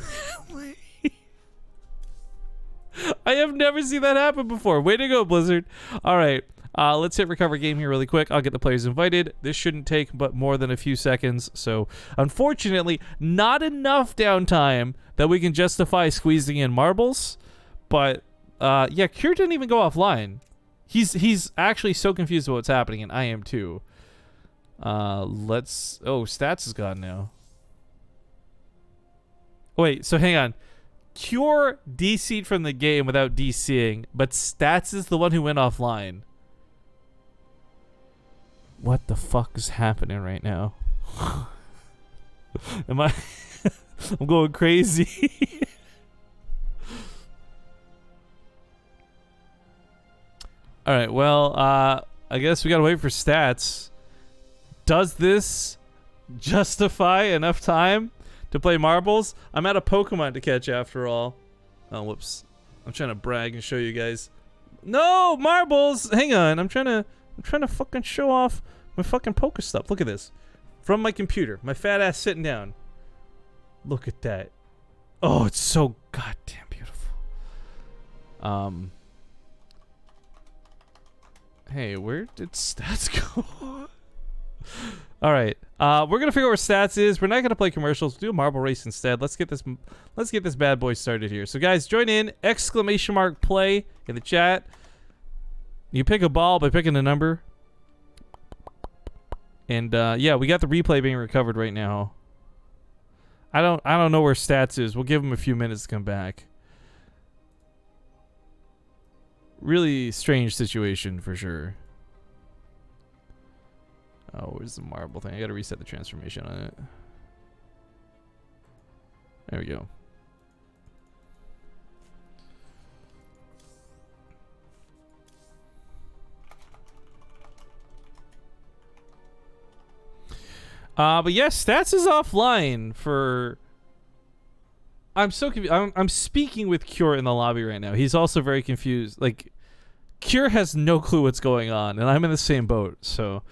I have never seen that happen before. Way to go, Blizzard. All right. Let's hit recover game here really quick. I'll get the players invited. This shouldn't take but more than a few seconds. So, unfortunately, not enough downtime that we can justify squeezing in marbles. But, yeah, Cure didn't even go offline. He's actually so confused about what's happening, and I am too. Oh, Stats is gone now. Wait, so hang on. Cure DC'd from the game without DCing, but Stats is the one who went offline. What the fuck is happening right now? I'm going crazy. All right, well, I guess we gotta wait for Stats. Does this justify enough time to play marbles? I'm out of Pokemon to catch after all. Oh, whoops. I'm trying to brag and show you guys. No, marbles! Hang on, I'm trying to fucking show off my fucking Poke stuff. Look at this. From my computer. My fat ass sitting down. Look at that. Oh, it's so goddamn beautiful. Hey, where did Stats go? All right, we're gonna figure out where Stats is. We're not gonna play commercials. Do a marble race instead. Let's get this bad boy started here. So guys, join in! ! Play in the chat. You pick a ball by picking a number. And yeah, we got the replay being recovered right now. I don't know where Stats is. We'll give him a few minutes to come back. Really strange situation for sure. Oh, where's the marble thing? I gotta reset the transformation on it. There we go. But yes, Stats is offline for... I'm so confused. I'm speaking with Cure in the lobby right now. He's also very confused. Like, Cure has no clue what's going on, and I'm in the same boat, so...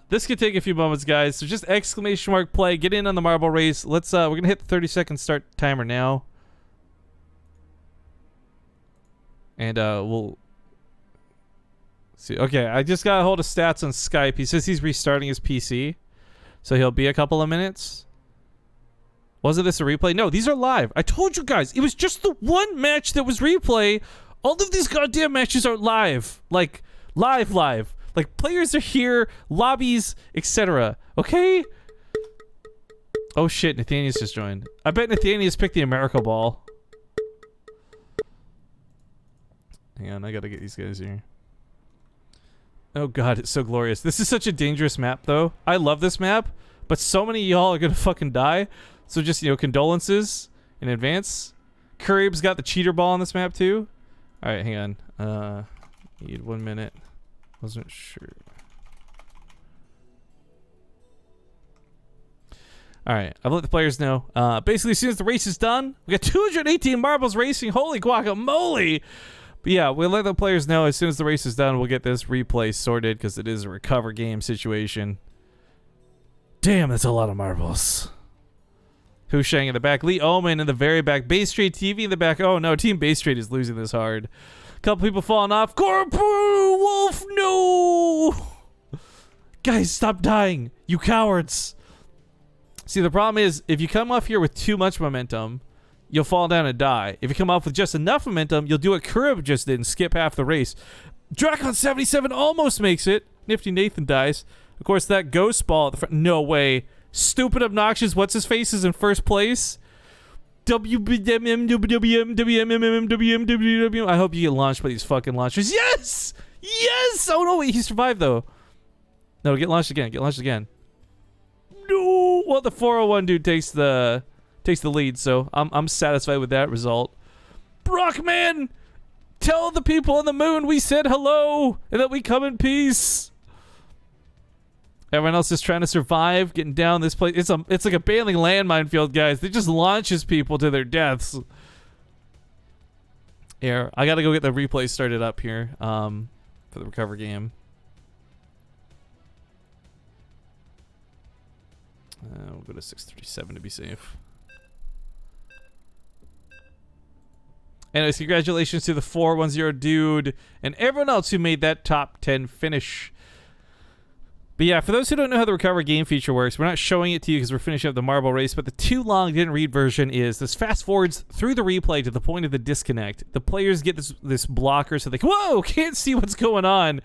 this could take a few moments, guys. So just ! Play. Get in on the marble race. Let's. We're gonna hit the 30-second start timer now, and we'll see. Okay, I just got a hold of Stats on Skype. He says he's restarting his PC, so he'll be a couple of minutes. Wasn't this a replay? No, these are live. I told you guys. It was just the one match that was replay. All of these goddamn matches are live. Like live. Like, players are here, lobbies, etc. Okay? Oh shit, Nathaniel's just joined. I bet Nathaniel's picked the America Ball. Hang on, I gotta get these guys here. Oh god, it's so glorious. This is such a dangerous map, though. I love this map, but so many of y'all are gonna fucking die. So just, you know, condolences in advance. Curry's got the cheater ball on this map, too. Alright, hang on. Need 1 minute. Wasn't sure. Alright, I've let the players know. Basically, as soon as the race is done, we got 218 marbles racing. Holy guacamole! But yeah, we'll let the players know as soon as the race is done, we'll get this replay sorted because it is a recover game situation. Damn, that's a lot of marbles. Hushang in the back. Lee Omen in the very back. BaseTradeTV in the back. Oh no, Team BaseTrade is losing this hard. Couple people falling off. Corporal Wolf, no! Guys, stop dying, you cowards. See, the problem is, if you come off here with too much momentum, you'll fall down and die. If you come off with just enough momentum, you'll do what Kurib just did and skip half the race. Dracon77 almost makes it. Nifty Nathan dies. Of course, that ghost ball at the front. No way. Stupid, obnoxious, what's his face is in first place. I hope you get launched by these fucking launchers. Yes! Yes! Oh no, wait, he survived though. No, get launched again. Get launched again. No! Well, the 401 dude takes the lead, so I'm satisfied with that result. Brockman! Tell the people on the moon we said hello and that we come in peace. Everyone else is trying to survive, getting down this place. It's like a bailing landmine field, guys. It just launches people to their deaths. Here, I gotta go get the replay started up here for the recover game. We'll go to 637 to be safe. Anyways, congratulations to the 410 dude and everyone else who made that top 10 finish. But yeah, for those who don't know how the recover game feature works, we're not showing it to you because we're finishing up the marble race, but the too long didn't read version is this fast forwards through the replay to the point of the disconnect. The players get this blocker so they can, whoa, can't see what's going on,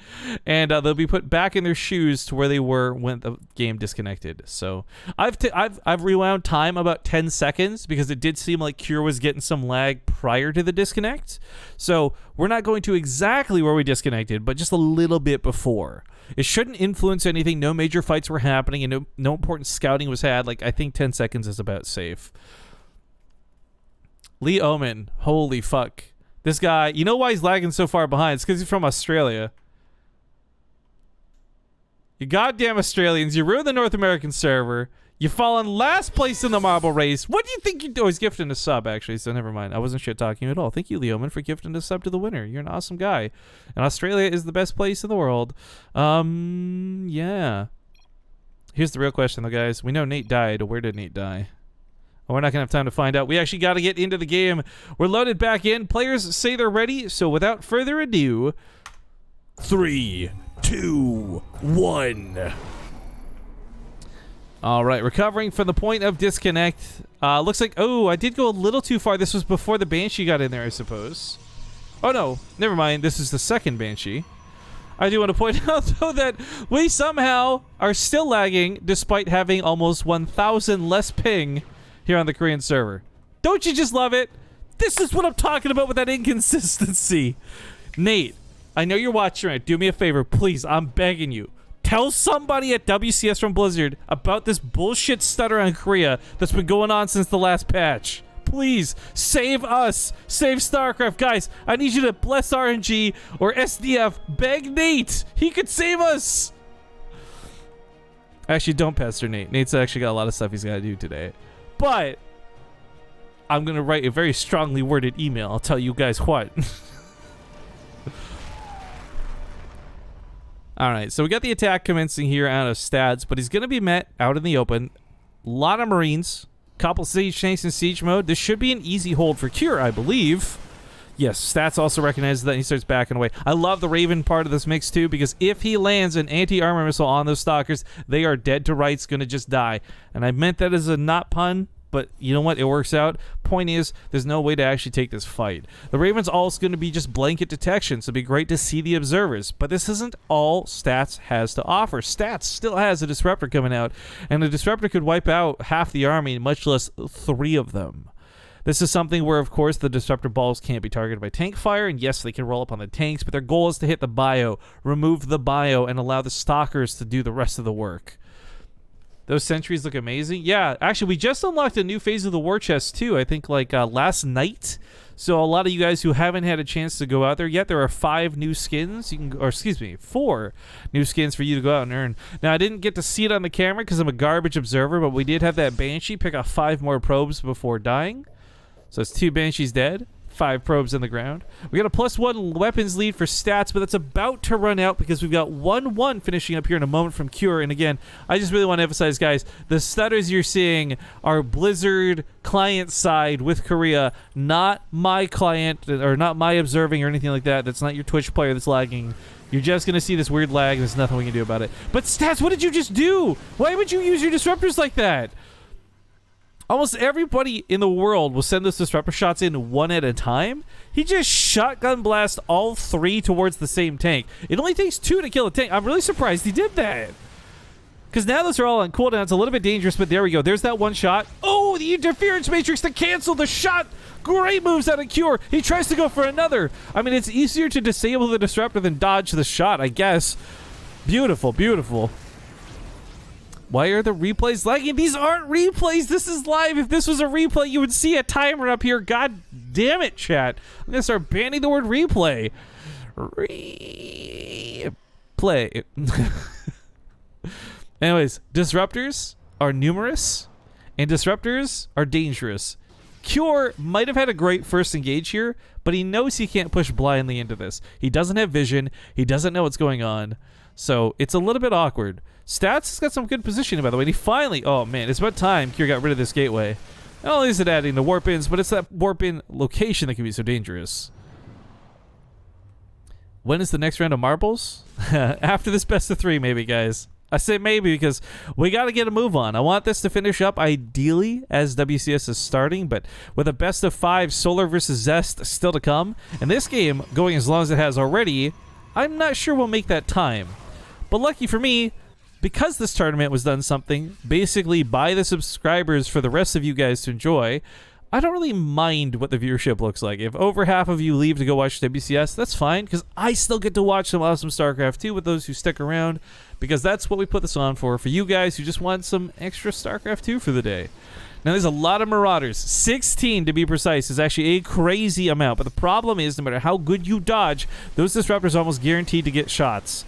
and they'll be put back in their shoes to where they were when the game disconnected. So I've rewound time about 10 seconds because it did seem like Cure was getting some lag prior to the disconnect. So we're not going to exactly where we disconnected, but just a little bit before. It shouldn't influence anything. No major fights were happening and no important scouting was had. Like, I think 10 seconds is about safe. Lee Omen. Holy fuck. This guy, you know why he's lagging so far behind? It's because he's from Australia. You goddamn Australians. You ruined the North American server. You fall in last place in the marble race. What do you think you do? Oh, he's gifting a sub, actually, so never mind. I wasn't shit talking at all. Thank you, Leoman, for gifting a sub to the winner. You're an awesome guy. And Australia is the best place in the world. Yeah. Here's the real question, though, guys. We know Nate died. Where did Nate die? Oh, we're not going to have time to find out. We actually got to get into the game. We're loaded back in. Players say they're ready, so without further ado, 3, 2, 1. All right, recovering from the point of disconnect. Looks like, oh, I did go a little too far. This was before the Banshee got in there, I suppose. Oh, no, never mind. This is the second Banshee. I do want to point out, though, that we somehow are still lagging despite having almost 1,000 less ping here on the Korean server. Don't you just love it? This is what I'm talking about with that inconsistency. Nate, I know you're watching it. Do me a favor, please. I'm begging you. Tell somebody at WCS from Blizzard about this bullshit stutter on Korea that's been going on since the last patch. Please, save us. Save StarCraft. Guys, I need you to bless RNG or SDF. Beg Nate. He could save us. Actually, don't pester Nate. Nate's actually got a lot of stuff he's got to do today. But I'm going to write a very strongly worded email. I'll tell you guys what. All right, so we got the attack commencing here out of stats, but he's going to be met out in the open. A lot of Marines, couple siege tanks in siege mode. This should be an easy hold for Cure, I believe. Yes, stats also recognizes that he starts backing away. I love the Raven part of this mix too, because if he lands an anti-armor missile on those stalkers, they are dead to rights, going to just die. And I meant that as a not pun, but you know what? It works out. Point is, there's no way to actually take this fight. The Raven's also going to be just blanket detection, so it'd be great to see the observers. But this isn't all Stats has to offer. Stats still has a Disruptor coming out, and the Disruptor could wipe out half the army, much less 3 of them. This is something where, of course, the Disruptor balls can't be targeted by tank fire, and yes, they can roll up on the tanks, but their goal is to hit the bio, remove the bio, and allow the stalkers to do the rest of the work. Those sentries look amazing. Yeah, actually, we just unlocked a new phase of the war chest, too. I think, like, last night. So a lot of you guys who haven't had a chance to go out there yet, there are 5 new skins. You can, or excuse me, 4 new skins for you to go out and earn. Now, I didn't get to see it on the camera because I'm a garbage observer, but we did have that Banshee pick off 5 more probes before dying. So it's 2 Banshees dead. 5 probes in the ground. We got a +1 weapons lead for stats, but that's about to run out because we've got 1-1 finishing up here in a moment from Cure. And again, I just really want to emphasize, guys, the stutters you're seeing are Blizzard client side with Korea, not my client or not my observing or anything like that. That's not your Twitch player that's lagging. You're just going to see this weird lag. There's nothing we can do about it. But stats, what did you just do? Why would you use your disruptors like that? Almost everybody in the world will send those disruptor shots in one at a time. He just shotgun blast all 3 towards the same tank. It only takes 2 to kill a tank. I'm really surprised he did that. Because now those are all on cooldown. It's a little bit dangerous, but there we go. There's that one shot. Oh, the interference matrix to cancel the shot. Great moves out of Cure. He tries to go for another. I mean, it's easier to disable the disruptor than dodge the shot, I guess. Beautiful, beautiful. Why are the replays lagging? These aren't replays. This is live. If this was a replay, you would see a timer up here. God damn it, chat. I'm going to start banning the word replay. Replay. Anyways, disruptors are numerous, and disruptors are dangerous. Cure might have had a great first engage here, but he knows he can't push blindly into this. He doesn't have vision. He doesn't know what's going on. So it's a little bit awkward. Stats has got some good positioning, by the way. And he finally... Oh, man. It's about time Cure got rid of this gateway. Not only is it adding the warp-ins, but it's that warp-in location that can be so dangerous. When is the next round of marbles? After this best of 3, maybe, guys. I say maybe because we got to get a move on. I want this to finish up ideally as WCS is starting, but with a best of 5 Solar versus Zest still to come, and this game going as long as it has already, I'm not sure we'll make that time. But lucky for me, because this tournament was done something basically by the subscribers for the rest of you guys to enjoy, I don't really mind what the viewership looks like. If over half of you leave to go watch WCS, that's fine, because I still get to watch some awesome StarCraft 2 with those who stick around, because that's what we put this on for you guys who just want some extra StarCraft 2 for the day. Now, there's a lot of Marauders. 16, to be precise, is actually a crazy amount, but the problem is, no matter how good you dodge, those Disruptors are almost guaranteed to get shots.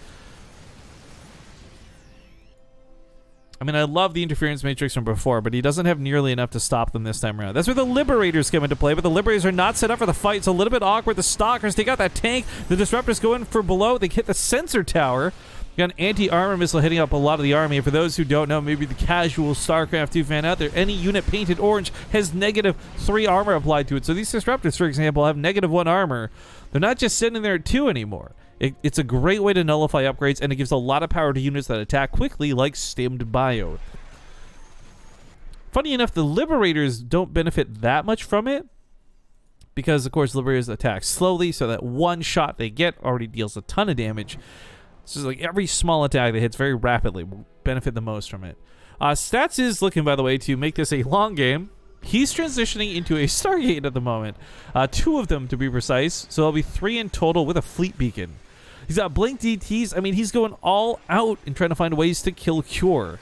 I mean, I love the interference matrix from before, but he doesn't have nearly enough to stop them this time around. That's where the Liberators come into play, but the Liberators are not set up for the fight. It's a little bit awkward. The Stalkers take out that tank. The Disruptors go in for below. They hit the sensor tower. You got an anti-armor missile hitting up a lot of the army. And for those who don't know, maybe the casual StarCraft 2 fan out there, any unit painted orange has -3 armor applied to it. So these Disruptors, for example, have -1 armor. They're not just sitting there at 2 anymore. It's a great way to nullify upgrades, and it gives a lot of power to units that attack quickly, like Stimmed Bio. Funny enough, the Liberators don't benefit that much from it, because, of course, Liberators attack slowly, so that one shot they get already deals a ton of damage. So it's like every small attack that hits very rapidly will benefit the most from it. Stats is looking, by the way, to make this a long game. He's transitioning into a Stargate at the moment. 2 of them, to be precise, so there'll be 3 in total with a Fleet Beacon. He's got Blink DTs. I mean, he's going all out in trying to find ways to kill Cure.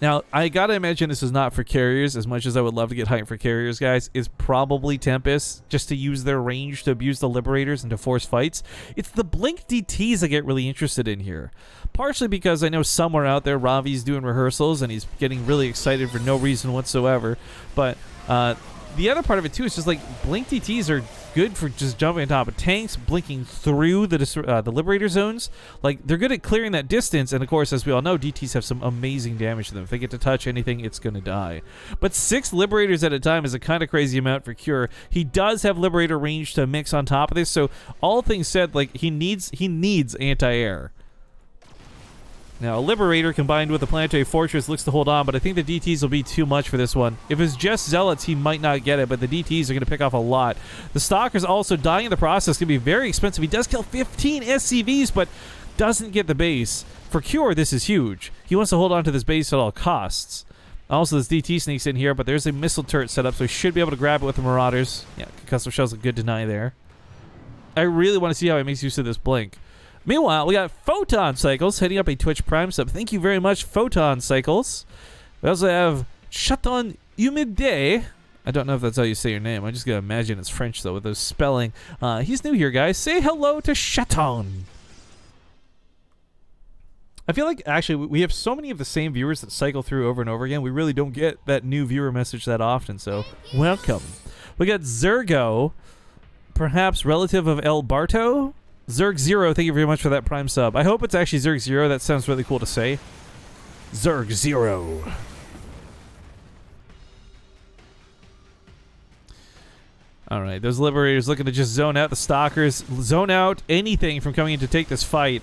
Now, I gotta imagine this is not for carriers, as much as I would love to get hyped for carriers, guys. It's probably Tempest, just to use their range to abuse the Liberators and to force fights. It's the Blink DTs I get really interested in here. Partially because I know somewhere out there Ravi's doing rehearsals and he's getting really excited for no reason whatsoever. But the other part of it, too, is just like Blink DTs are good for just jumping on top of tanks, blinking through the Liberator zones. Like, they're good at clearing that distance, and of course, as we all know, DTs have some amazing damage to them. If they get to touch anything, it's going to die. But 6 Liberators at a time is a kind of crazy amount for Cure. He does have Liberator range to mix on top of this, so all things said, like, he needs anti-air. Now, a Liberator combined with a Planetary Fortress looks to hold on, but I think the DTs will be too much for this one. If it's just Zealots, he might not get it, but the DTs are going to pick off a lot. The Stalkers also dying in the process. Going to be very expensive. He does kill 15 SCVs, but doesn't get the base. For Cure, this is huge. He wants to hold on to this base at all costs. Also, this DT sneaks in here, but there's a missile turret set up, so he should be able to grab it with the Marauders. Yeah, Concussive Shell's a good deny there. I really want to see how he makes use of this blink. Meanwhile, we got Photon Cycles hitting up a Twitch Prime sub. Thank you very much, Photon Cycles. We also have Chaton Humide. I don't know if that's how you say your name. I just gotta imagine it's French, though, with those spelling. He's new here, guys. Say hello to Chaton. I feel like, actually, we have so many of the same viewers that cycle through over and over again. We really don't get that new viewer message that often, so welcome. We got Zergo, perhaps relative of El Barto. Zerg Zero, thank you very much for that Prime sub. I hope it's actually Zerg Zero. That sounds really cool to say. Zerg Zero. All right, those Liberators looking to just zone out the Stalkers, zone out anything from coming in to take this fight.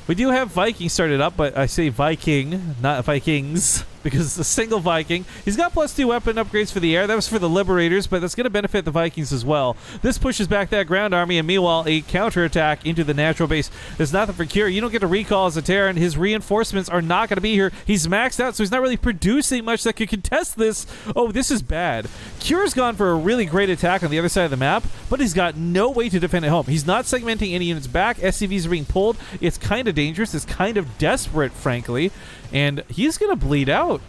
We do have Viking started up, but I say Viking, not Vikings, because it's a single Viking. He's got +2 weapon upgrades for the air. That was for the Liberators, but that's going to benefit the Vikings as well. This pushes back that ground army, and meanwhile, a counterattack into the natural base. There's nothing for Cure. You don't get to recall as a Terran. His reinforcements are not going to be here. He's maxed out, so he's not really producing much that could contest this. Oh, this is bad. Cure's gone for a really great attack on the other side of the map, but he's got no way to defend at home. He's not segmenting any units back. SCVs are being pulled. It's kind of dangerous. It's kind of desperate, frankly, and he's going to bleed out.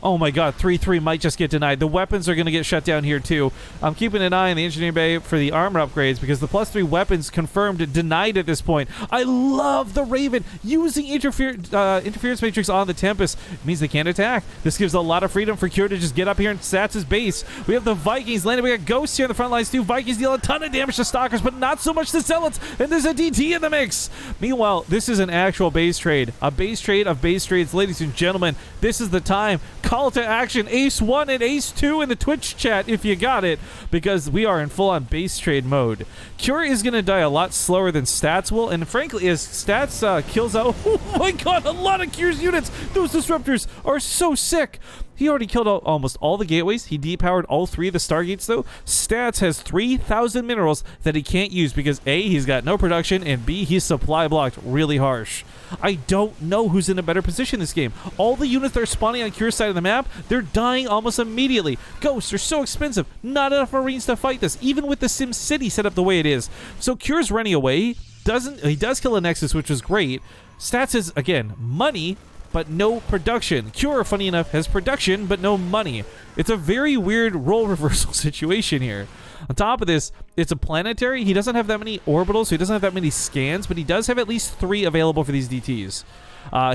Oh my god, 3-3 might just get denied. The weapons are going to get shut down here too. I'm keeping an eye on the engineering bay for the armor upgrades because the +3 weapons confirmed denied at this point. I love the Raven using interference matrix on the Tempest. It means they can't attack. This gives a lot of freedom for Cure to just get up here and stats his base. We have the Vikings landing. We got Ghosts here on the front lines too. Vikings deal a ton of damage to Stalkers, but not so much to Zealots, and there's a DT in the mix. Meanwhile, this is an actual base trade. A base trade of base trades, ladies and gentlemen. This is the time. Call to action, Ace 1 and Ace 2 in the Twitch chat if you got it, because we are in full-on base trade mode. Cure is going to die a lot slower than Stats will, and frankly, as Stats kills out, oh my god, a lot of Cure's units! Those Disruptors are so sick! He already killed out almost all the gateways. He depowered all 3 of the Stargates, though. Stats has 3,000 minerals that he can't use because A, he's got no production, and B, he's supply blocked really harsh. I don't know who's in a better position this game. All the units that are spawning on Cure's side of the map, they're dying almost immediately. Ghosts are so expensive. Not enough Marines to fight this, even with the Sim City set up the way it is. So Cure's running away. He does kill a Nexus, which was great. Stats is, again, money, but no production. Cure, funny enough, has production, but no money. It's a very weird role reversal situation here. On top of this, it's a planetary. He doesn't have that many orbitals, so he doesn't have that many scans, but he does have at least 3 available for these DTs.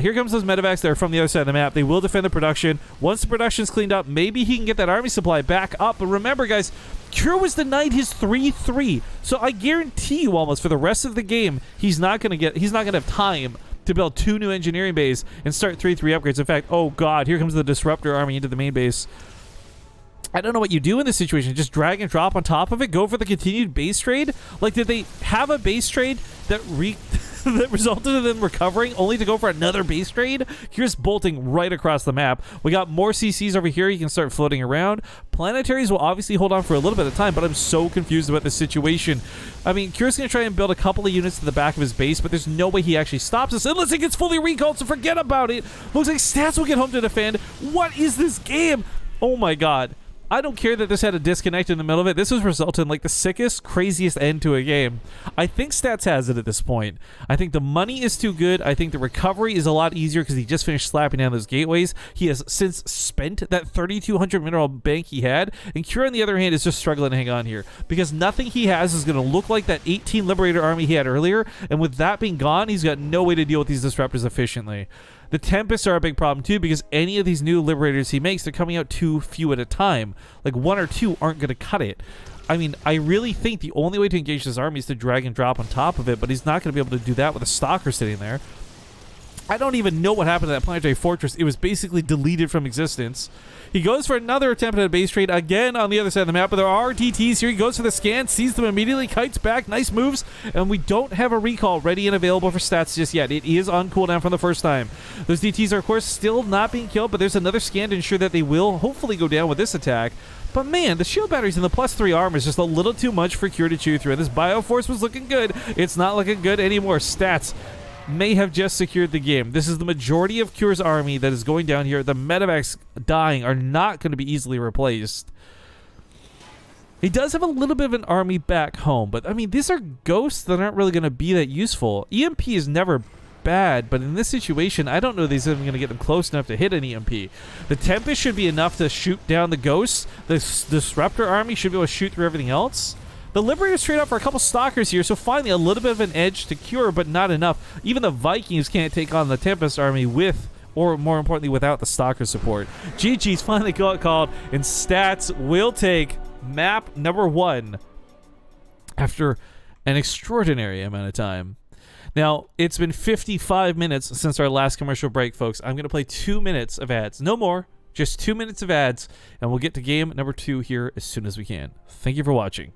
Here comes those medevacs that are from the other side of the map. They will defend the production. Once the production's cleaned up, maybe he can get that army supply back up. But remember, guys, Cure was denied his 3-3. So I guarantee you almost for the rest of the game, he's not gonna have time to build 2 new engineering bays and start 3-3 upgrades. In fact, oh god, here comes the Disruptor army into the main base. I don't know what you do in this situation. Just drag and drop on top of it? Go for the continued base trade? Like, did they have a base trade that that resulted in them recovering only to go for another base trade? Here's bolting right across the map. We got more CCs over here. You can start floating around. Planetaries will obviously hold on for a little bit of time, but I'm so confused about this situation. I mean, Cure's going to try and build a couple of units to the back of his base, but there's no way he actually stops us unless he gets fully recalled, so forget about it. Looks like Stats will get home to defend. What is this game? Oh my god. I don't care that this had a disconnect in the middle of it. This has resulted in like the sickest, craziest end to a game. I think Stats has it at this point. I think the money is too good. I think the recovery is a lot easier because he just finished slapping down those gateways. He has since spent that 3,200 mineral bank he had. And Cure, on the other hand, is just struggling to hang on here because nothing he has is going to look like that 18 Liberator army he had earlier. And with that being gone, he's got no way to deal with these Disruptors efficiently. The Tempests are a big problem too because any of these new Liberators he makes, they're coming out too few at a time. Like 1 or 2 aren't going to cut it. I mean, I really think the only way to engage this army is to drag and drop on top of it, but he's not going to be able to do that with a Stalker sitting there. I don't even know what happened to that planetary fortress. It was basically deleted from existence. He goes for another attempt at a base trade again on the other side of the map, but there are DTs here. He goes for the scan, sees them immediately, kites back, nice moves, and we don't have a recall ready and available for Stats just yet. It is on cooldown from the first time. Those DTs are, of course, still not being killed, but there's another scan to ensure that they will hopefully go down with this attack. But man, the shield batteries and the +3 armor is just a little too much for Cure to chew through. This Bioforce was looking good. It's not looking good anymore. Stats may have just secured the game. This is the majority of Cure's army that is going down here. The medevacs dying are not going to be easily replaced. He does have a little bit of an army back home, but I mean, these are ghosts that aren't really going to be that useful. EMP is never bad, but in this situation, I don't know if he's even going to get them close enough to hit an EMP. The Tempest should be enough to shoot down the ghosts. The Disruptor army should be able to shoot through everything else. The Liberators trade out for a couple Stalkers here, so finally a little bit of an edge to Cure, but not enough. Even the Vikings can't take on the Tempest army with, or more importantly, without the Stalker support. GG's finally got called, and Stats will take map number 1 after an extraordinary amount of time. Now, it's been 55 minutes since our last commercial break, folks. I'm going to play 2 minutes of ads. No more, just 2 minutes of ads, and we'll get to game number 2 here as soon as we can. Thank you for watching.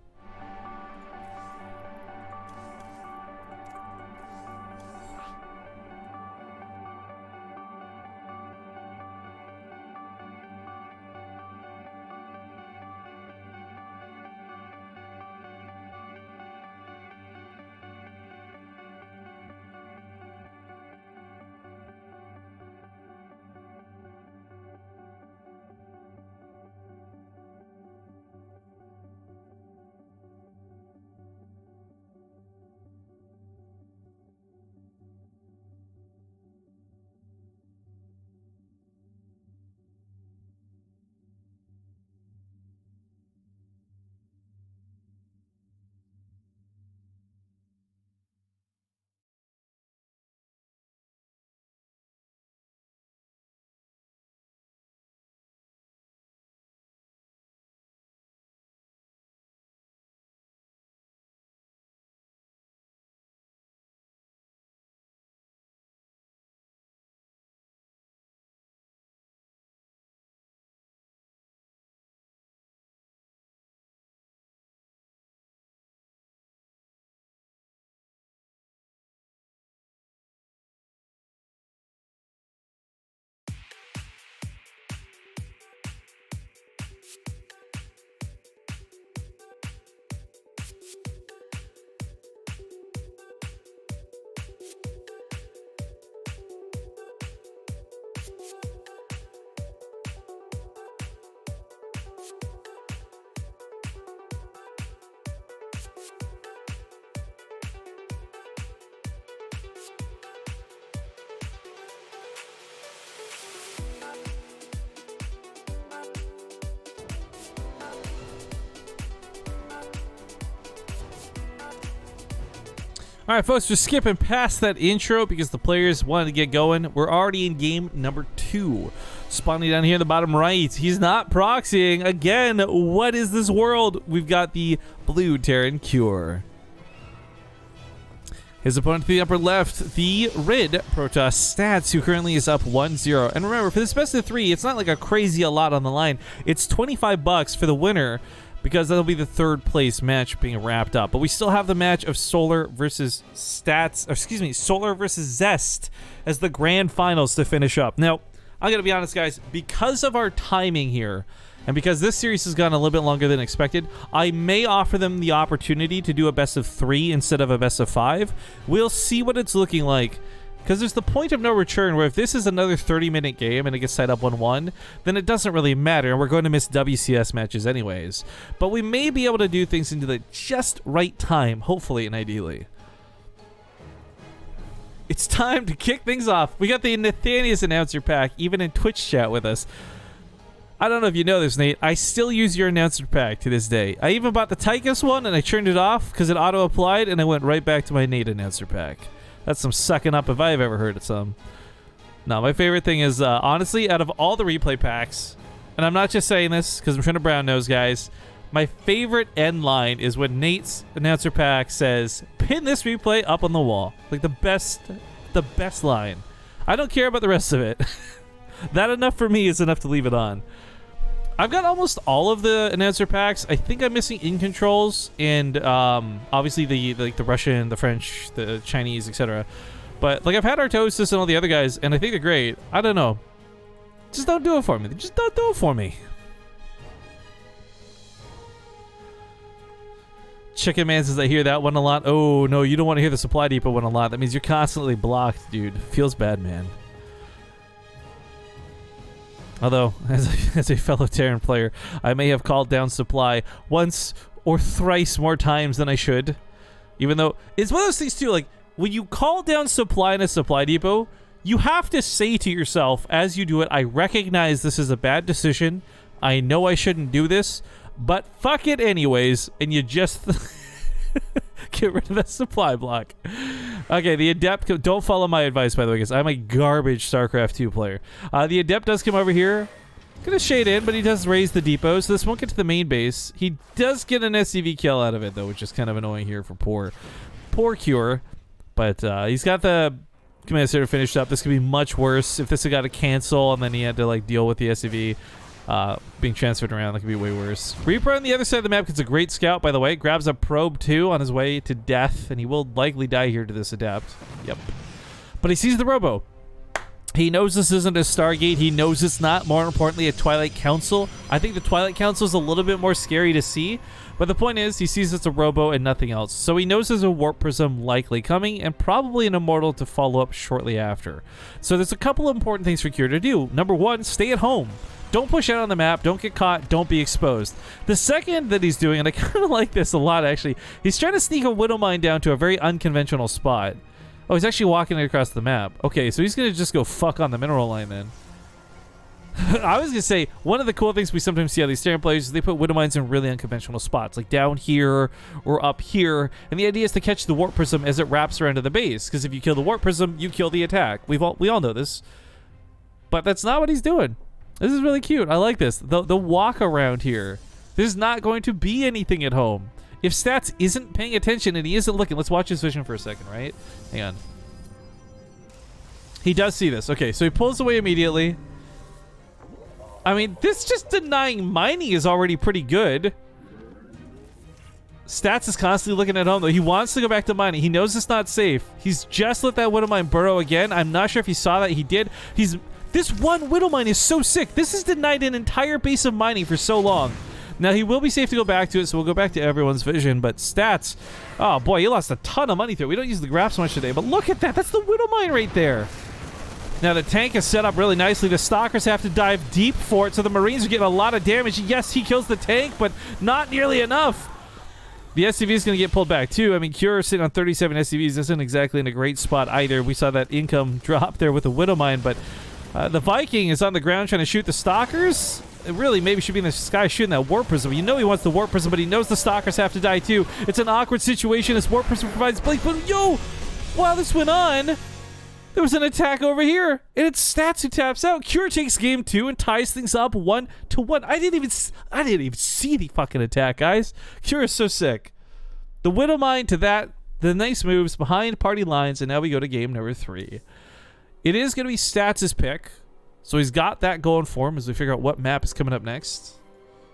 All right, folks, we're skipping past that intro because the players wanted to get going. We're already in game number 2. Spawning down here in the bottom right. He's not proxying. Again, what is this world? We've got the blue Terran Cure. His opponent to the upper left, the red Protoss Stats, who currently is up 1-0. And remember, for this best of 3, it's not like a crazy a lot on the line. It's $25 for the winner, because that'll be the third place match being wrapped up. But we still have the match of Solar versus Stats, or excuse me, Solar versus Zest as the grand finals to finish up. Now, I'm gonna be honest, guys, because of our timing here, and because this series has gone a little bit longer than expected, I may offer them the opportunity to do a best of 3 instead of a best of 5. We'll see what it's looking like. Because there's the point of no return where if this is another 30-minute game and it gets tied up 1-1, then it doesn't really matter, and we're going to miss WCS matches anyways. But we may be able to do things into the just right time, hopefully and ideally. It's time to kick things off. We got the Nathanius announcer pack, even in Twitch chat with us. I don't know if you know this, Nate. I still use your announcer pack to this day. I even bought the Tychus one, and I turned it off because it auto-applied, and I went right back to my Nate announcer pack. That's some sucking up if I've ever heard of some. No, my favorite thing is, honestly, out of all the replay packs, and I'm not just saying this because I'm trying to brown nose, guys, my favorite end line is when Nate's announcer pack says, pin this replay up on the wall. Like the best line. I don't care about the rest of it. That enough for me is enough to leave it on. I've got almost all of the announcer packs. I think I'm missing in controls and obviously the Russian, the French, the Chinese, etc. But like I've had Artosis and all the other guys, and I think they're great. I don't know. Just don't do it for me. Just don't do it for me. Chicken Man says I hear that one a lot. Oh no, you don't want to hear the Supply Depot one a lot. That means you're constantly blocked, dude. Feels bad, man. Although, as a fellow Terran player, I may have called down supply once or thrice more times than I should. Even though, it's one of those things too, like, when you call down supply in a supply depot, you have to say to yourself, as you do it, I recognize this is a bad decision, I know I shouldn't do this, but fuck it anyways, and you just get rid of that supply block. Okay, the Adept, don't follow my advice, by the way, because I'm a garbage StarCraft 2 player. The Adept does come over here. Gonna shade in, but he does raise the depot, so this won't get to the main base. He does get an SCV kill out of it, though, which is kind of annoying here for poor Cure. But he's got the command center finished up. This could be much worse if this had got to cancel, and then he had to like deal with the SCV being transferred around. That could be way worse. Reaper on the other side of the map gets a great scout, by the way. Grabs a probe too on his way to death, and he will likely die here to this Adept. Yep. But he sees the Robo. He knows this isn't a Stargate. He knows it's not, more importantly, a Twilight Council. I think the Twilight Council is a little bit more scary to see, but the point is he sees it's a Robo and nothing else. So he knows there's a Warp Prism likely coming and probably an Immortal to follow up shortly after. So there's a couple of important things for Cure to do. Number one, stay at home. Don't push out on the map. Don't get caught. Don't be exposed. The second that he's doing, and I kind of like this a lot, actually, he's trying to sneak a Widow Mine down to a very unconventional spot. Oh, he's actually walking it across the map. Okay, so he's going to just go fuck on the mineral line then. I was going to say, one of the cool things we sometimes see on these Terran players is they put Widow Mines in really unconventional spots, like down here or up here. And the idea is to catch the Warp Prism as it wraps around to the base, because if you kill the Warp Prism, you kill the attack. We all know this. But that's not what he's doing. This is really cute. I like this. The walk around here. There's not going to be anything at home. If Stats isn't paying attention and he isn't looking, let's watch his vision for a second, right? Hang on. He does see this. Okay, so he pulls away immediately. I mean, this just denying mining is already pretty good. Stats is constantly looking at home, though. He wants to go back to mining. He knows it's not safe. He's just let that Widow Mine burrow again. I'm not sure if he saw that. He did. This one Widow Mine is so sick. This has denied an entire base of mining for so long. Now, he will be safe to go back to it, so we'll go back to everyone's vision. But Stats, oh boy, he lost a ton of money through it. We don't use the graphs much today, but look at that. That's the Widow Mine right there. Now, the tank is set up really nicely. The Stalkers have to dive deep for it, so the Marines are getting a lot of damage. Yes, he kills the tank, but not nearly enough. The SCV is going to get pulled back, too. I mean, Cure sitting on 37 SCVs isn't exactly in a great spot either. We saw that income drop there with the Widow Mine, but the Viking is on the ground trying to shoot the Stalkers. really maybe should be in the sky shooting that Warp Prism. You know he wants the Warp Prism, but he knows the Stalkers have to die too. It's an awkward situation as Warp Prism provides Blink, but yo, while this went on, there was an attack over here, and it's Stats who taps out. Cure takes game 2 and ties things up 1-1. I didn't even see the fucking attack, guys. Cure is so sick. The Widow Mine to that, the nice moves behind party lines, and now we go to game number 3. It is going to be Stats' pick, so he's got that going for him as we figure out what map is coming up next.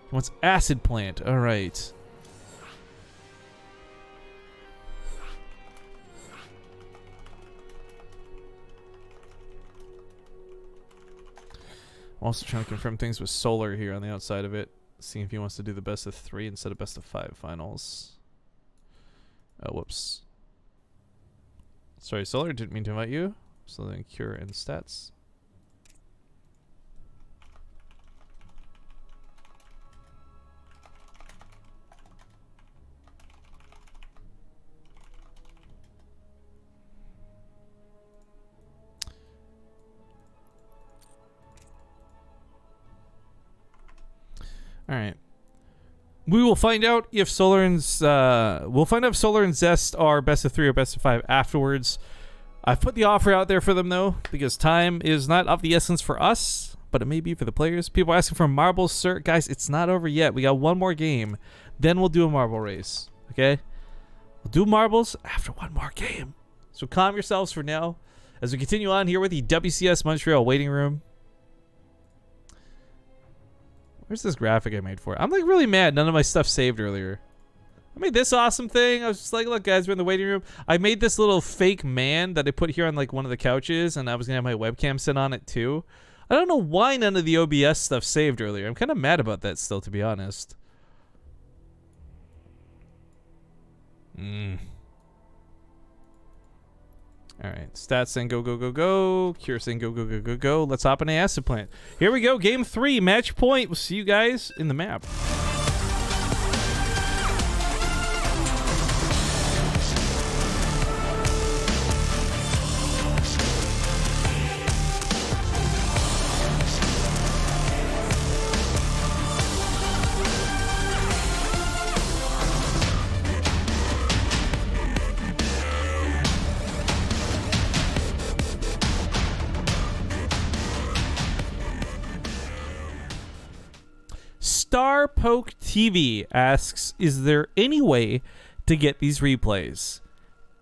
He wants Acid Plant. All right. I'm also trying to confirm things with Solar here on the outside of it, seeing if he wants to do the best of 3 instead of best of 5 finals. Oh, whoops. Sorry, Solar, didn't mean to invite you. So then Cure and Stats. All right. We will find out if Solar and Zest are best of 3 or best of 5 afterwards. I've put the offer out there for them though, because time is not of the essence for us, but it may be for the players. People are asking for marbles, sir. Guys, it's not over yet. We got one more game, then we'll do a marble race. Okay? We'll do marbles after one more game. So calm yourselves for now as we continue on here with the WCS Montreal waiting room. Where's this graphic I made for it? I'm like really mad none of my stuff saved earlier. I made this awesome thing. I was just like, look guys, we're in the waiting room. I made this little fake man that I put here on like one of the couches, and I was gonna have my webcam sit on it too. I don't know why none of the OBS stuff saved earlier. I'm kind of mad about that still, to be honest. Alright, Stats saying go, go, go, go. Cure saying go, go, go, go, go. Let's hop in the Acid Plant. Here we go, game 3, match point. We'll see you guys in the map. Starpoke TV asks, is there any way to get these replays?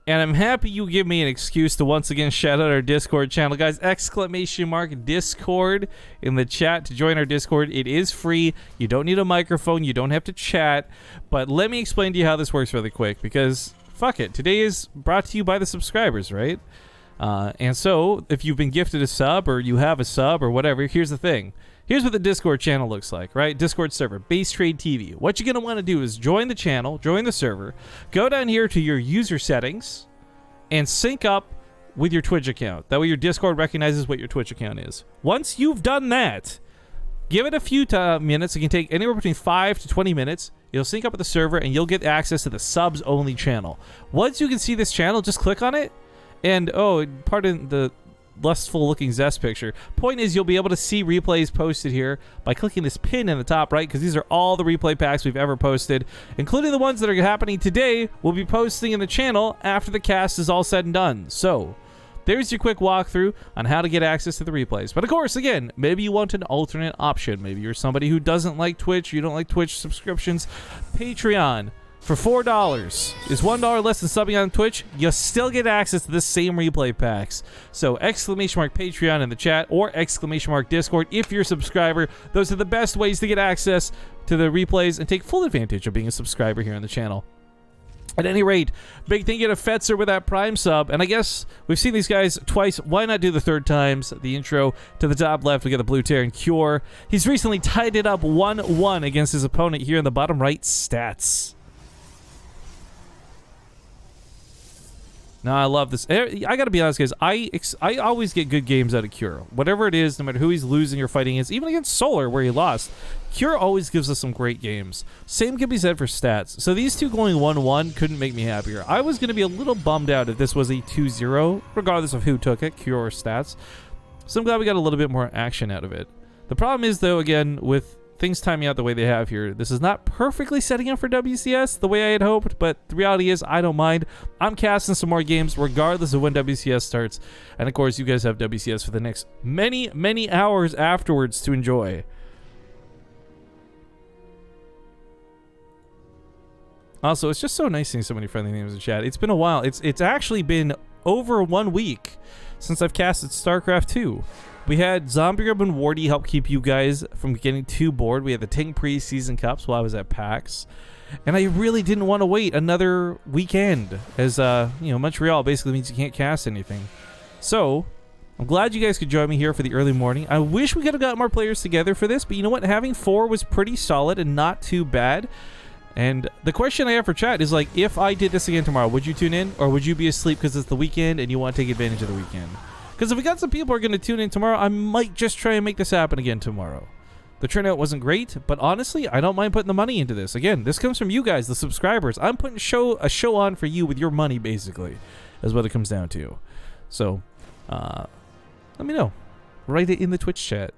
And I'm happy you give me an excuse to once again shout out our Discord channel. Guys, ! Discord in the chat to join our Discord. It is free. You don't need a microphone. You don't have to chat. But let me explain to you how this works really quick, because fuck it. Today is brought to you by the subscribers, right? And so if you've been gifted a sub or you have a sub or whatever, here's the thing. Here's what the Discord channel looks like, right? Discord server, BaseTradeTV. What you're going to want to do is join the channel, join the server, go down here to your user settings, and sync up with your Twitch account. That way your Discord recognizes what your Twitch account is. Once you've done that, give it a few minutes. It can take anywhere between 5 to 20 minutes. You'll sync up with the server, and you'll get access to the subs-only channel. Once you can see this channel, just click on it, and, oh, pardon the lustful looking Zest picture. Point is, you'll be able to see replays posted here by clicking this pin in the top right, because these are all the replay packs we've ever posted, including the ones that are happening today. We'll be posting in the channel after the cast is all said and done. So there's your quick walkthrough on how to get access to the replays. But of course, again, maybe you want an alternate option. Maybe you're somebody who doesn't like Twitch, you don't like Twitch subscriptions. Patreon for $4 is $1 less than subbing on Twitch. You'll still get access to the same replay packs. So ! Patreon in the chat or ! Discord if you're a subscriber. Those are the best ways to get access to the replays and take full advantage of being a subscriber here on the channel. At any rate, big thank you to Fetzer with that Prime sub. And I guess we've seen these guys twice. Why not do the third times? The intro to the top left, we got the Blue Tear and Cure. He's recently tied it up 1-1 against his opponent here in the bottom right, Stats. No, I love this. I gotta be honest, guys. I always get good games out of Cure. Whatever it is, no matter who he's losing or fighting against, even against Solar, where he lost, Cure always gives us some great games. Same can be said for Stats. So these two going 1-1 couldn't make me happier. I was gonna be a little bummed out if this was a 2-0, regardless of who took it, Cure or Stats. So I'm glad we got a little bit more action out of it. The problem is, though, again, with things timing out the way they have here, this is not perfectly setting up for WCS the way I had hoped, but the reality is I don't mind. I'm casting some more games regardless of when WCS starts. And of course, you guys have WCS for the next many, many hours afterwards to enjoy. Also, it's just so nice seeing so many friendly names in chat. It's been a while. It's actually been over 1 week since I've casted StarCraft 2. We had Zombie Rub and Wardy help keep you guys from getting too bored. We had the Ting pre-season cups while I was at PAX. And I really didn't want to wait another weekend, as, Montreal basically means you can't cast anything. So, I'm glad you guys could join me here for the early morning. I wish we could have got more players together for this, but you know what? Having 4 was pretty solid and not too bad. And the question I have for chat is, like, if I did this again tomorrow, would you tune in? Or would you be asleep because it's the weekend and you want to take advantage of the weekend? Because if we got some people who are going to tune in tomorrow, I might just try and make this happen again tomorrow. The turnout wasn't great, but honestly, I don't mind putting the money into this. Again, this comes from you guys, the subscribers. I'm putting a show on for you with your money, basically, is what it comes down to. So, let me know. Write it in the Twitch chat.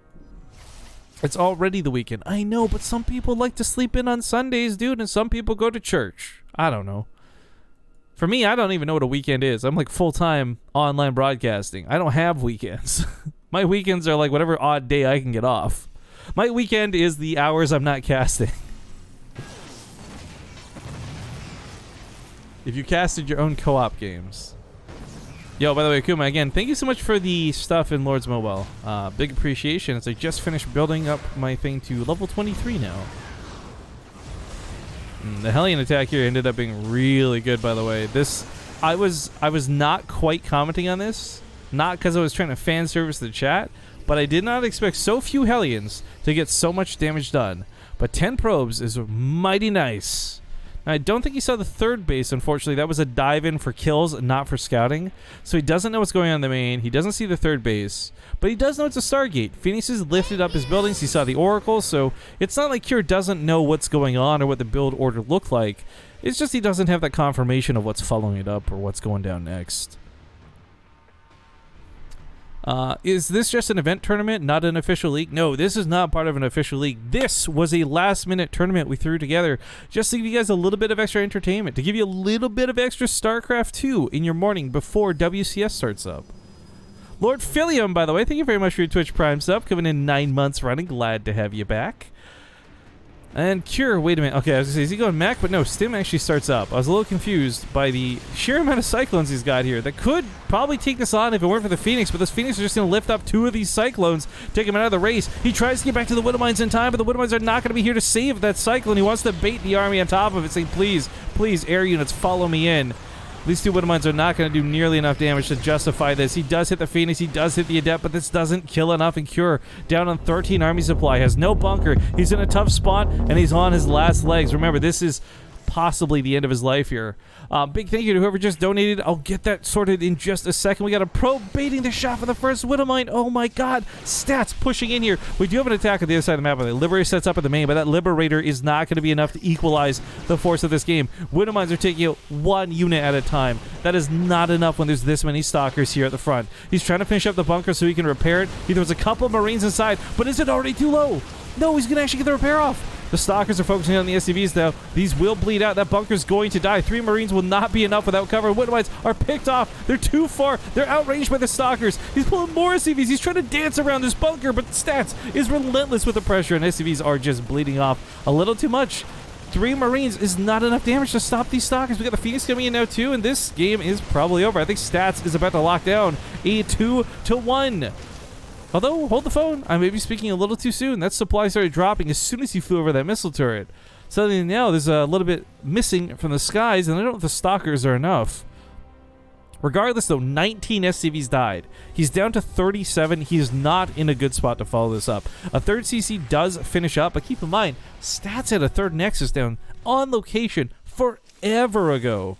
It's already the weekend. I know, but some people like to sleep in on Sundays, dude, and some people go to church. I don't know. For me, I don't even know what a weekend is. I'm like full-time online broadcasting. I don't have weekends. My weekends are like whatever odd day I can get off. My weekend is the hours I'm not casting. If you casted your own co-op games. Yo, by the way, Kuma, again, thank you so much for the stuff in Lords Mobile. Big appreciation as I just finished building up my thing to level 23 now. The Hellion attack here ended up being really good, by the way. This, I was not quite commenting on this, not because I was trying to fan service the chat, but I did not expect so few Hellions to get so much damage done. But 10 probes is mighty nice. I don't think he saw the third base, unfortunately. That was a dive-in for kills, not for scouting. So he doesn't know what's going on in the main. He doesn't see the third base. But he does know it's a Stargate. Phoenix has lifted up his buildings. He saw the Oracle. So it's not like Cure doesn't know what's going on or what the build order looked like. It's just he doesn't have that confirmation of what's following it up or what's going down next. Is this just an event tournament, not an official league? No, this is not part of an official league. This was a last-minute tournament we threw together just to give you guys a little bit of extra entertainment, to give you a little bit of extra StarCraft 2 in your morning before WCS starts up. Lord Philium, by the way, thank you very much for your Twitch Prime sub, coming in 9 months running. Glad to have you back. And Cure, wait a minute. Okay, I was going to say, is he going Mac? But no, Stim actually starts up. I was a little confused by the sheer amount of Cyclones he's got here. That could probably take this on if it weren't for the Phoenix, but this Phoenix is just going to lift up 2 of these Cyclones, take him out of the race. He tries to get back to the Widowmines in time, but the Widowmines are not going to be here to save that Cyclone. He wants to bait the army on top of it, saying, please, please, air units, follow me in. These 2 Widowmines are not going to do nearly enough damage to justify this. He does hit the Phoenix, he does hit the Adept, but this doesn't kill enough. And Cure, down on 13 army supply, has no bunker. He's in a tough spot, and he's on his last legs. Remember, this is possibly the end of his life here. Big thank you to whoever just donated. I'll get that sorted in just a second. We got a pro baiting the shot for the first Widowmine. Oh my god. Stats pushing in here. We do have an attack on the other side of the map. The Liberator sets up at the main, but that Liberator is not going to be enough to equalize the force of this game. Widowmines are taking out 1 unit at a time. That is not enough when there's this many Stalkers here at the front. He's trying to finish up the bunker so he can repair it. He throws a couple of Marines inside, but is it already too low? No, he's going to actually get the repair off. The Stalkers are focusing on the SCVs, though. These will bleed out. That bunker's going to die. 3 Marines will not be enough without cover. Widowmines are picked off. They're too far. They're outranged by the Stalkers. He's pulling more SCVs. He's trying to dance around this bunker, but Stats is relentless with the pressure, and SCVs are just bleeding off a little too much. 3 Marines is not enough damage to stop these Stalkers. We got the Phoenix coming in now, too, and this game is probably over. I think Stats is about to lock down a 2-1. Although, hold the phone, I may be speaking a little too soon. That supply started dropping as soon as he flew over that missile turret. Suddenly now there's a little bit missing from the skies, and I don't know if the Stalkers are enough. Regardless, though, 19 SCVs died. He's down to 37. He is not in a good spot to follow this up. A 3rd CC does finish up, but keep in mind, Stats had a 3rd Nexus down on location forever ago.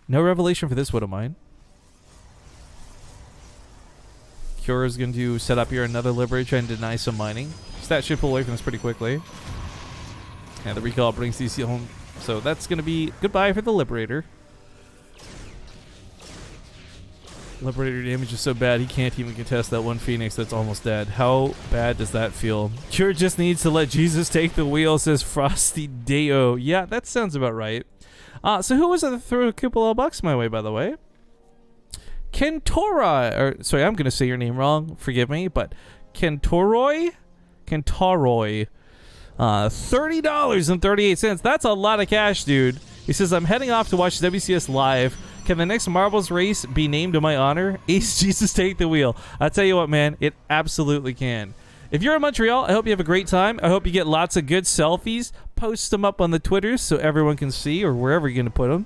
No revelation for this Widowmine. Cure is going to set up here another Liberator and deny some mining. Stat should pull away from this pretty quickly. And the recall brings CC home. So that's going to be goodbye for the Liberator. Liberator damage is so bad he can't even contest that one Phoenix that's almost dead. How bad does that feel? Cure just needs to let Jesus take the wheel, says Frosty Deo. Yeah, that sounds about right. So who was it that threw a couple of bucks my way, by the way? Kentora, or sorry, I'm gonna say your name wrong. Forgive me, but Kentoroy, $30.38. That's a lot of cash, dude. He says, I'm heading off to watch WCS live. Can the next marbles race be named in my honor? Ace Jesus take the wheel. I'll tell you what, man, it absolutely can. If you're in Montreal, I hope you have a great time. I hope you get lots of good selfies. Post them up on the Twitters so everyone can see, or wherever you're going to put them.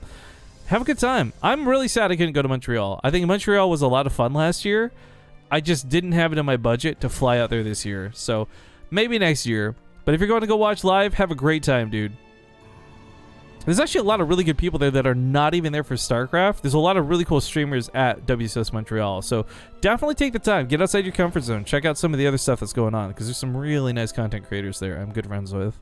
Have a good time. I'm really sad I couldn't go to Montreal. I think Montreal was a lot of fun last year. I just didn't have it in my budget to fly out there this year. So maybe next year. But if you're going to go watch live, have a great time, dude. There's actually a lot of really good people there that are not even there for StarCraft. There's a lot of really cool streamers at WCS Montreal. So definitely take the time. Get outside your comfort zone. Check out some of the other stuff that's going on, because there's some really nice content creators there I'm good friends with.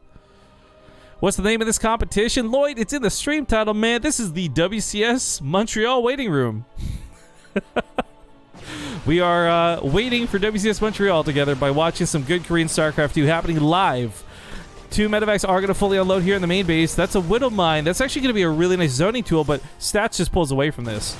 What's the name of this competition? Lloyd, it's in the stream title, man. This is the WCS Montreal waiting room. We are waiting for WCS Montreal together by watching some good Korean StarCraft 2 happening live. 2 medevacs are going to fully unload here in the main base. That's a Widow Mine. That's actually going to be a really nice zoning tool, but Stats just pulls away from this.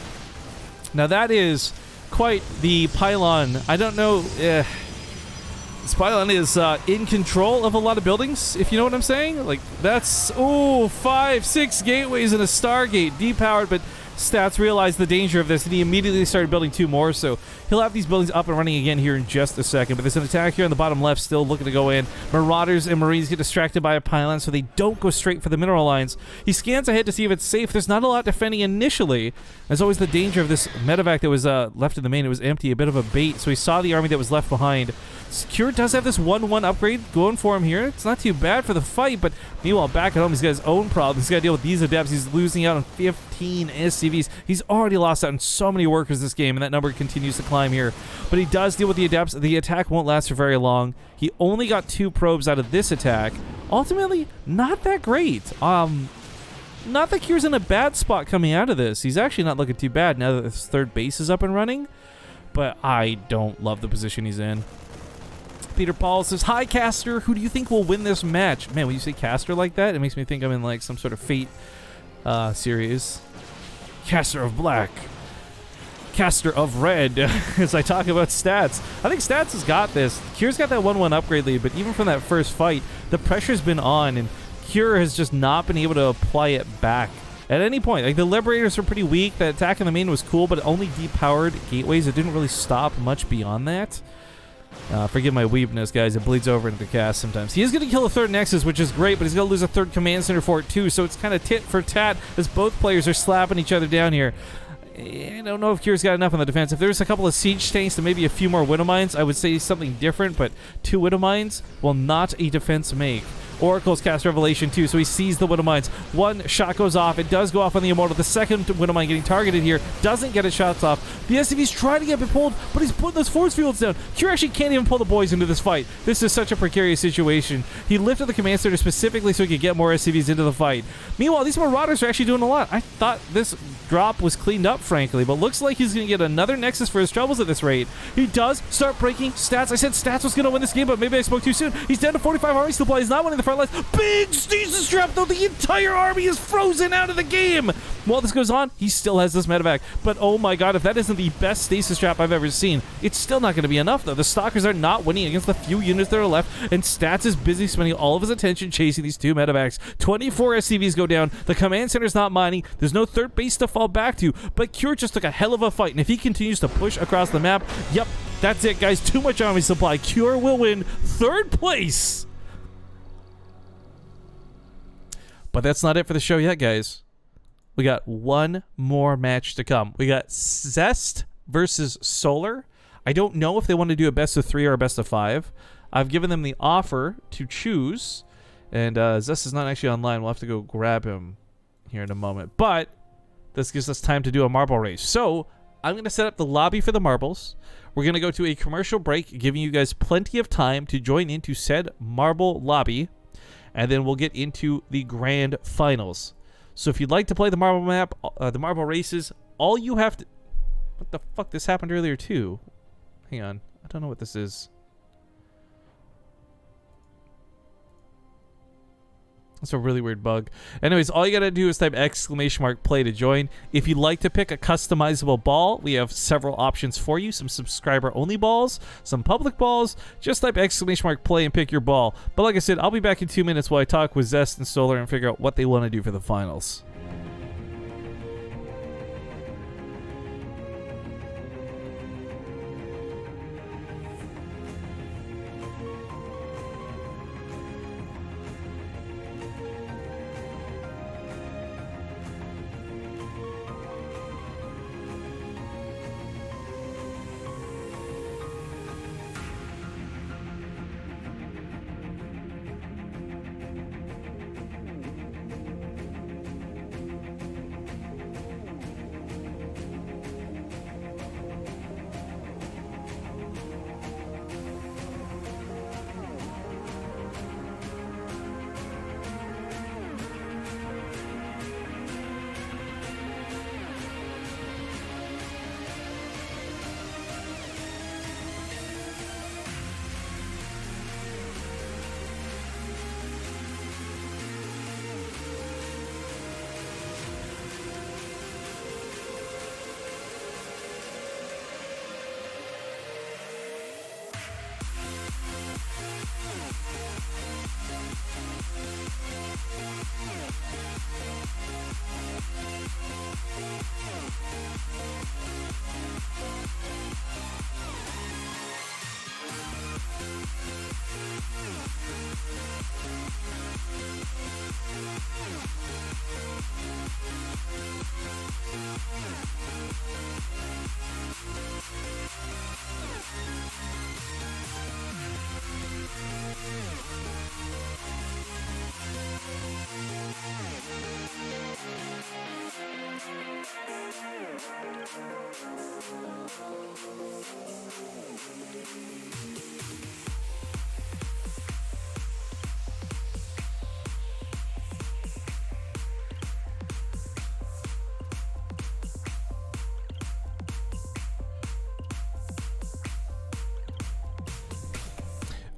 Now that is quite the pylon. I don't know. This pylon is in control of a lot of buildings, if you know what I'm saying. Like, that's, 5, 6 gateways and a Stargate, depowered, but Stats realized the danger of this, and he immediately started building 2 more, so he'll have these buildings up and running again here in just a second. But there's an attack here on the bottom left still looking to go in. Marauders and Marines get distracted by a pylon, so they don't go straight for the mineral lines. He scans ahead to see if it's safe. There's not a lot defending initially. There's always the danger of this medevac that was left in the main. It was empty, a bit of a bait, so he saw the army that was left behind. Secure does have this 1-1 upgrade going for him here. It's not too bad for the fight, but meanwhile, back at home, he's got his own problems. He's got to deal with these adepts. He's losing out on 15 SCVs. He's already lost out on so many workers this game, and that number continues to climb here. But he does deal with the adepts. The attack won't last for very long. He only got 2 probes out of this attack. Ultimately, not that great. Not that Cure's in a bad spot coming out of this. He's actually not looking too bad now that his 3rd base is up and running. But I don't love the position he's in. Peter Paul says, hi, Caster. Who do you think will win this match? Man, when you say Caster like that, it makes me think I'm in like some sort of Fate series. Caster of Black. Caster of Red. As I talk about Stats. I think Stats has got this. Cure's got that 1-1 upgrade lead, but even from that first fight, the pressure's been on, and Cure has just not been able to apply it back at any point. Like, the Liberators are pretty weak. The attack in the main was cool, but it only depowered gateways. It didn't really stop much beyond that. Forgive my weebness, guys. It bleeds over into the cast sometimes. He is going to kill a 3rd Nexus, which is great, but he's going to lose a 3rd Command Center for it, too. So it's kind of tit for tat as both players are slapping each other down here. I don't know if Cure's got enough on the defense. If there's a couple of Siege Tanks and maybe a few more Widow Mines, I would say something different, but 2 Widow Mines will not a defense make. Oracle's cast Revelation too, so he sees the Widow Mines. 1 shot goes off. It does go off on the Immortal. The 2nd Widow Mine getting targeted here doesn't get his shots off. The SCV's trying to get it pulled, but he's putting those force fields down. Cure actually can't even pull the boys into this fight. This is such a precarious situation. He lifted the Command Center specifically so he could get more SCVs into the fight. Meanwhile, these Marauders are actually doing a lot. I thought this drop was cleaned up, frankly, but looks like he's going to get another Nexus for his troubles at this rate. He does start breaking Stats. I said Stats was going to win this game, but maybe I spoke too soon. He's down to 45 army supply. He's not winning the front lines. Big stasis trap, though. The entire army is frozen out of the game. While this goes on, he still has this medevac. But oh my god, if that isn't the best stasis trap I've ever seen, it's still not going to be enough, though. The Stalkers are not winning against the few units that are left, and Stats is busy spending all of his attention chasing these 2 medevacs. 24 SCVs go down. The Command Center's not mining. There's no 3rd base to fall back to, but Cure just took a hell of a fight, and if he continues to push across the map, yep, that's it, guys. Too much army supply. Cure will win 3rd place. But that's not it for the show yet, guys. We got 1 more match to come. We got Zest versus Solar. I don't know if they want to do a best of 3 or a best of 5. I've given them the offer to choose, and Zest is not actually online. We'll have to go grab him here in a moment. But this gives us time to do a marble race. So I'm going to set up the lobby for the marbles. We're going to go to a commercial break, giving you guys plenty of time to join into said marble lobby, and then we'll get into the grand finals. So if you'd like to play the marble map, the marble races, all you have to... What the fuck? This happened earlier too. Hang on. I don't know what this is. That's a really weird bug. Anyways, all you gotta do is type !play to join. If you'd like to pick a customizable ball, we have several options for you. Some subscriber-only balls, some public balls. Just type !play and pick your ball. But like I said, I'll be back in 2 minutes while I talk with Zest and Solar and figure out what they want to do for the finals.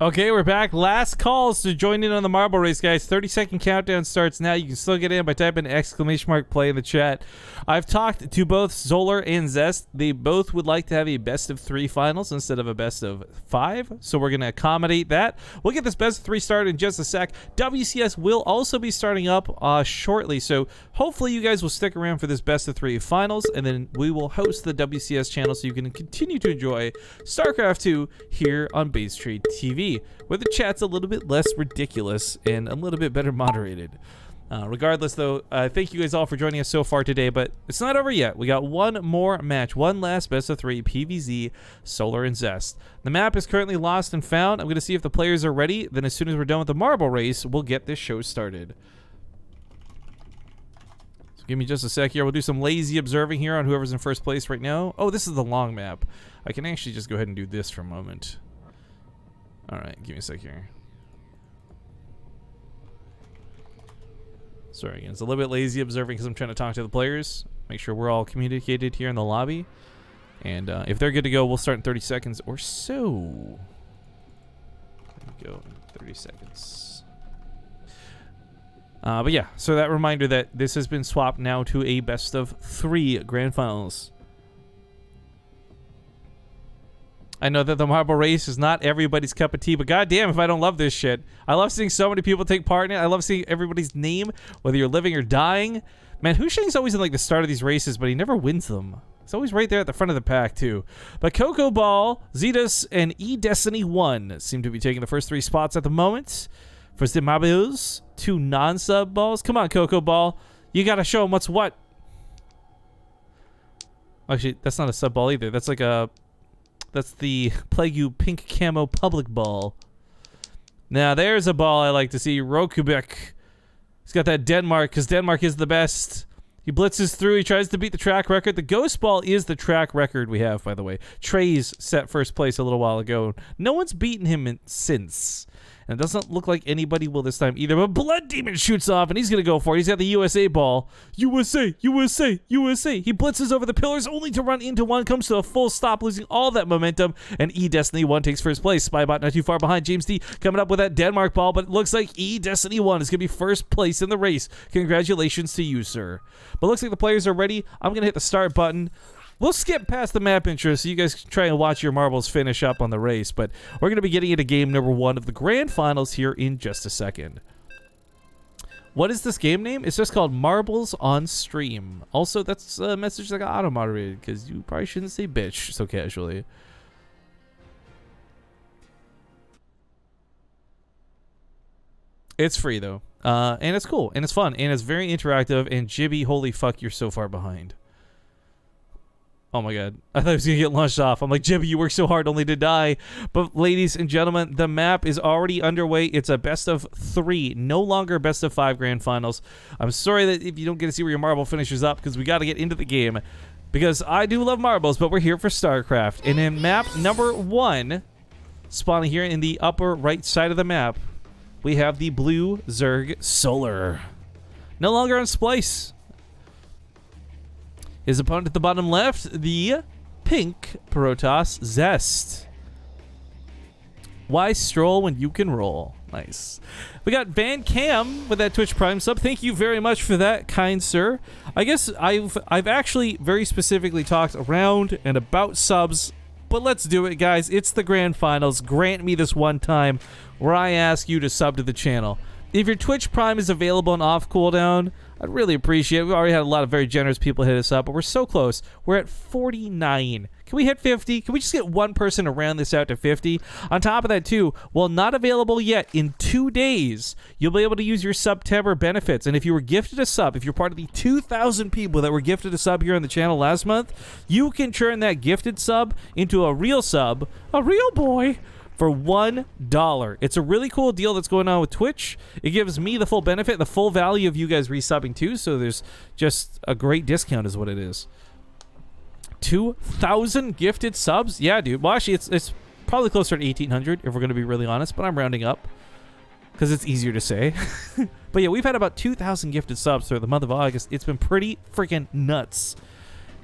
Okay, we're back. Last calls to join in on the marble race, guys. 30-second countdown starts now. You can still get in by typing !play in the chat. I've talked to both Solar and Zest. They both would like to have a best-of-3 finals instead of a best-of-5, so we're going to accommodate that. We'll get this best-of-3 started in just a sec. WCS will also be starting up shortly, so hopefully you guys will stick around for this best-of-3 finals, and then we will host the WCS channel so you can continue to enjoy StarCraft 2 here on BaseTradeTV, where the chat's a little bit less ridiculous and a little bit better moderated. Regardless, though, thank you guys all for joining us so far today, but it's not over yet. We got one more match, one last best-of-3 PvZ, Solar and Zest. The map is currently lost and found. I'm going to see if the players are ready. Then as soon as we're done with the marble race, we'll get this show started. So give me just a sec here. We'll do some lazy observing here on whoever's in first place right now. Oh, this is the long map. I can actually just go ahead and do this for a moment. All right, give me a sec here. Sorry, again, it's a little bit lazy observing because I'm trying to talk to the players. Make sure we're all communicated here in the lobby. And if they're good to go, we'll start in 30 seconds or so. There we go, 30 seconds. But yeah, so that reminder that this has been swapped now to a best-of-3 grand finals. I know that the marble race is not everybody's cup of tea, but goddamn if I don't love this shit. I love seeing so many people take part in it. I love seeing everybody's name, whether you're living or dying. Man, Husheng's always in like the start of these races, but he never wins them. He's always right there at the front of the pack, too. But Coco Ball, Zetus, and E-Destiny 1 seem to be taking the first 3 spots at the moment. For Zimbabwe's 2 non-sub balls. Come on, Coco Ball. You got to show them what's what. Actually, that's not a sub ball either. That's like a... That's the Plague pink camo public ball. Now, there's a ball I like to see. Rokubek. He's got that Denmark, because Denmark is the best. He blitzes through. He tries to beat the track record. The ghost ball is the track record we have, by the way. Trey's set first place a little while ago. No one's beaten him since. And it doesn't look like anybody will this time either. But Blood Demon shoots off, and he's going to go for it. He's got the USA ball. USA, USA, USA. He blitzes over the pillars, only to run into one. Comes to a full stop, losing all that momentum. And E-Destiny 1 takes first place. Spybot not too far behind. James D coming up with that Denmark ball. But it looks like E-Destiny 1 is going to be first place in the race. Congratulations to you, sir. But looks like the players are ready. I'm going to hit the start button. We'll skip past the map intro so you guys can try and watch your marbles finish up on the race, but we're going to be getting into game number 1 of the grand finals here in just a second. What is this game name? It's just called Marbles on Stream. Also, that's a message that got auto-moderated because you probably shouldn't say bitch so casually. It's free, though, and it's cool, and it's fun, and it's very interactive, and Jibby, holy fuck, you're so far behind. Oh my god. I thought he was going to get launched off. I'm like, Jibby, you worked so hard only to die. But ladies and gentlemen, the map is already underway. It's a best of 3, no longer best of 5 grand finals. I'm sorry that if you don't get to see where your marble finishes up, because we got to get into the game. Because I do love marbles, but we're here for StarCraft. And in map number 1, spawning here in the upper right side of the map, we have the blue Zerg Solar. No longer on Splice. His opponent at the bottom left, the pink Protoss Zest. Why stroll when you can roll? Nice. We got Van Cam with that Twitch Prime sub. Thank you very much for that, kind sir. I guess I've actually very specifically talked around and about subs, but let's do it, guys. It's the grand finals. Grant me this one time where I ask you to sub to the channel. If your Twitch Prime is available and off cooldown, I'd really appreciate it. We've already had a lot of very generous people hit us up, but we're so close. We're at 49. Can we hit 50? Can we just get one person to round this out to 50? On top of that, too, while not available yet, in 2 days, you'll be able to use your September benefits. And if you were gifted a sub, if you're part of the 2,000 people that were gifted a sub here on the channel last month, you can turn that gifted sub into a real sub, a real boy, for $1. It's a really cool deal that's going on with Twitch. It gives me the full benefit, the full value of you guys resubbing too, so there's just a great discount is what it is. 2,000 gifted subs? Yeah, dude. Well, actually, it's probably closer to 1,800 if we're going to be really honest, but I'm rounding up because it's easier to say. But yeah, we've had about 2,000 gifted subs through the month of August. It's been pretty freaking nuts,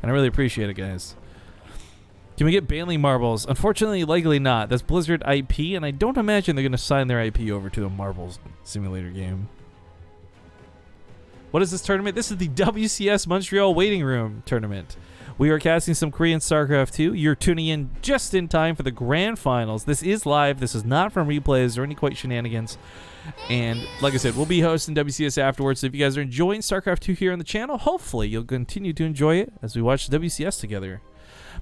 and I really appreciate it, guys. Can we get Baneling marbles? Unfortunately, likely not. That's Blizzard IP, and I don't imagine they're going to sign their IP over to a marbles simulator game. What is this tournament? This is the WCS Montreal Waiting Room tournament. We are casting some Korean StarCraft 2. You're tuning in just in time for the grand finals. This is live. This is not from replays or any quite shenanigans. And like I said, we'll be hosting WCS afterwards. So if you guys are enjoying StarCraft 2 here on the channel, hopefully you'll continue to enjoy it as we watch WCS together.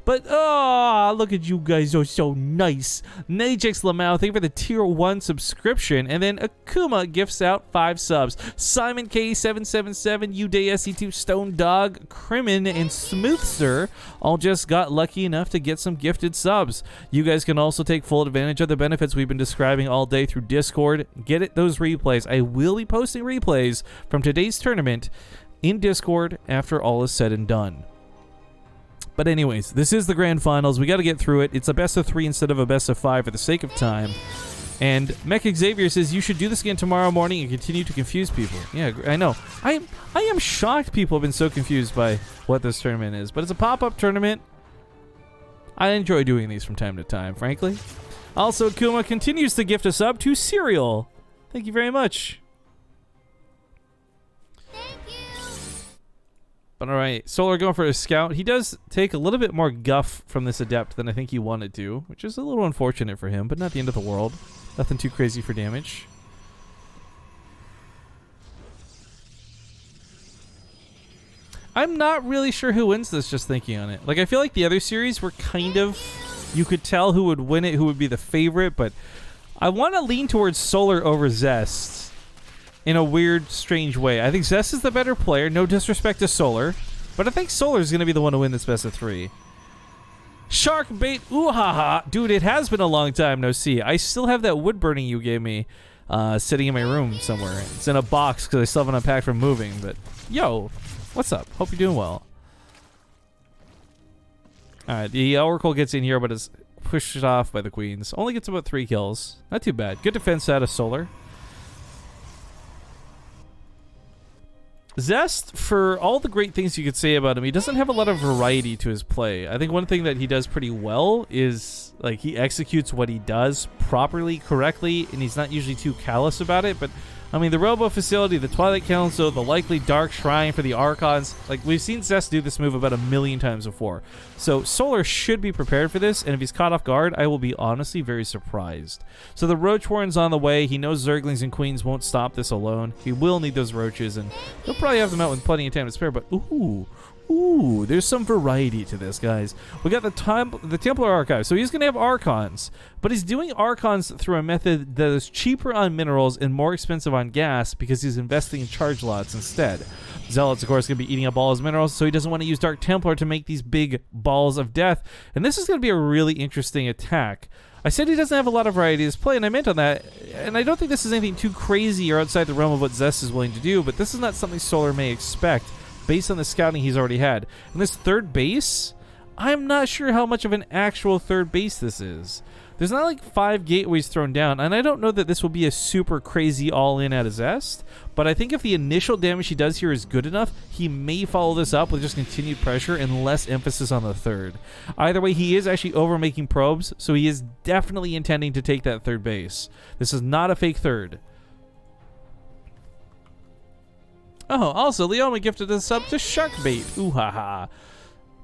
But, oh, look at you guys. You're so nice. Najix Lamau, thank you for the tier 1 subscription. And then Akuma gifts out 5 subs. Simon K777, Uday SE2, Stone Dog, Crimin, and Smoothster all just got lucky enough to get some gifted subs. You guys can also take full advantage of the benefits we've been describing all day through Discord. Get it, those replays. I will be posting replays from today's tournament in Discord after all is said and done. But anyways, this is the grand finals. We got to get through it. It's a best of 3 instead of a best of 5 for the sake of time. And Mech Xavier says you should do this again tomorrow morning and continue to confuse people. Yeah, I know. I am shocked people have been so confused by what this tournament is. But it's a pop-up tournament. I enjoy doing these from time to time, frankly. Also, Kuma continues to gift a sub to Serial. Thank you very much. But alright, Solar going for a scout. He does take a little bit more guff from this adept than I think he wanted to, which is a little unfortunate for him, but not the end of the world. Nothing too crazy for damage. I'm not really sure who wins this, just thinking on it. Like, I feel like the other series were kind of... You could tell who would win it, who would be the favorite, but I want to lean towards Solar over Zest. In a weird, strange way. I think Zest is the better player. No disrespect to Solar. But I think Solar is going to be the one to win this best of 3. Shark bait. Ooh ha ha. Dude, it has been a long time no see. I still have that wood burning you gave me sitting in my room somewhere. It's in a box because I still haven't unpacked from moving. But, yo, what's up? Hope you're doing well. Alright, the Oracle gets in here, but it's pushed it off by the queens. Only gets about 3 kills. Not too bad. Good defense out of Solar. Zest, for all the great things you could say about him, he doesn't have a lot of variety to his play. I think one thing that he does pretty well is, like, he executes what he does properly, correctly, and he's not usually too callous about it. But, I mean, the Robo Facility, the Twilight Council, the likely Dark Shrine for the Archons, like, we've seen Zest do this move about 1,000,000 times before. So Solar should be prepared for this, and if he's caught off guard, I will be honestly very surprised. So the Roach Warren's on the way. He knows Zerglings and Queens won't stop this alone. He will need those Roaches, and he'll probably have them out with plenty of time to spare, but ooh, there's some variety to this, guys. We got the Templar Archive, so he's going to have Archons, but he's doing Archons through a method that is cheaper on minerals and more expensive on gas because he's investing in charge lots instead. Zealots, of course, going to be eating up all his minerals, so he doesn't want to use Dark Templar to make these big balls of death, and this is going to be a really interesting attack. I said he doesn't have a lot of variety to his play, and I meant on that, and I don't think this is anything too crazy or outside the realm of what Zest is willing to do, but this is not something Solar may expect based on the scouting he's already had. And this third base, I'm not sure how much of an actual third base this is. There's not like 5 gateways thrown down, and I don't know that this will be a super crazy all-in out of Zest, but I think if the initial damage he does here is good enough, he may follow this up with just continued pressure and less emphasis on the third. Either way, he is actually over-making probes, so he is definitely intending to take that third base. This is not a fake third. Oh, also, Leoma gifted a sub to Sharkbait. Ooh ha ha.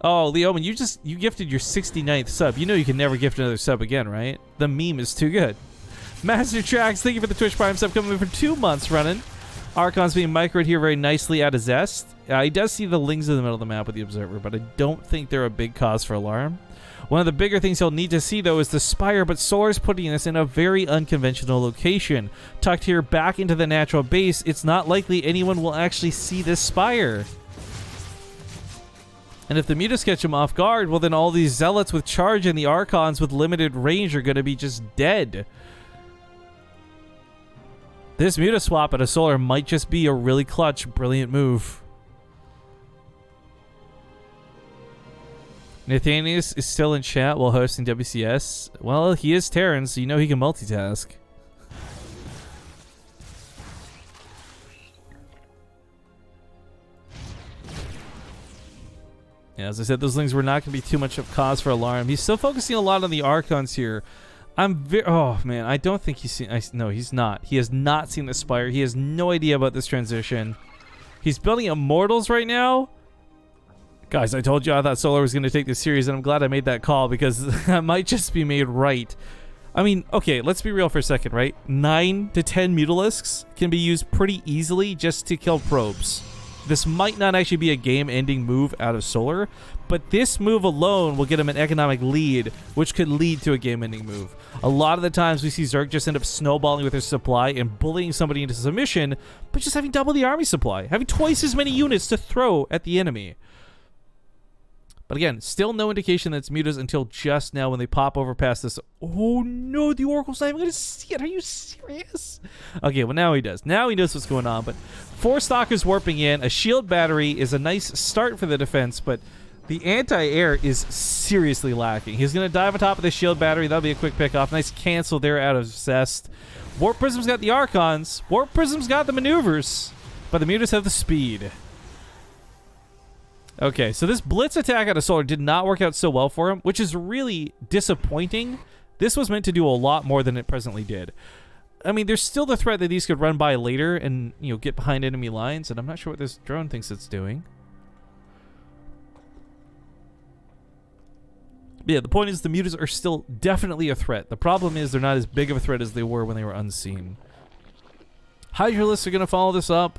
Oh, Leoman, you gifted your 69th sub. You know you can never gift another sub again, right? The meme is too good. Master Tracks, thank you for the Twitch Prime sub coming in for 2 months running. Archon's being microed here very nicely out of Zest. He does see the Lings in the middle of the map with the Observer, but I don't think they're a big cause for alarm. One of the bigger things he'll need to see, though, is the Spire, but Solar's putting this in a very unconventional location. Tucked here back into the natural base, it's not likely anyone will actually see this Spire. And if the Mutas catch him off guard, well, then all these Zealots with charge and the Archons with limited range are going to be just dead. This Muta swap at a Solar might just be a really clutch, brilliant move. Nathanius is still in chat while hosting WCS. Well, he is Terran, so you know he can multitask. Yeah, as I said, those Lings were not going to be too much of cause for alarm. He's still focusing a lot on the Archons here. Oh, man, I don't think he's seen... No, he's not. He has not seen the Spire. He has no idea about this transition. He's building Immortals right now. Guys, I told you I thought Solar was going to take this series, and I'm glad I made that call because that might just be made right. I mean, okay, let's be real for a second, right? 9 to 10 Mutalisks can be used pretty easily just to kill probes. This might not actually be a game-ending move out of Solar, but this move alone will get him an economic lead, which could lead to a game-ending move. A lot of the times we see Zerg just end up snowballing with their supply and bullying somebody into submission, but just having double the army supply, having twice as many units to throw at the enemy. But again, still no indication that it's Mutas until just now when they pop over past this. Oh no, the Oracle's not even going to see it. Are you serious? Okay, well now he does. Now he knows what's going on. But 4 Stalkers warping in. A shield battery is a nice start for the defense, but the anti-air is seriously lacking. He's going to dive on top of the shield battery. That'll be a quick pick-off. Nice cancel there out of Zest. Warp Prism's got the Archons. Warp Prism's got the maneuvers. But the Mutas have the speed. Okay, so this blitz attack out of Solar did not work out so well for him, which is really disappointing. This was meant to do a lot more than it presently did. I mean, there's still the threat that these could run by later and, you know, get behind enemy lines, and I'm not sure what this drone thinks it's doing. But yeah, the point is the Mutas are still definitely a threat. The problem is they're not as big of a threat as they were when they were unseen. Hydralisks are going to follow this up.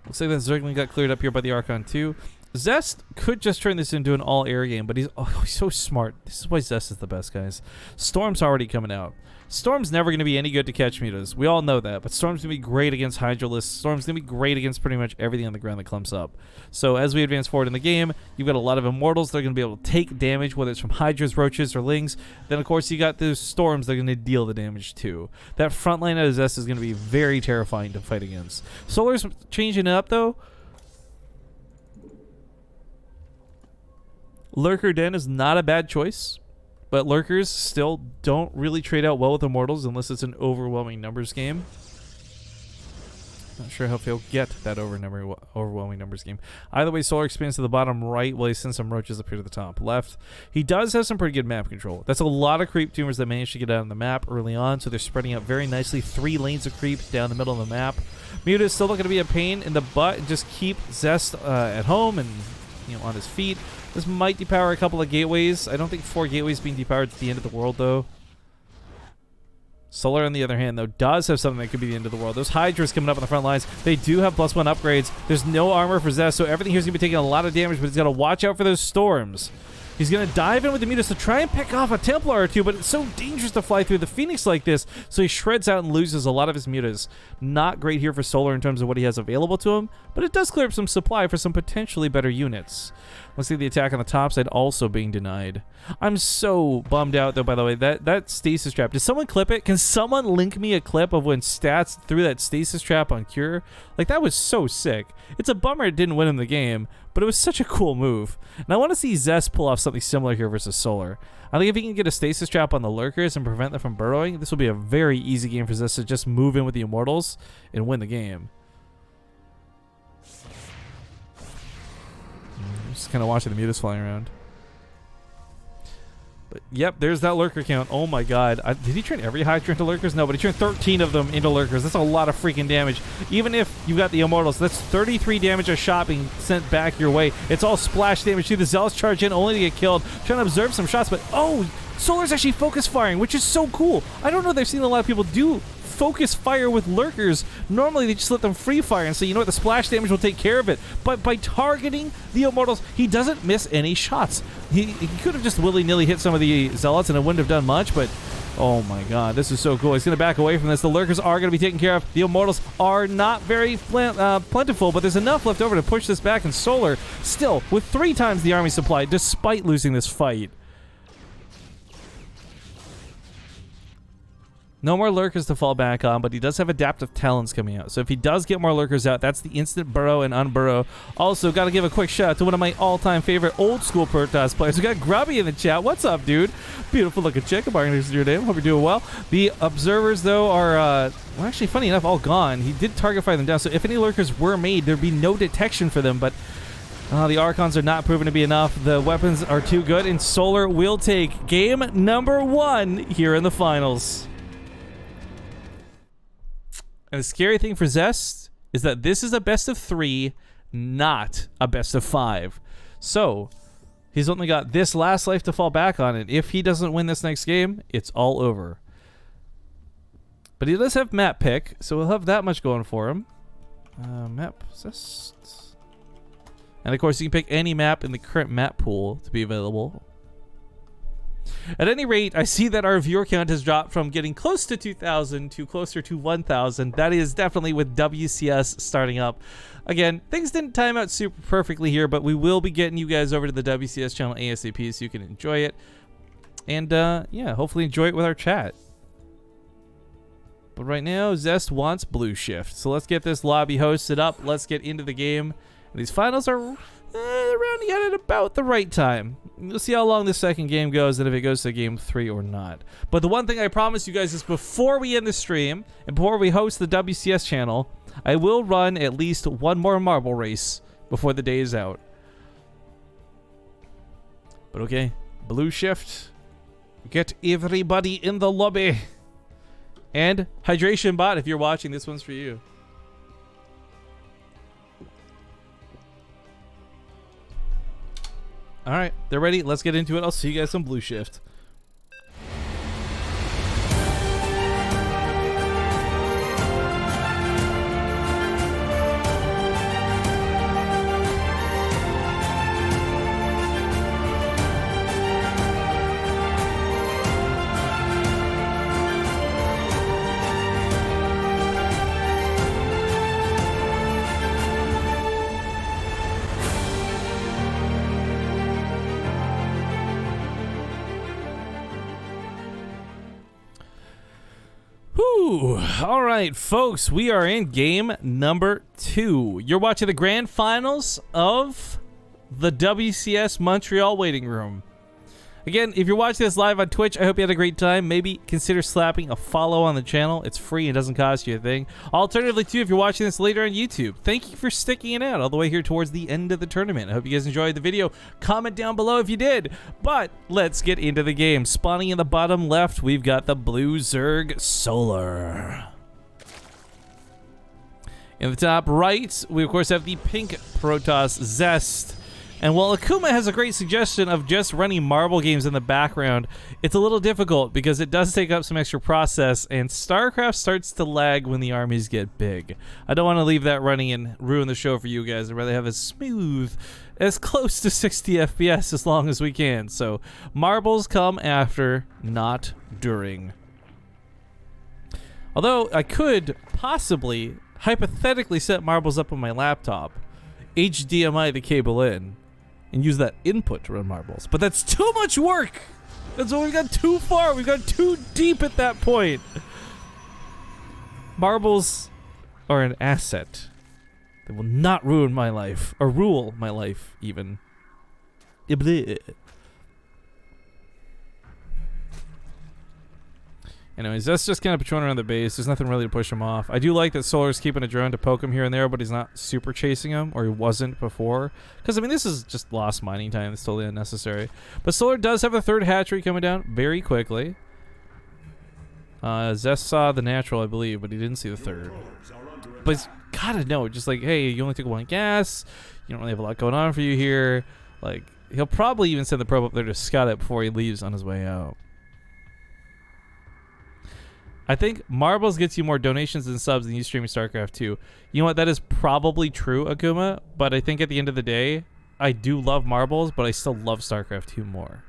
Looks like that Zergling got cleared up here by the Archon too. Zest could just turn this into an all-air game, but he's so smart. This is why Zest is the best, guys. Storm's already coming out. Storm's never going to be any good to catch Mutas. We all know that, but Storm's going to be great against Hydralisks. Storm's going to be great against pretty much everything on the ground that clumps up. So as we advance forward in the game, you've got a lot of Immortals that are going to be able to take damage, whether it's from Hydras, Roaches, or Lings. Then, of course, you got those Storms that are going to deal the damage too. That front line out of Zest is going to be very terrifying to fight against. Solar's changing it up, though. Lurker Den is not a bad choice. but lurkers still don't really trade out well with immortals unless it's an overwhelming numbers game. Not sure how he'll get that overwhelming numbers game. Either way, Solar expands to the bottom right while he sends some roaches up here to the top left. He does have some pretty good map control. That's a lot of creep tumors that managed to get out on the map early on, so they're spreading out very nicely. 3 lanes of creep down the middle of the map. Muta is still looking to be a pain in the butt and just keep Zest at home and on his feet. This might depower a couple of gateways. I don't think 4 gateways being depowered at the end of the world, though. Solar, on the other hand, though, does have something that could be the end of the world. Those Hydras coming up on the front lines, they do have +1 upgrades. There's no armor for Zest, so everything here's going to be taking a lot of damage, but he's got to watch out for those storms. He's going to dive in with the Mutas to try and pick off a Templar or two, but it's so dangerous to fly through the Phoenix like this, so he shreds out and loses a lot of his Mutas. Not great here for Solar in terms of what he has available to him, but it does clear up some supply for some potentially better units. Let's see the attack on the top side also being denied. I'm so bummed out, though, by the way. That stasis trap. Did someone clip it? Can someone link me a clip of when Stats threw that stasis trap on Cure? Like, that was so sick. It's a bummer it didn't win him the game, but it was such a cool move. And I want to see Zest pull off something similar here versus Solar. I think if he can get a stasis trap on the lurkers and prevent them from burrowing, this will be a very easy game for Zest to just move in with the Immortals and win the game. Just kind of watching the Mutas flying around. But yep, there's that lurker count. Oh my god. Did he turn every Hydra into lurkers? No, but he turned 13 of them into lurkers. That's a lot of freaking damage. Even if you got the Immortals, that's 33 damage a shot being sent back your way. It's all splash damage too. The Zealots charge in only to get killed. Trying to observe some shots, but oh, Solar's actually focus firing, which is so cool. I don't know if I've seen a lot of people do focus fire with lurkers. Normally they just let them free fire and say, you know what, the splash damage will take care of it. But by targeting the Immortals, he doesn't miss any shots. He could have just willy-nilly hit some of the Zealots and it wouldn't have done much, but oh my god, this is so cool. He's going to back away from this. The lurkers are going to be taken care of. The Immortals are not very plentiful, but there's enough left over to push this back, and Solar still with 3 times the army supply despite losing this fight. No more lurkers to fall back on, but he does have adaptive talons coming out. So if he does get more lurkers out, that's the instant burrow and unburrow. Also, got to give a quick shout out to one of my all-time favorite old-school Protoss players. We got Grubby in the chat. What's up, dude? Beautiful looking chick. I'm to your name. Hope you're doing well. The observers, though, are well, actually, funny enough, all gone. He did target fire them down, so if any lurkers were made, there'd be no detection for them, but the Archons are not proven to be enough. The weapons are too good, and Solar will take game number 1 here in the finals. And the scary thing for Zest is that this is a best of 3, not a best of 5. So he's only got this last life to fall back on, and if he doesn't win this next game, it's all over. But he does have map pick, so he'll have that much going for him. Map Zest. And of course, you can pick any map in the current map pool to be available. At any rate, I see that our viewer count has dropped from getting close to 2,000 to closer to 1,000. That is definitely with WCS starting up. Again, things didn't time out super perfectly here, but we will be getting you guys over to the WCS channel ASAP so you can enjoy it. And, yeah, hopefully enjoy it with our chat. But right now, Zest wants Blue Shift. So let's get this lobby hosted up. Let's get into the game. And these finals are rounding out at about the right time. We'll see how long this second game goes and if it goes to game 3 or not. But the one thing I promise you guys is before we end the stream and before we host the WCS channel, I will run at least one more marble race before the day is out. But okay, Blue Shift. Get everybody in the lobby. And Hydration Bot, if you're watching, this one's for you. All right, they're ready. Let's get into it. I'll see you guys on Blue Shift. All right, folks, we are in game number 2. You're watching the grand finals of the WCS Montreal waiting room. Again, if you're watching this live on Twitch, I hope you had a great time. Maybe consider slapping a follow on the channel. It's free and doesn't cost you a thing. Alternatively, too, if you're watching this later on YouTube, thank you for sticking it out all the way here towards the end of the tournament. I hope you guys enjoyed the video. Comment down below if you did. But let's get into the game. Spawning in the bottom left, we've got the blue Zerg Solar. In the top right, we of course have the pink Protoss Zest. And while Akuma has a great suggestion of just running marble games in the background, it's a little difficult because it does take up some extra process, and StarCraft starts to lag when the armies get big. I don't want to leave that running and ruin the show for you guys. I'd rather have as smooth, as close to 60 FPS as long as we can. So marbles come after, not during. Although I could possibly, hypothetically, set marbles up on my laptop, HDMI the cable in, and use that input to run marbles. But that's too much work! That's what we've got too far. We've got too deep at that point. Marbles are an asset that will not ruin my life, or rule my life, even. Bleh. Anyways, that's just kind of patrolling around the base. There's nothing really to push him off. I do like that Solar's keeping a drone to poke him here and there, but he's not super chasing him, or he wasn't before. Because, I mean, this is just lost mining time. It's totally unnecessary. But Solar does have a third hatchery coming down very quickly. Zest saw the natural, I believe, but he didn't see the third. But he's gotta know, just like, hey, you only took one gas. You don't really have a lot going on for you here. Like, he'll probably even send the probe up there to scout it before he leaves on his way out. I think marbles gets you more donations and subs than you streaming StarCraft 2. You know what? That is probably true, Akuma. But I think at the end of the day, I do love marbles, but I still love StarCraft 2 more.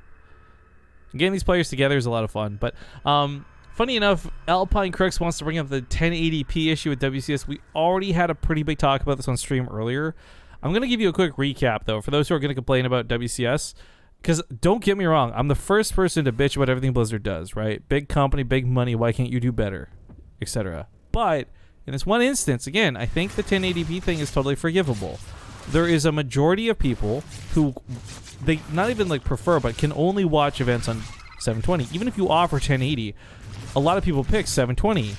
Getting these players together is a lot of fun. But funny enough, Alpine Crooks wants to bring up the 1080p issue with WCS. We already had a pretty big talk about this on stream earlier. I'm going to give you a quick recap, though, for those who are going to complain about WCS. Because don't get me wrong, I'm the first person to bitch about everything Blizzard does, right? Big company, big money, why can't you do better, etc. But in this one instance, again, I think the 1080p thing is totally forgivable. There is a majority of people who they not even like prefer, but can only watch events on 720. Even if you offer 1080, a lot of people pick 720.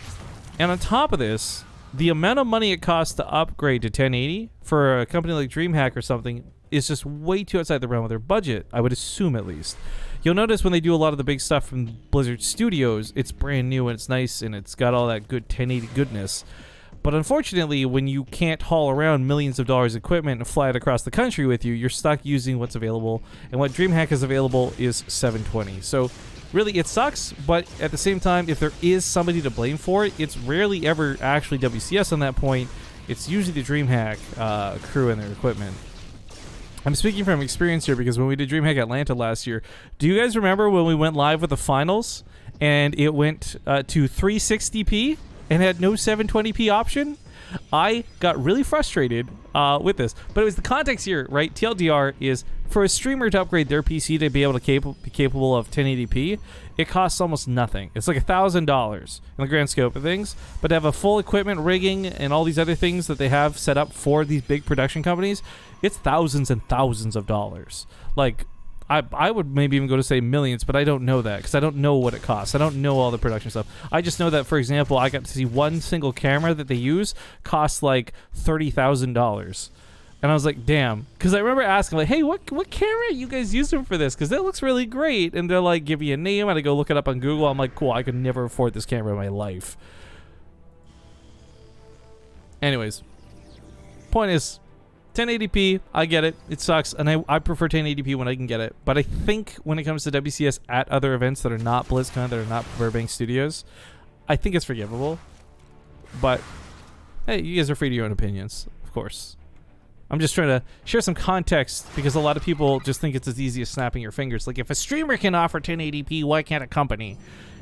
And on top of this, the amount of money it costs to upgrade to 1080 for a company like DreamHack or something is just way too outside the realm of their budget, I would assume at least. You'll notice when they do a lot of the big stuff from Blizzard Studios, it's brand new and it's nice and it's got all that good 1080 goodness. But unfortunately, when you can't haul around millions of dollars of equipment and fly it across the country with you, you're stuck using what's available. And what DreamHack is available is 720. So really, it sucks, but at the same time, if there is somebody to blame for it, it's rarely ever actually WCS on that point. It's usually the DreamHack crew and their equipment. I'm speaking from experience here because when we did DreamHack Atlanta last year, do you guys remember when we went live with the finals and it went to 360p and had no 720p option? I got really frustrated with this, but it was the context here, right? TLDR is for a streamer to upgrade their PC to be able to be capable of 1080p, it costs almost nothing. It's like $1,000 in the grand scope of things, but to have a full equipment rigging and all these other things that they have set up for these big production companies, it's thousands and thousands of dollars. Like, I would maybe even go to say millions, but I don't know that because I don't know what it costs. I don't know all the production stuff. I just know that, for example, I got to see one single camera that they use costs like $30,000. And I was like, damn. Because I remember asking, like, hey, what camera are you guys using for this? Because it looks really great. And they're like, give me a name. And I go look it up on Google. I'm like, cool, I could never afford this camera in my life. Anyways, point is, 1080p, I get it. It sucks, and I prefer 1080p when I can get it. But I think when it comes to WCS at other events that are not BlizzCon, that are not Burbank Studios, I think it's forgivable. But, hey, you guys are free to your own opinions, of course. I'm just trying to share some context because a lot of people just think it's as easy as snapping your fingers. Like, if a streamer can offer 1080p, why can't a company?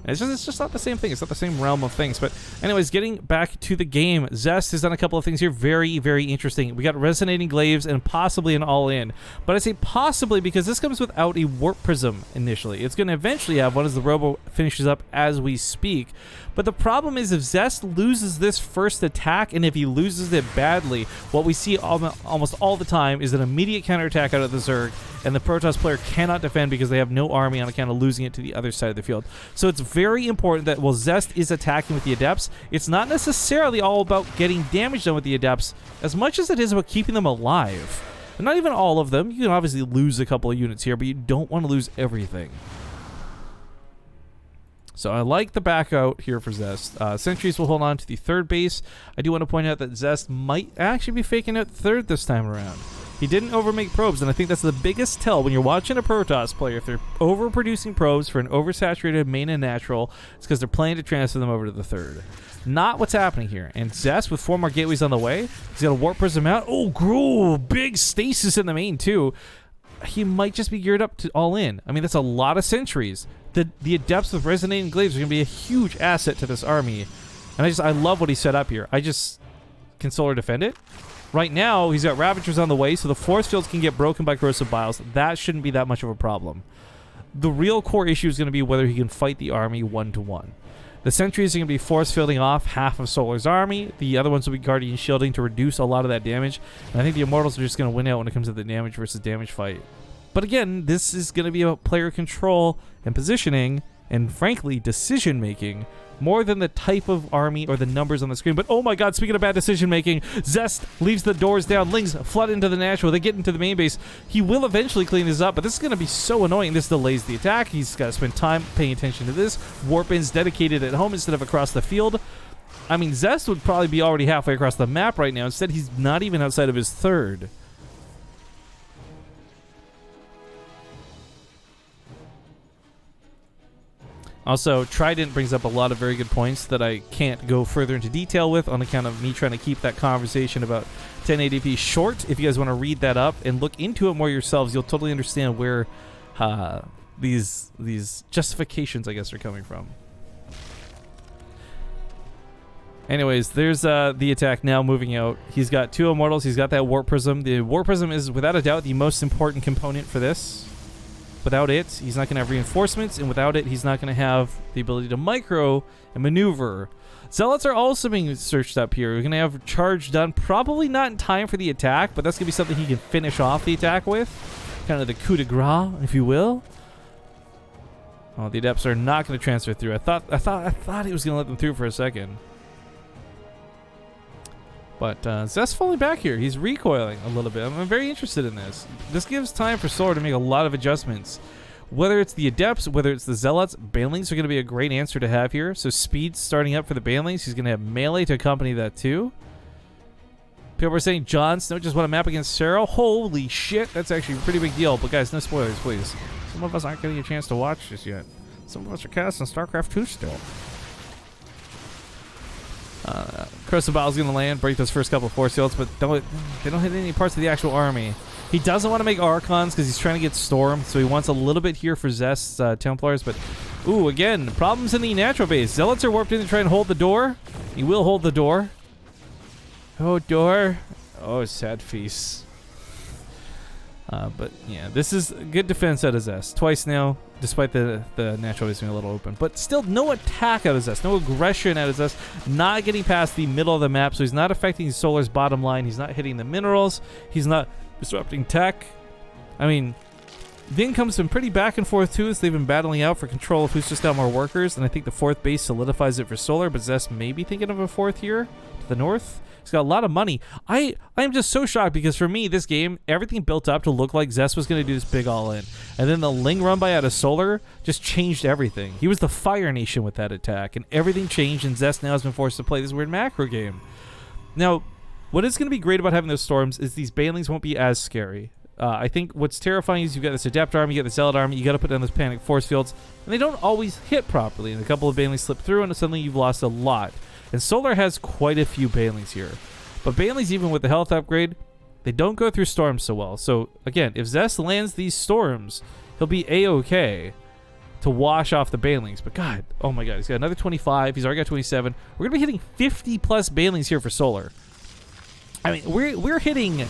And it's just not the same thing. It's not the same realm of things. But anyways, getting back to the game, Zest has done a couple of things here very, very interesting. We got Resonating Glaives and possibly an all-in. But I say possibly because this comes without a Warp Prism initially. It's going to eventually have one as the Robo finishes up as we speak. But the problem is if Zest loses this first attack, and if he loses it badly, what we see almost all the time is an immediate counterattack out of the Zerg, and the Protoss player cannot defend because they have no army on account of losing it to the other side of the field. So it's very important that while Zest is attacking with the Adepts, it's not necessarily all about getting damage done with the Adepts as much as it is about keeping them alive. And not even all of them. You can obviously lose a couple of units here, but you don't want to lose everything. So I like the back out here for Zest. Sentries will hold on to the third base. I do want to point out that Zest might actually be faking out third this time around. He didn't overmake probes, and I think that's the biggest tell when you're watching a Protoss player. If they're overproducing probes for an oversaturated main and natural, it's because they're planning to transfer them over to the third. Not what's happening here. And Zest, with 4 more gateways on the way, he's got a Warp Prism out. Oh, Gruul! Big stasis in the main, too. He might just be geared up to all in. I mean, that's a lot of sentries. The Adepts with Resonating Glaives are going to be a huge asset to this army. And I love what he set up here. Can Solar defend it? Right now, he's got Ravagers on the way, so the force fields can get broken by Corrosive Biles. That shouldn't be that much of a problem. The real core issue is going to be whether he can fight the army 1-to-1. The sentries are going to be force fielding off half of Solar's army. The other ones will be Guardian shielding to reduce a lot of that damage. And I think the Immortals are just going to win out when it comes to the damage versus damage fight. But again, this is going to be about player control and positioning and, frankly, decision-making more than the type of army or the numbers on the screen. But, oh my god, speaking of bad decision-making, Zest leaves the doors down. Lings flood into the natural. They get into the main base. He will eventually clean this up, but this is going to be so annoying. This delays the attack. He's got to spend time paying attention to this. Warp-ins dedicated at home instead of across the field. I mean, Zest would probably be already halfway across the map right now. Instead, he's not even outside of his third. Also, Trident brings up a lot of very good points that I can't go further into detail with on account of me trying to keep that conversation about 1080p short. If you guys want to read that up and look into it more yourselves, you'll totally understand where these justifications, I guess, are coming from. Anyways, there's the attack now moving out. He's got 2 Immortals. He's got that Warp Prism. The Warp Prism is, without a doubt, the most important component for this. Without it, he's not going to have reinforcements, and without it, he's not going to have the ability to micro and maneuver. Zealots are also being searched up here. We're going to have charge done, probably not in time for the attack, but that's going to be something he can finish off the attack with. Kind of the coup de grace, if you will. Oh, the Adepts are not going to transfer through. I thought he was going to let them through for a second. But Zest's falling back here. He's recoiling a little bit. I'm very interested in this. This gives time for Solar to make a lot of adjustments. Whether it's the Adepts, whether it's the Zealots, Banelings are going to be a great answer to have here. So speed's starting up for the Banelings. He's going to have melee to accompany that too. People are saying Jon Snow just won a map against Cero. Holy shit, that's actually a pretty big deal. But guys, no spoilers, please. Some of us aren't getting a chance to watch this yet. Some of us are casting StarCraft 2 still. Corrosive Bile's going to land, break those first couple of force fields, but they don't hit any parts of the actual army. He doesn't want to make Archons because he's trying to get Storm, so he wants a little bit here for Zest's Templars, but ooh, again, problems in the natural base. Zealots are warped in to try and hold the door. He will hold the door. Oh, door. Oh, sad face. But yeah, this is good defense out of Zest. Twice now, despite the natural base being a little open. But still, no attack out of Zest. No aggression out of Zest. Not getting past the middle of the map, so he's not affecting Solar's bottom line. He's not hitting the minerals. He's not disrupting tech. I mean, the income's been pretty back and forth too, as they've been battling out for control of who's just got more workers. And I think the 4th base solidifies it for Solar, but Zest may be thinking of a 4th here to the north. He's got a lot of money. I am just so shocked because for me, this game, everything built up to look like Zest was going to do this big all-in. And then the Ling run by out of Solar just changed everything. He was the Fire Nation with that attack, and everything changed, and Zest now has been forced to play this weird macro game. Now, what is going to be great about having those storms is these Banelings won't be as scary. I think what's terrifying is you've got this Adept army, you got the Zealot army, you got to put down those Panic Force Fields, and they don't always hit properly. And a couple of Banelings slip through, and suddenly you've lost a lot. And Solar has quite a few Banelings here. But Banelings, even with the health upgrade, they don't go through storms so well. So, again, if Zest lands these storms, he'll be A-okay to wash off the Banelings. But God, oh my God, he's got another 25. He's already got 27. We're going to be hitting 50-plus Banelings here for Solar. I mean, we're hitting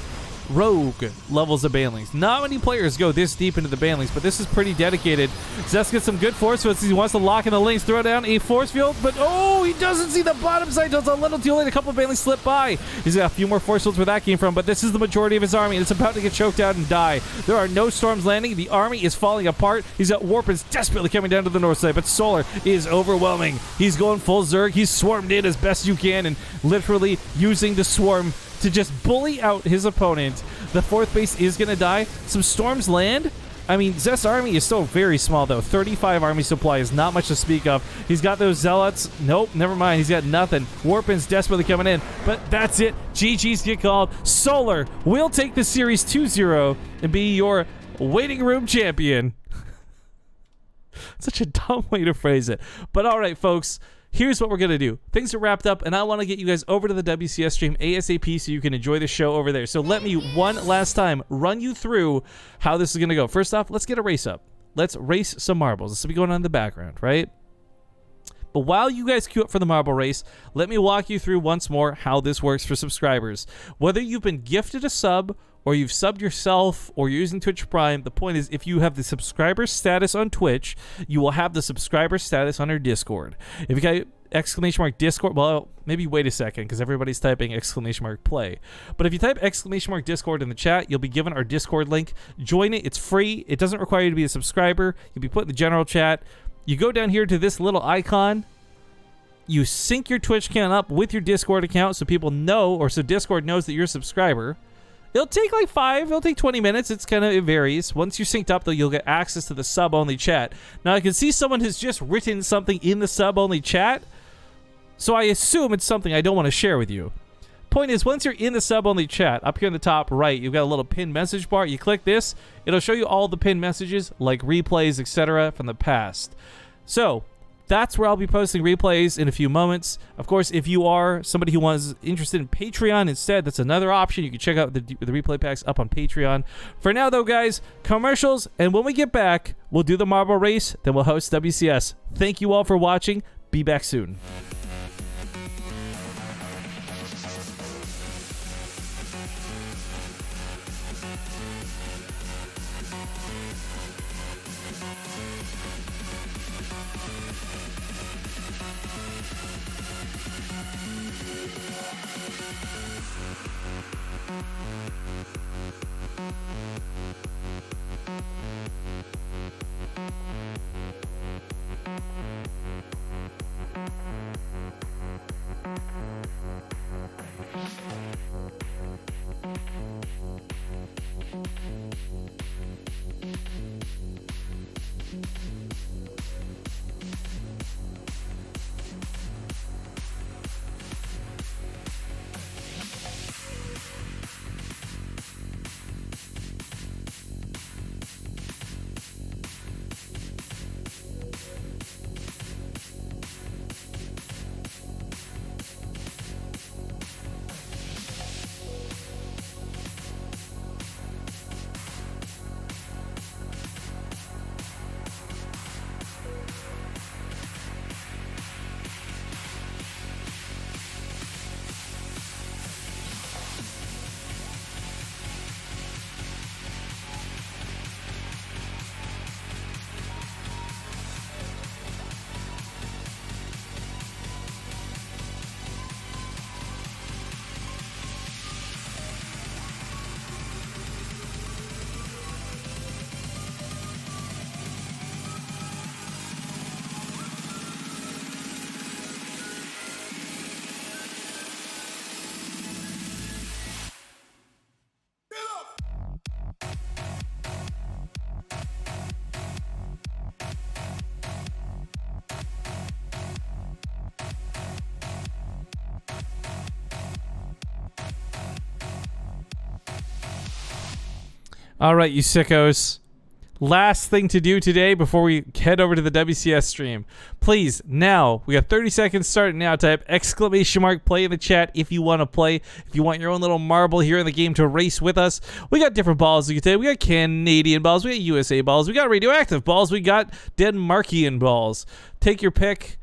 rogue levels of banlings. Not many players go this deep into the banlings, but this is pretty dedicated. Zest gets some good force fields. He wants to lock in the lanes, throw down a force field, but oh, he doesn't see the bottom side. Does a little too late. A couple of banlings slip by. He's got a few more force fields where that came from, but this is the majority of his army, and it's about to get choked out and die. There are no storms landing. The army is falling apart. He's got Warpins desperately coming down to the north side, but Solar is overwhelming. He's going full Zerg. He's swarmed in as best you can and literally using the swarm to just bully out his opponent. The fourth base is going to die. Some storms land. I mean, Zest's army is still very small, though. 35 army supply is not much to speak of. He's got those zealots. Nope, never mind. He's got nothing. Warpin's desperately coming in, but that's it. GG's get called. Solar will take the series 2-0 and be your waiting room champion. Such a dumb way to phrase it. But all right, folks. Here's what we're going to do. Things are wrapped up, and I want to get you guys over to the WCS stream ASAP so you can enjoy the show over there. So let me one last time run you through how this is going to go. First off, let's get a race up. Let's race some marbles. This will be going on in the background, right? But while you guys queue up for the marble race, let me walk you through once more how this works for subscribers. Whether you've been gifted a sub, or you've subbed yourself, or you're using Twitch Prime, the point is if you have the subscriber status on Twitch, you will have the subscriber status on our Discord. If you got exclamation mark Discord, well, maybe wait a second because everybody's typing exclamation mark play. But if you type exclamation mark Discord in the chat, you'll be given our Discord link. Join it. It's free. It doesn't require you to be a subscriber. You'll be put in the general chat. You go down here to this little icon. You sync your Twitch account up with your Discord account so people know, or so Discord knows that you're a subscriber. It'll take like 20 minutes. It varies. Once you're synced up, though, you'll get access to the sub-only chat. Now, I can see someone has just written something in the sub-only chat, so I assume it's something I don't want to share with you. Point is, once you're in the sub-only chat, up here in the top right, you've got a little pinned message bar. You click this, it'll show you all the pinned messages, like replays, etc., from the past. So that's where I'll be posting replays in a few moments. Of course, if you are somebody who was interested in Patreon instead, that's another option. You can check out the replay packs up on Patreon. For now, though, guys, commercials, and when we get back, we'll do the marble race, then we'll host WCS. Thank you all for watching. Be back soon. All right, you sickos. Last thing to do today before we head over to the WCS stream. Please, now, we got 30 seconds starting now. Type exclamation mark play in the chat if you want to play. If you want your own little marble here in the game to race with us. We got different balls you can take. We got Canadian balls. We got USA balls. We got radioactive balls. We got Denmarkian balls. Take your pick.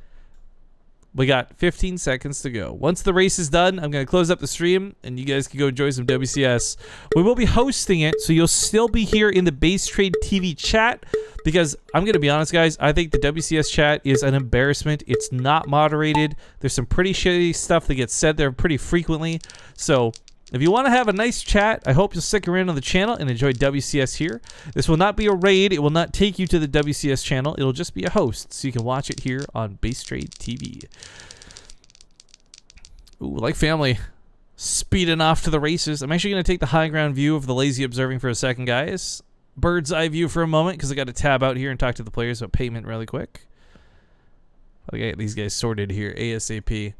We got 15 seconds to go. Once the race is done, I'm going to close up the stream, and you guys can go enjoy some WCS. We will be hosting it, so you'll still be here in the Base Trade TV chat, because I'm going to be honest, guys, I think the WCS chat is an embarrassment. It's not moderated. There's some pretty shitty stuff that gets said there pretty frequently. So if you want to have a nice chat, I hope you'll stick around on the channel and enjoy WCS here. This will not be a raid. It will not take you to the WCS channel. It'll just be a host, so you can watch it here on BaseTradeTV. Ooh, like family. Speeding off to the races. I'm actually going to take the high ground view of the lazy observing for a second, guys. Bird's eye view for a moment, because I got to tab out here and talk to the players about payment really quick. I get these guys sorted here ASAP.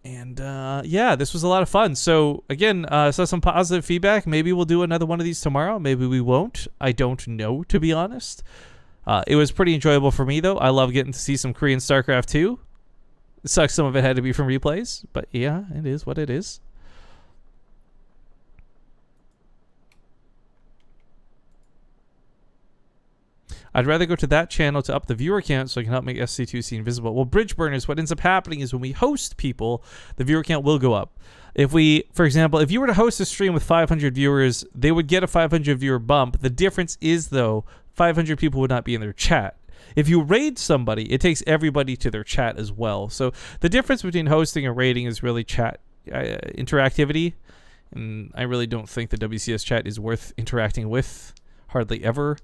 And yeah, this was a lot of fun. So again, saw some positive feedback. Maybe we'll do another one of these tomorrow. Maybe we won't. I don't know, to be honest. It was pretty enjoyable for me, though. I love getting to see some Korean StarCraft 2. It sucks some of it had to be from replays, but yeah, it is what it is. I'd rather go to that channel to up the viewer count so I can help make SC2 scene visible. Well, bridge burners, what ends up happening is when we host people, the viewer count will go up. If we, for example, if you were to host a stream with 500 viewers, they would get a 500 viewer bump. The difference is, though, 500 people would not be in their chat. If you raid somebody, it takes everybody to their chat as well. So the difference between hosting and raiding is really chat interactivity. And I really don't think the WCS chat is worth interacting with, hardly ever.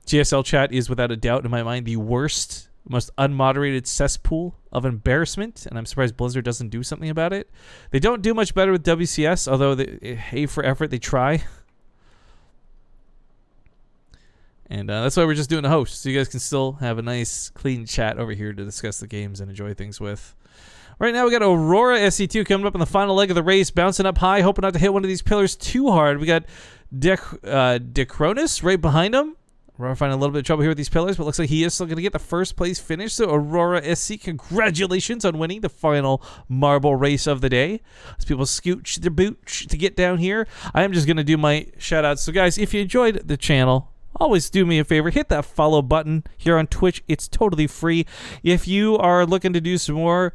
GSL chat is without a doubt in my mind the worst, most unmoderated cesspool of embarrassment, and I'm surprised Blizzard doesn't do something about it. They don't do much better with WCS, although A for effort, they try. And that's why we're just doing a host, so you guys can still have a nice clean chat over here to discuss the games and enjoy things with. Right now we got Aurora SC2 coming up in the final leg of the race, bouncing up high, hoping not to hit one of these pillars too hard. We got Decronus right behind him. Aurora finding a little bit of trouble here with these pillars, but looks like he is still going to get the first place finish. So Aurora SC, congratulations on winning the final marble race of the day. As people scooch their booch to get down here, I am just going to do my shout outs. So guys, if you enjoyed the channel, always do me a favor, hit that follow button here on Twitch. It's totally free. If you are looking to do some more,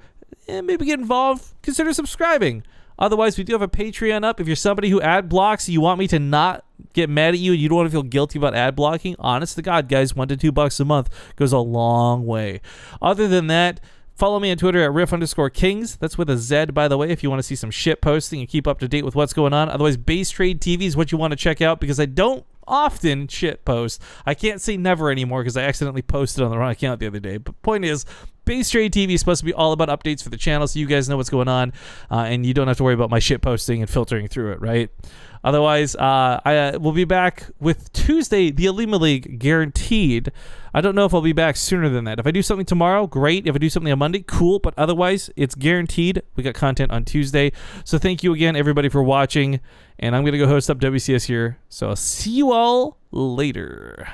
maybe get involved, consider subscribing. Otherwise, we do have a Patreon up. If you're somebody who ad blocks, you want me to not get mad at you, and you don't want to feel guilty about ad blocking, honest to God, guys, $1 to $2 a month goes a long way. Other than that, follow me on Twitter at riff_kings. That's with a Z, by the way, if you want to see some shit posting and keep up to date with what's going on. Otherwise, Base Trade TV is what you want to check out, because I don't often shit post. I can't say never anymore because I accidentally posted on the wrong account the other day. But point is, Base Trade TV is supposed to be all about updates for the channel, so you guys know what's going on, and you don't have to worry about my shit posting and filtering through it, right? Otherwise, I will be back with Tuesday, the Alima League, guaranteed. I don't know if I'll be back sooner than that. If I do something tomorrow, great. If I do something on Monday, cool. But otherwise, it's guaranteed. We got content on Tuesday. So thank you again, everybody, for watching. And I'm going to go host up WCS here. So I'll see you all later.